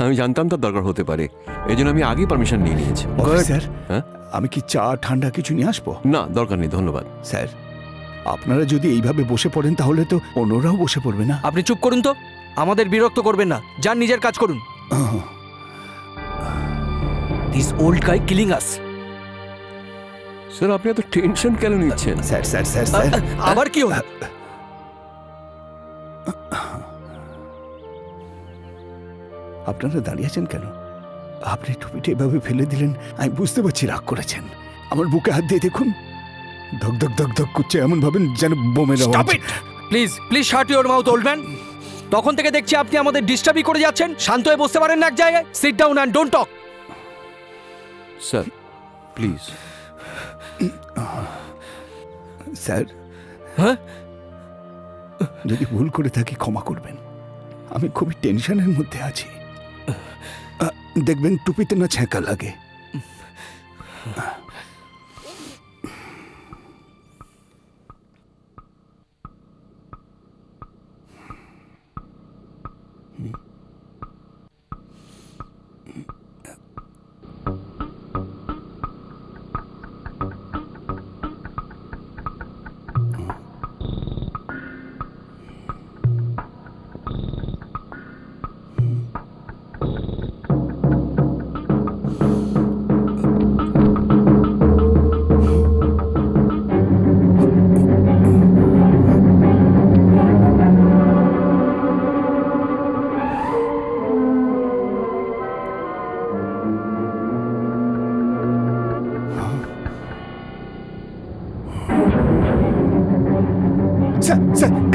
আমি জানতাম তার দরকার হতে পারে, এই জন্য আমি আগেই পারমিশন নিয়ে নিয়েছি। স্যার, আমি কি চা ঠান্ডা কিছু নিয়ে আসবো? না, দরকার নেই, ধন্যবাদ। স্যার, আপনারা যদি এইভাবে বসে পড়েন তাহলে তো অন্যরাও বসে পড়বে না। আপনি চুপ করুন তো, আমাদের বিরক্ত করবেন না, যান নিজের কাজ করুন। This old guy killing us. Sir, আপনি এত টেনশন কেন নিচ্ছেন? স্যার স্যার স্যার স্যার, আবার কি হলো? আপনারা দাঁড়িয়ে আছেন কেন? আপনি টুপিটা এভাবে ফেলে দিলেন, আমি বুঝতে পারছি রাগ করেছেন। আমার বুকে হাত দিয়ে দেখুন, ধক ধক ধক ধক করছে, এমন ভাবেন যেন বোমের আওয়াজ। Please please shut your mouth old man. তখন থেকে দেখছি আপনি আমাদের ডিস্টার্বই করে যাচ্ছেন। শান্ত হয়ে বসতে পারেন না এক জায়গায়? Sit down and don't talk. Sir please. Sir, হ্যাঁ, যদি ভুল করে থাকি ক্ষমা করবেন, আমি খুবই টেনশনের মধ্যে আছি। দেখবেন টুপিতে না ছ্যাঁকা লাগে।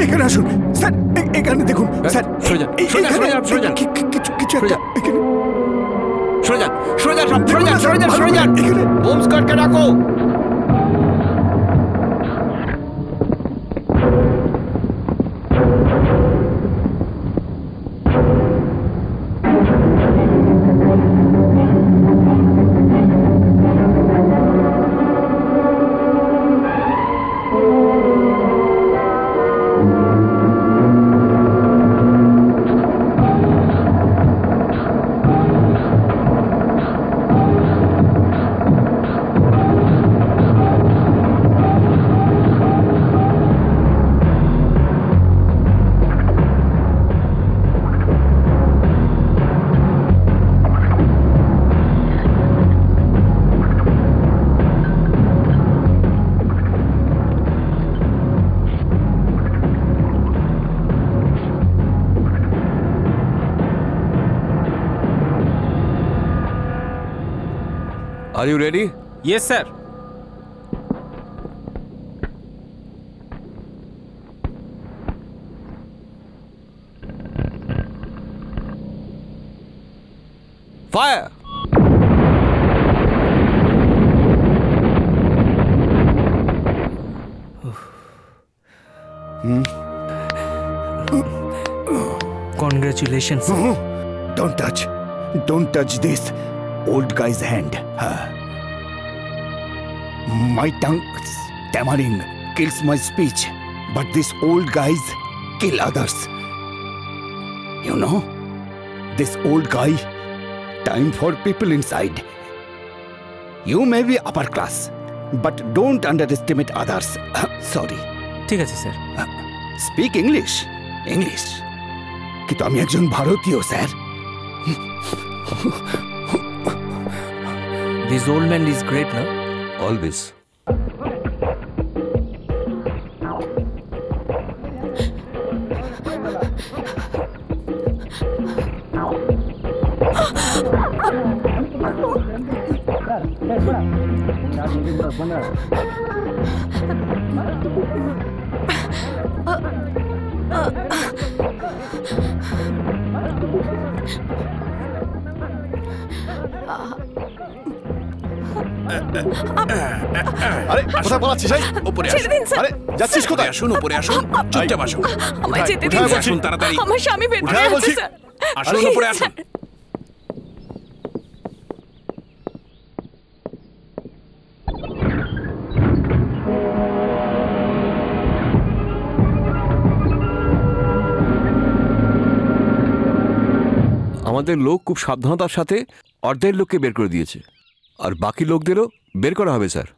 এখানে আসুন স্যার, এখানে দেখুন স্যার। বোম স্কোয়াডকে ডাকো। Are you ready? Yes sir. Fire! Congratulations. Don't touch this old guy's hand. My tongue stammering kills my speech, but these old guys kill others. You know, this old guy, time for people inside. You may be upper class, but don't underestimate others. Sorry. ঠিক আছে sir. Speak English. কিন্তু আমি একজন ভারতীয় sir. This old man is great, no? Always. আরে কোথায় পালাচ্ছিস? উপরে ছেড়ে দিন, স্যার। আরে যাচ্ছিস কোথায়? আসুন, উপরে আসুন, চুপচাপ আসুন। আমায় যেতে দিন উঠায় স্যার। বসুন তাড়াতাড়ি। আমার স্বামী ভেতরে উঠায় আছে বলছি। স্যার। আসুন, উপরে আসুন। আমাদের লোক খুব সাবধানতার সাথে অর্ধেক লোককে বের করে দিয়েছে, আর বাকি লোকদেরও বের করা হবে স্যার।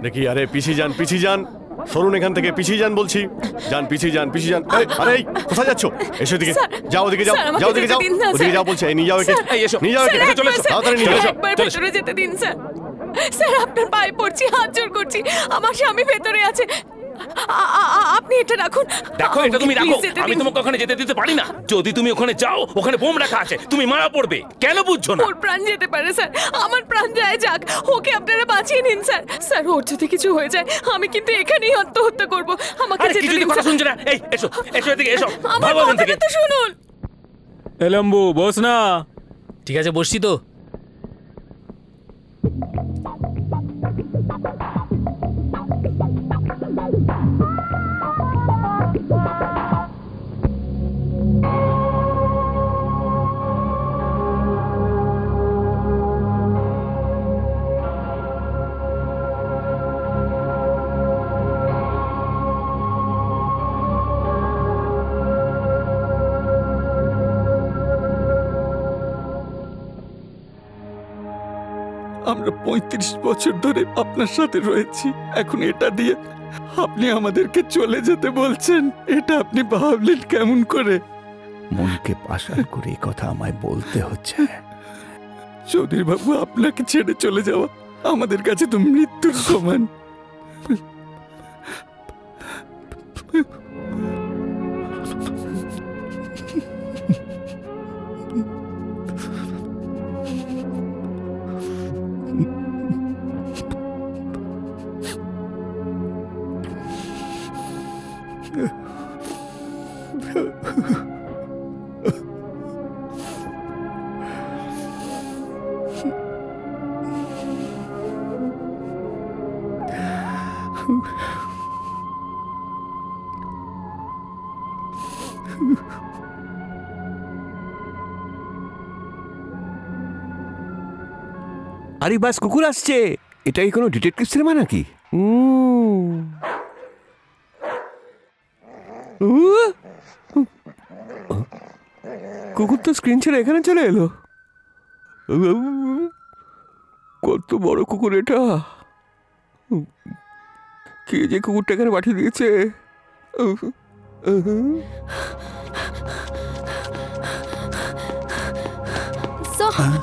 দেখি, আরে পিছিয়ে যান, সরুন এখান থেকে, পিছিয়ে যান বলছি। যান, পিছিয়ে যান। আরে কোথায় যাচ্ছ? এসো দিকে, যাও ওদিকে, যাও ওদিকে, যাও ওদিকে, যাও বলছে। নিয়ে যাও একে, নিয়ে যাও একে, চলে এসো তাড়াতাড়ি, নিয়ে যাও। একবার ভেতরে যেতে দিন স্যার। স্যার আপনার পায়ে পড়ছি, হাত জোড় করছি, আমার স্বামী ভেতরে আছে। আপনি এটা রাখুন। দেখো, এটা তুমি রাখো, আমি তোমাকে ওখানে যেতে দিতে পারি না। যদি তুমি ওখানে যাও, ওখানে বোম রাখা আছে, তুমি মারা পড়বে। কেন বুঝছো না? ওর প্রাণ যেতে পারে স্যার, আমার প্রাণ যায় যাক, ওকে আপনারা বাঁচিয়ে নিন স্যার। স্যার ওর যদি কিছু হয়ে যায়, আমি কিন্তু এখানেই আত্মহত্যা করব। আমাকে যেতে দিন। কথা শুনছ না? এই এসো এদিকে, এসো। আমার কথাটা তো শুনুন। এলম্বু, বস না। ঠিক আছে, বসছি তো। আমরা 35 বছর ধরে আপনার সাথে রয়েছি, এখন এটা দিয়ে আপনি আমাদেরকে চলে যেতে বলছেন? এটা আপনি ভাবলেন কেমন করে? মনকে পাশার করে এই কথা আমায় বলতে হচ্ছে। চৌধুরী বাবু, আপনাকে ছেড়ে চলে যাওয়া আমাদের কাছে তো মৃত্যুর সমান। আরে বাস কুকুর আসছে। এটা কি কোনো ডিটেকটিভ সিনেমা নাকি? কুকুর তো স্ক্রিন ছেড়ে এখানে চলে এলো। কত বড় কুকুর এটা! কে যে কুকুরটা এখানে পাঠিয়ে দিয়েছে?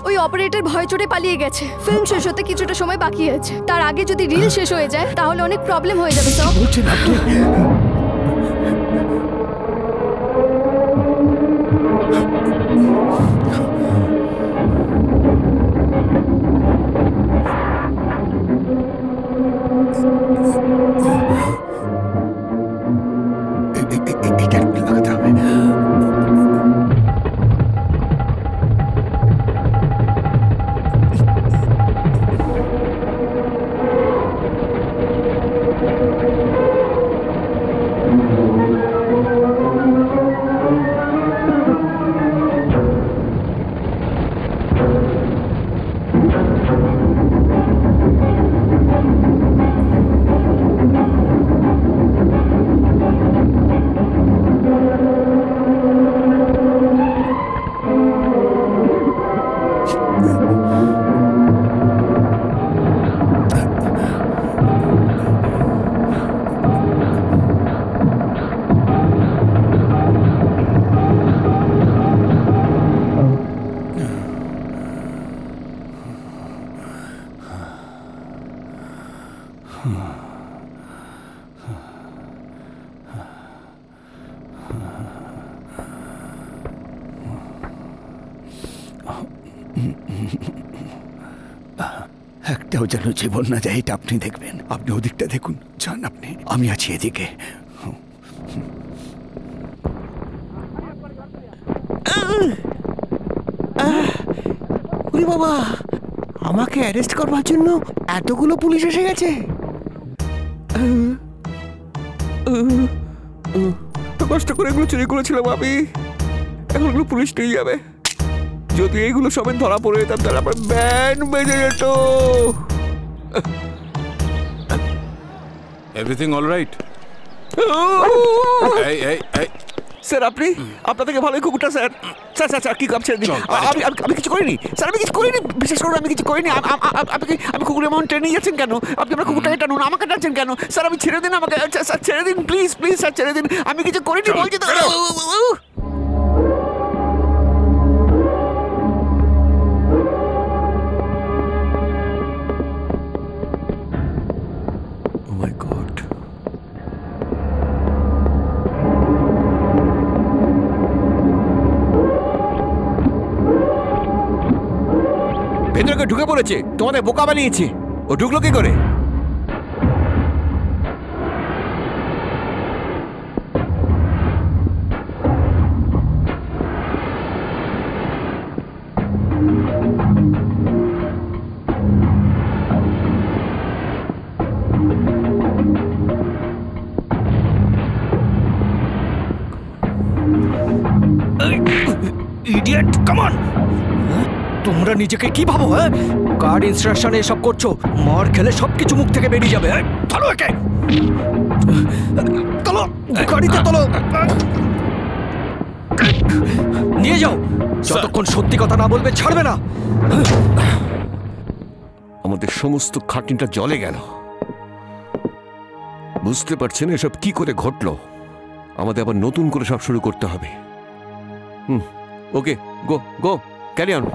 ওই অপারেটর ভয় চড়ে পালিয়ে গেছে। ফিল্ম শেষ হতে কিছুটা সময় বাকি আছে। তার আগে যদি রিল শেষ হয়ে যায় তাহলে অনেক প্রবলেম হয়ে যাবে। স্যার বলছেন আপনি? একটাও যেন জীবন না যায়, এটা আপনি দেখবেন। আপনি ওদিকটা দেখুন, যান আপনি, আমি আছি এদিকে। বাবা, আমাকে অ্যারেস্ট করবার জন্য এতগুলো পুলিশ এসে গেছে। কষ্ট করে এগুলো চুরি করেছিলাম আমি, এখন এগুলো পুলিশ নিয়ে যাবে। যদি এইগুলো সবাই ধরা পড়ে যেতাম তাহলে আমার ব্যান্ড বেজে যেত। Everything all right? স্যার আপনি, আপনার থেকে ভালোই কুকুরটা স্যার। স্যার স্যার স্যার কি কাম ছেড়ে দিন। আমি কিছু করিনি স্যার, আমি কিছু করিনি, বিশেষ করে আমি কিছু করিনি। আপনি কুকুরের এমন ট্রেনিং যাচ্ছেন কেন? আপনি আমার কুকুরটাকে টানুন, আমাকে টানছেন কেন? স্যার আমি ছেড়ে দিন আমাকে, স্যার ছেড়ে দিন প্লিজ প্লিজ স্যার ছেড়ে দিন, আমি কিছু করিনি বলছি তো। ভেতরে ঢুকে পড়েছে, তোমাদের বোকা বানিয়েছে। ও ঢুকলো কি করে? Idiot, come on! তোমরা নিজেকে কি ভাবো? হ্যাঁ, গার্ড ইনস্ট্রাকশনে এসব করছো, মার খেলে সবকিছু মুখ থেকে বেরিয়ে যাবে। চলো একে, চলো গাড়িতে, চলো নিয়ে যাও। যতক্ষণ সত্যি কথা না বলবে ছাড়বে না। আমাদের সমস্ত খাটনিটা জলে গেল। বুঝতে পারছেন এসব কি করে ঘটলো? আমাদের আবার নতুন করে সব শুরু করতে হবে। Okay, go go, carry on.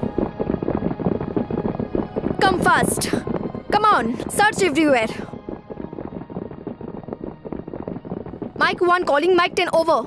Come fast. Come on, search everywhere. Mike 1 calling Mike 10 over.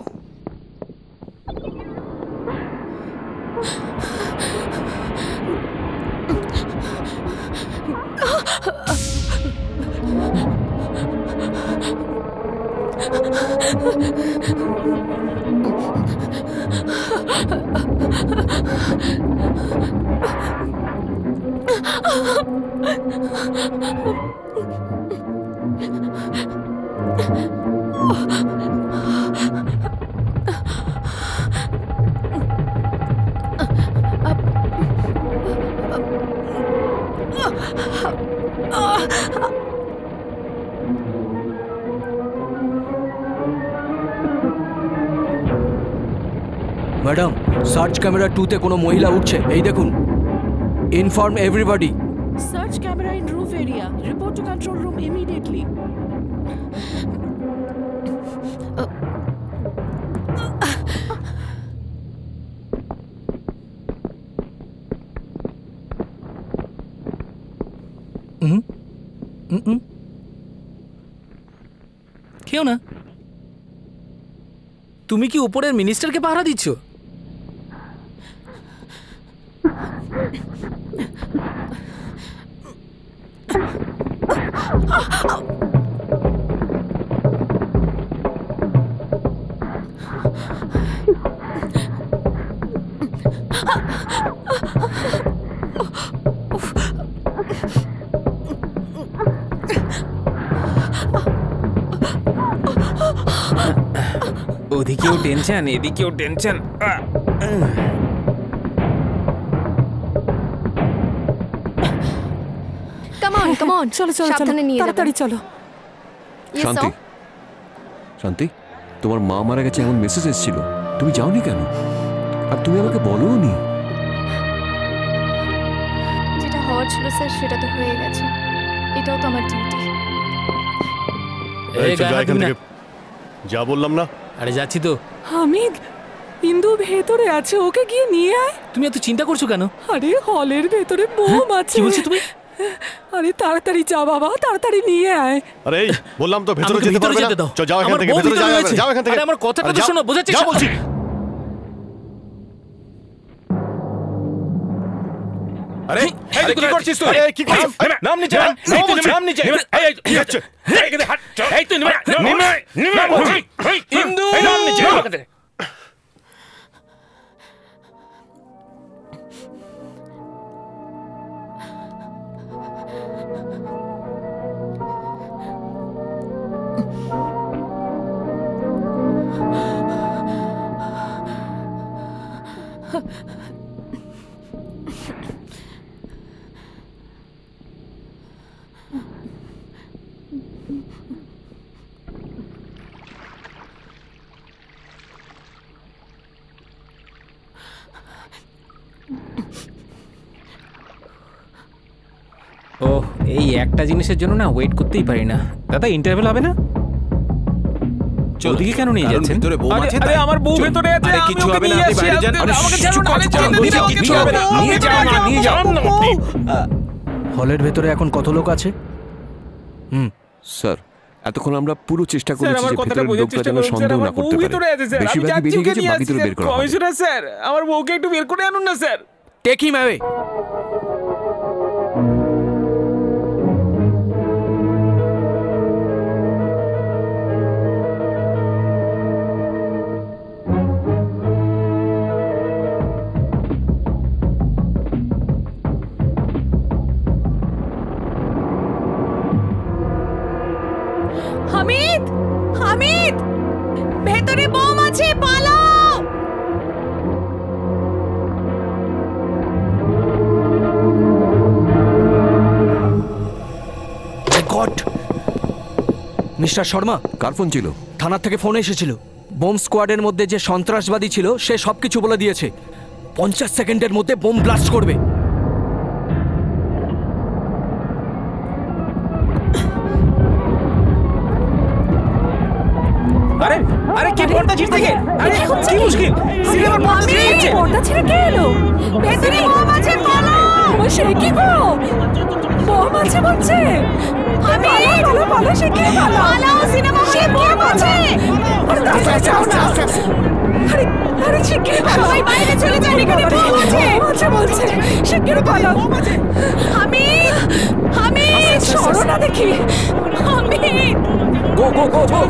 Madam, search camera 2-তে কোনো মহিলা উঠছে, এই দেখুন। Inform everybody. Search camera in roof area. Report to control room immediately. কেউ না। তুমি কি উপরের মিনিস্টারকে পাহারা দিচ্ছ? ওদিকেও টেনশন, এদিকেও টেনশন। কাম অন চলো চলো সাবধানে নিয়ে তাড়াতাড়ি চলো। শান্তি, শান্তি, তোমার মা মারা গেছে এমন মেসেজ এসেছিল, তুমি যাওনি কেন? আর তুমি আমাকে বলোও নি। যেটা হওয়ার ছিল স্যার সেটা তো হয়ে গেছে, এটাও তো আমার ডিউটি। যা বললাম না। আরে যাচ্ছি তো। হামিদ, ইন্দু ভেতরে আছে, ওকে গিয়ে নিয়ে আয়। তুমি এত চিন্তা করছো কেন? আরে হলের ভেতরে বোম আছে। কি বলছো তুমি? আরে তাড়াতাড়ি যা বাবা, তাড়াতাড়ি নিয়ে আয়। আরে বললাম তো ভেতরে যেতে পারবে না। যাও এখান থেকে, ভেতরে যাও এখান থেকে। আরে আমার কথা শোনো, বোঝাচ্ছি। যাও বলছি। আরে আরে কি করছিস তুই? আরে কি করছিস? নাম নিচে, নাম নিচে। এই কি হচ্ছে? এই কে হাত, এই তুই নিমে ইন্দু, নাম নিচে। ও এই একটা জিনিসের জন্য না ওয়েট করতেই পারি না। দাদা ইন্টারভেল হবে না? ওদিকে কেন নিয়ে যাচ্ছেন? ভিতরে বউ আছে। আরে আমার বউ ভেতরে আছে। আরে কিছু হবে না, আপনি বাইরে যান। আমাকে ছেড়ে কিছু হবে না, নিয়ে যাও না, নিয়ে যাও না আপনি। হলের ভেতরে এখন কত লোক আছে? স্যার, এতক্ষণ আমরা পুরো চেষ্টা করেছি যে ভেতরের লোকটা যেন সন্দেহ না করতে পারে। বেশিরভাগই বেরিয়ে গেছে, বাকিদের বের করা হবে। কমিশনার স্যার, আমার বউকে একটু বের করে আনুন না sir. Take him away. Hamid, Hamid, ভেতরে বোম আছে, পালাও। God, mister Sharma. কার ফোন ছিল? থানা থেকে ফোন এসেছিল। বোম স্কোয়াডের মধ্যে যে সন্ত্রাসবাদী ছিল সে সবকিছু বলে দিয়েছে। 50 সেকেন্ডের মধ্যে বোম ব্লাস্ট করবে। আরে আরে কি পর্দা ছিঁড়তে গে? আরে কি মুশকিল? সিনেমার পর্দা ছিঁড়ে গেছে। পর্দা ছিঁড়ে কে এলো? ভেতরে বোম আছে, পালাও। ও সে কি গো? বোম আছে বলছে। আমি পালাও, পালাও, সে কি পালাও? পালাও, সিনেমা হলে বোম আছে। আরে তাড়াতাড়ি যাও না। আরে আরে শিগগিরই পালাও। সবাই বাইরে চলে যান, এখানে বোম আছে। বোম আছে বলছে, শিগগিরই পালাও। হামিদ, হামিদ, সরো না দেখি। হামিদ, গো গো গো গো।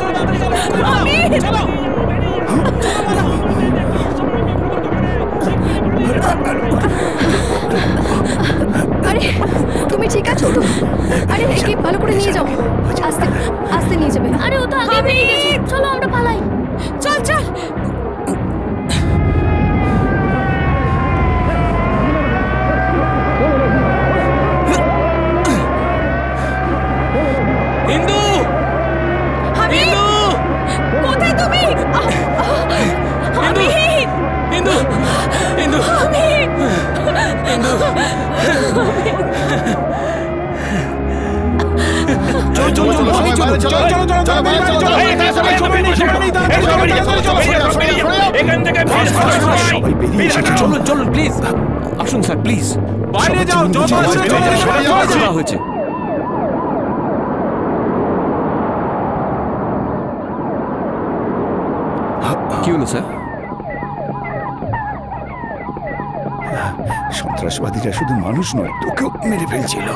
হামিদ, চলো। আরে তুমি ঠিক আছো তো? আরে একে ভালো করে নিয়ে যাও, আস্তে আস্তে নিয়ে যাবে। আরে ও তো আগে বেরিয়ে গেছে, চলো আমরা পালাই। চল চল। ইন্দু, হামিদ, কোথায় তুমি? হামিদ, ইন্দু, চলুন চলুন প্লিজ আসুন স্যার প্লিজ বাইরে যাও হয়েছে কি হলো স্যার? সন্ত্রাসবাদীরা শুধু মানুষ নয়, তোকেও মেরে ফেলছিল।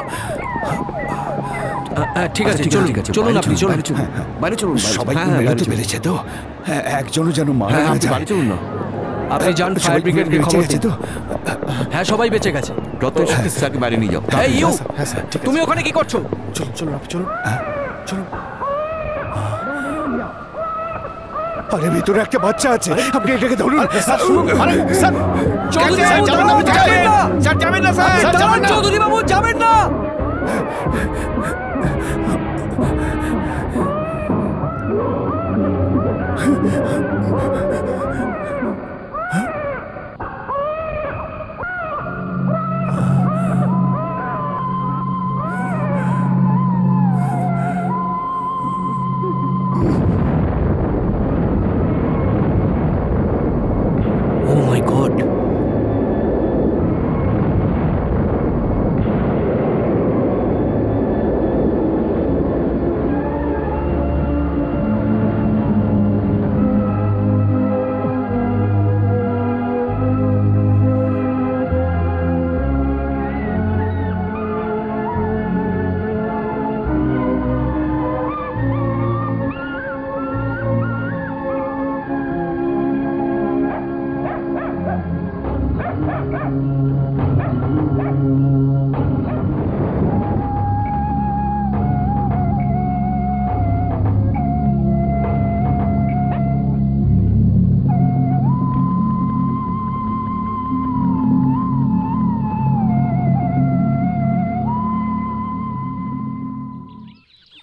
ঠিক আছে চলুন চলুন আপনি চলুন বাইরে চলুন সবাই বেরোতে পেরেছে তো? একজনও যেন মারা না যায়। বাইরে চলুন না, আপনি যান ফায়ার ব্রিগেডকে খবর দিন। তো হ্যাঁ সবাই বেঁচে গেছে। স্যারকে বাইরে নিয়ে যাও। এই ইউ তুমি ওখানে কি করছো? চলুন চলুন আপনি চলুন চলুন। আরে ভিতরে একটা বাচ্চা আছে, আপনি এটাকে ধরুন। চৌধুরী বাবু যাবেন না। Oh my God.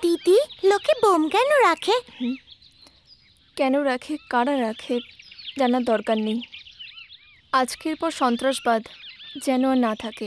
দিদি লোকে বোম কেন রাখে? কেন রাখে, কারা রাখে জানার দরকার নেই। আজকের পর সন্ত্রাসবাদ যেন আর না থাকে।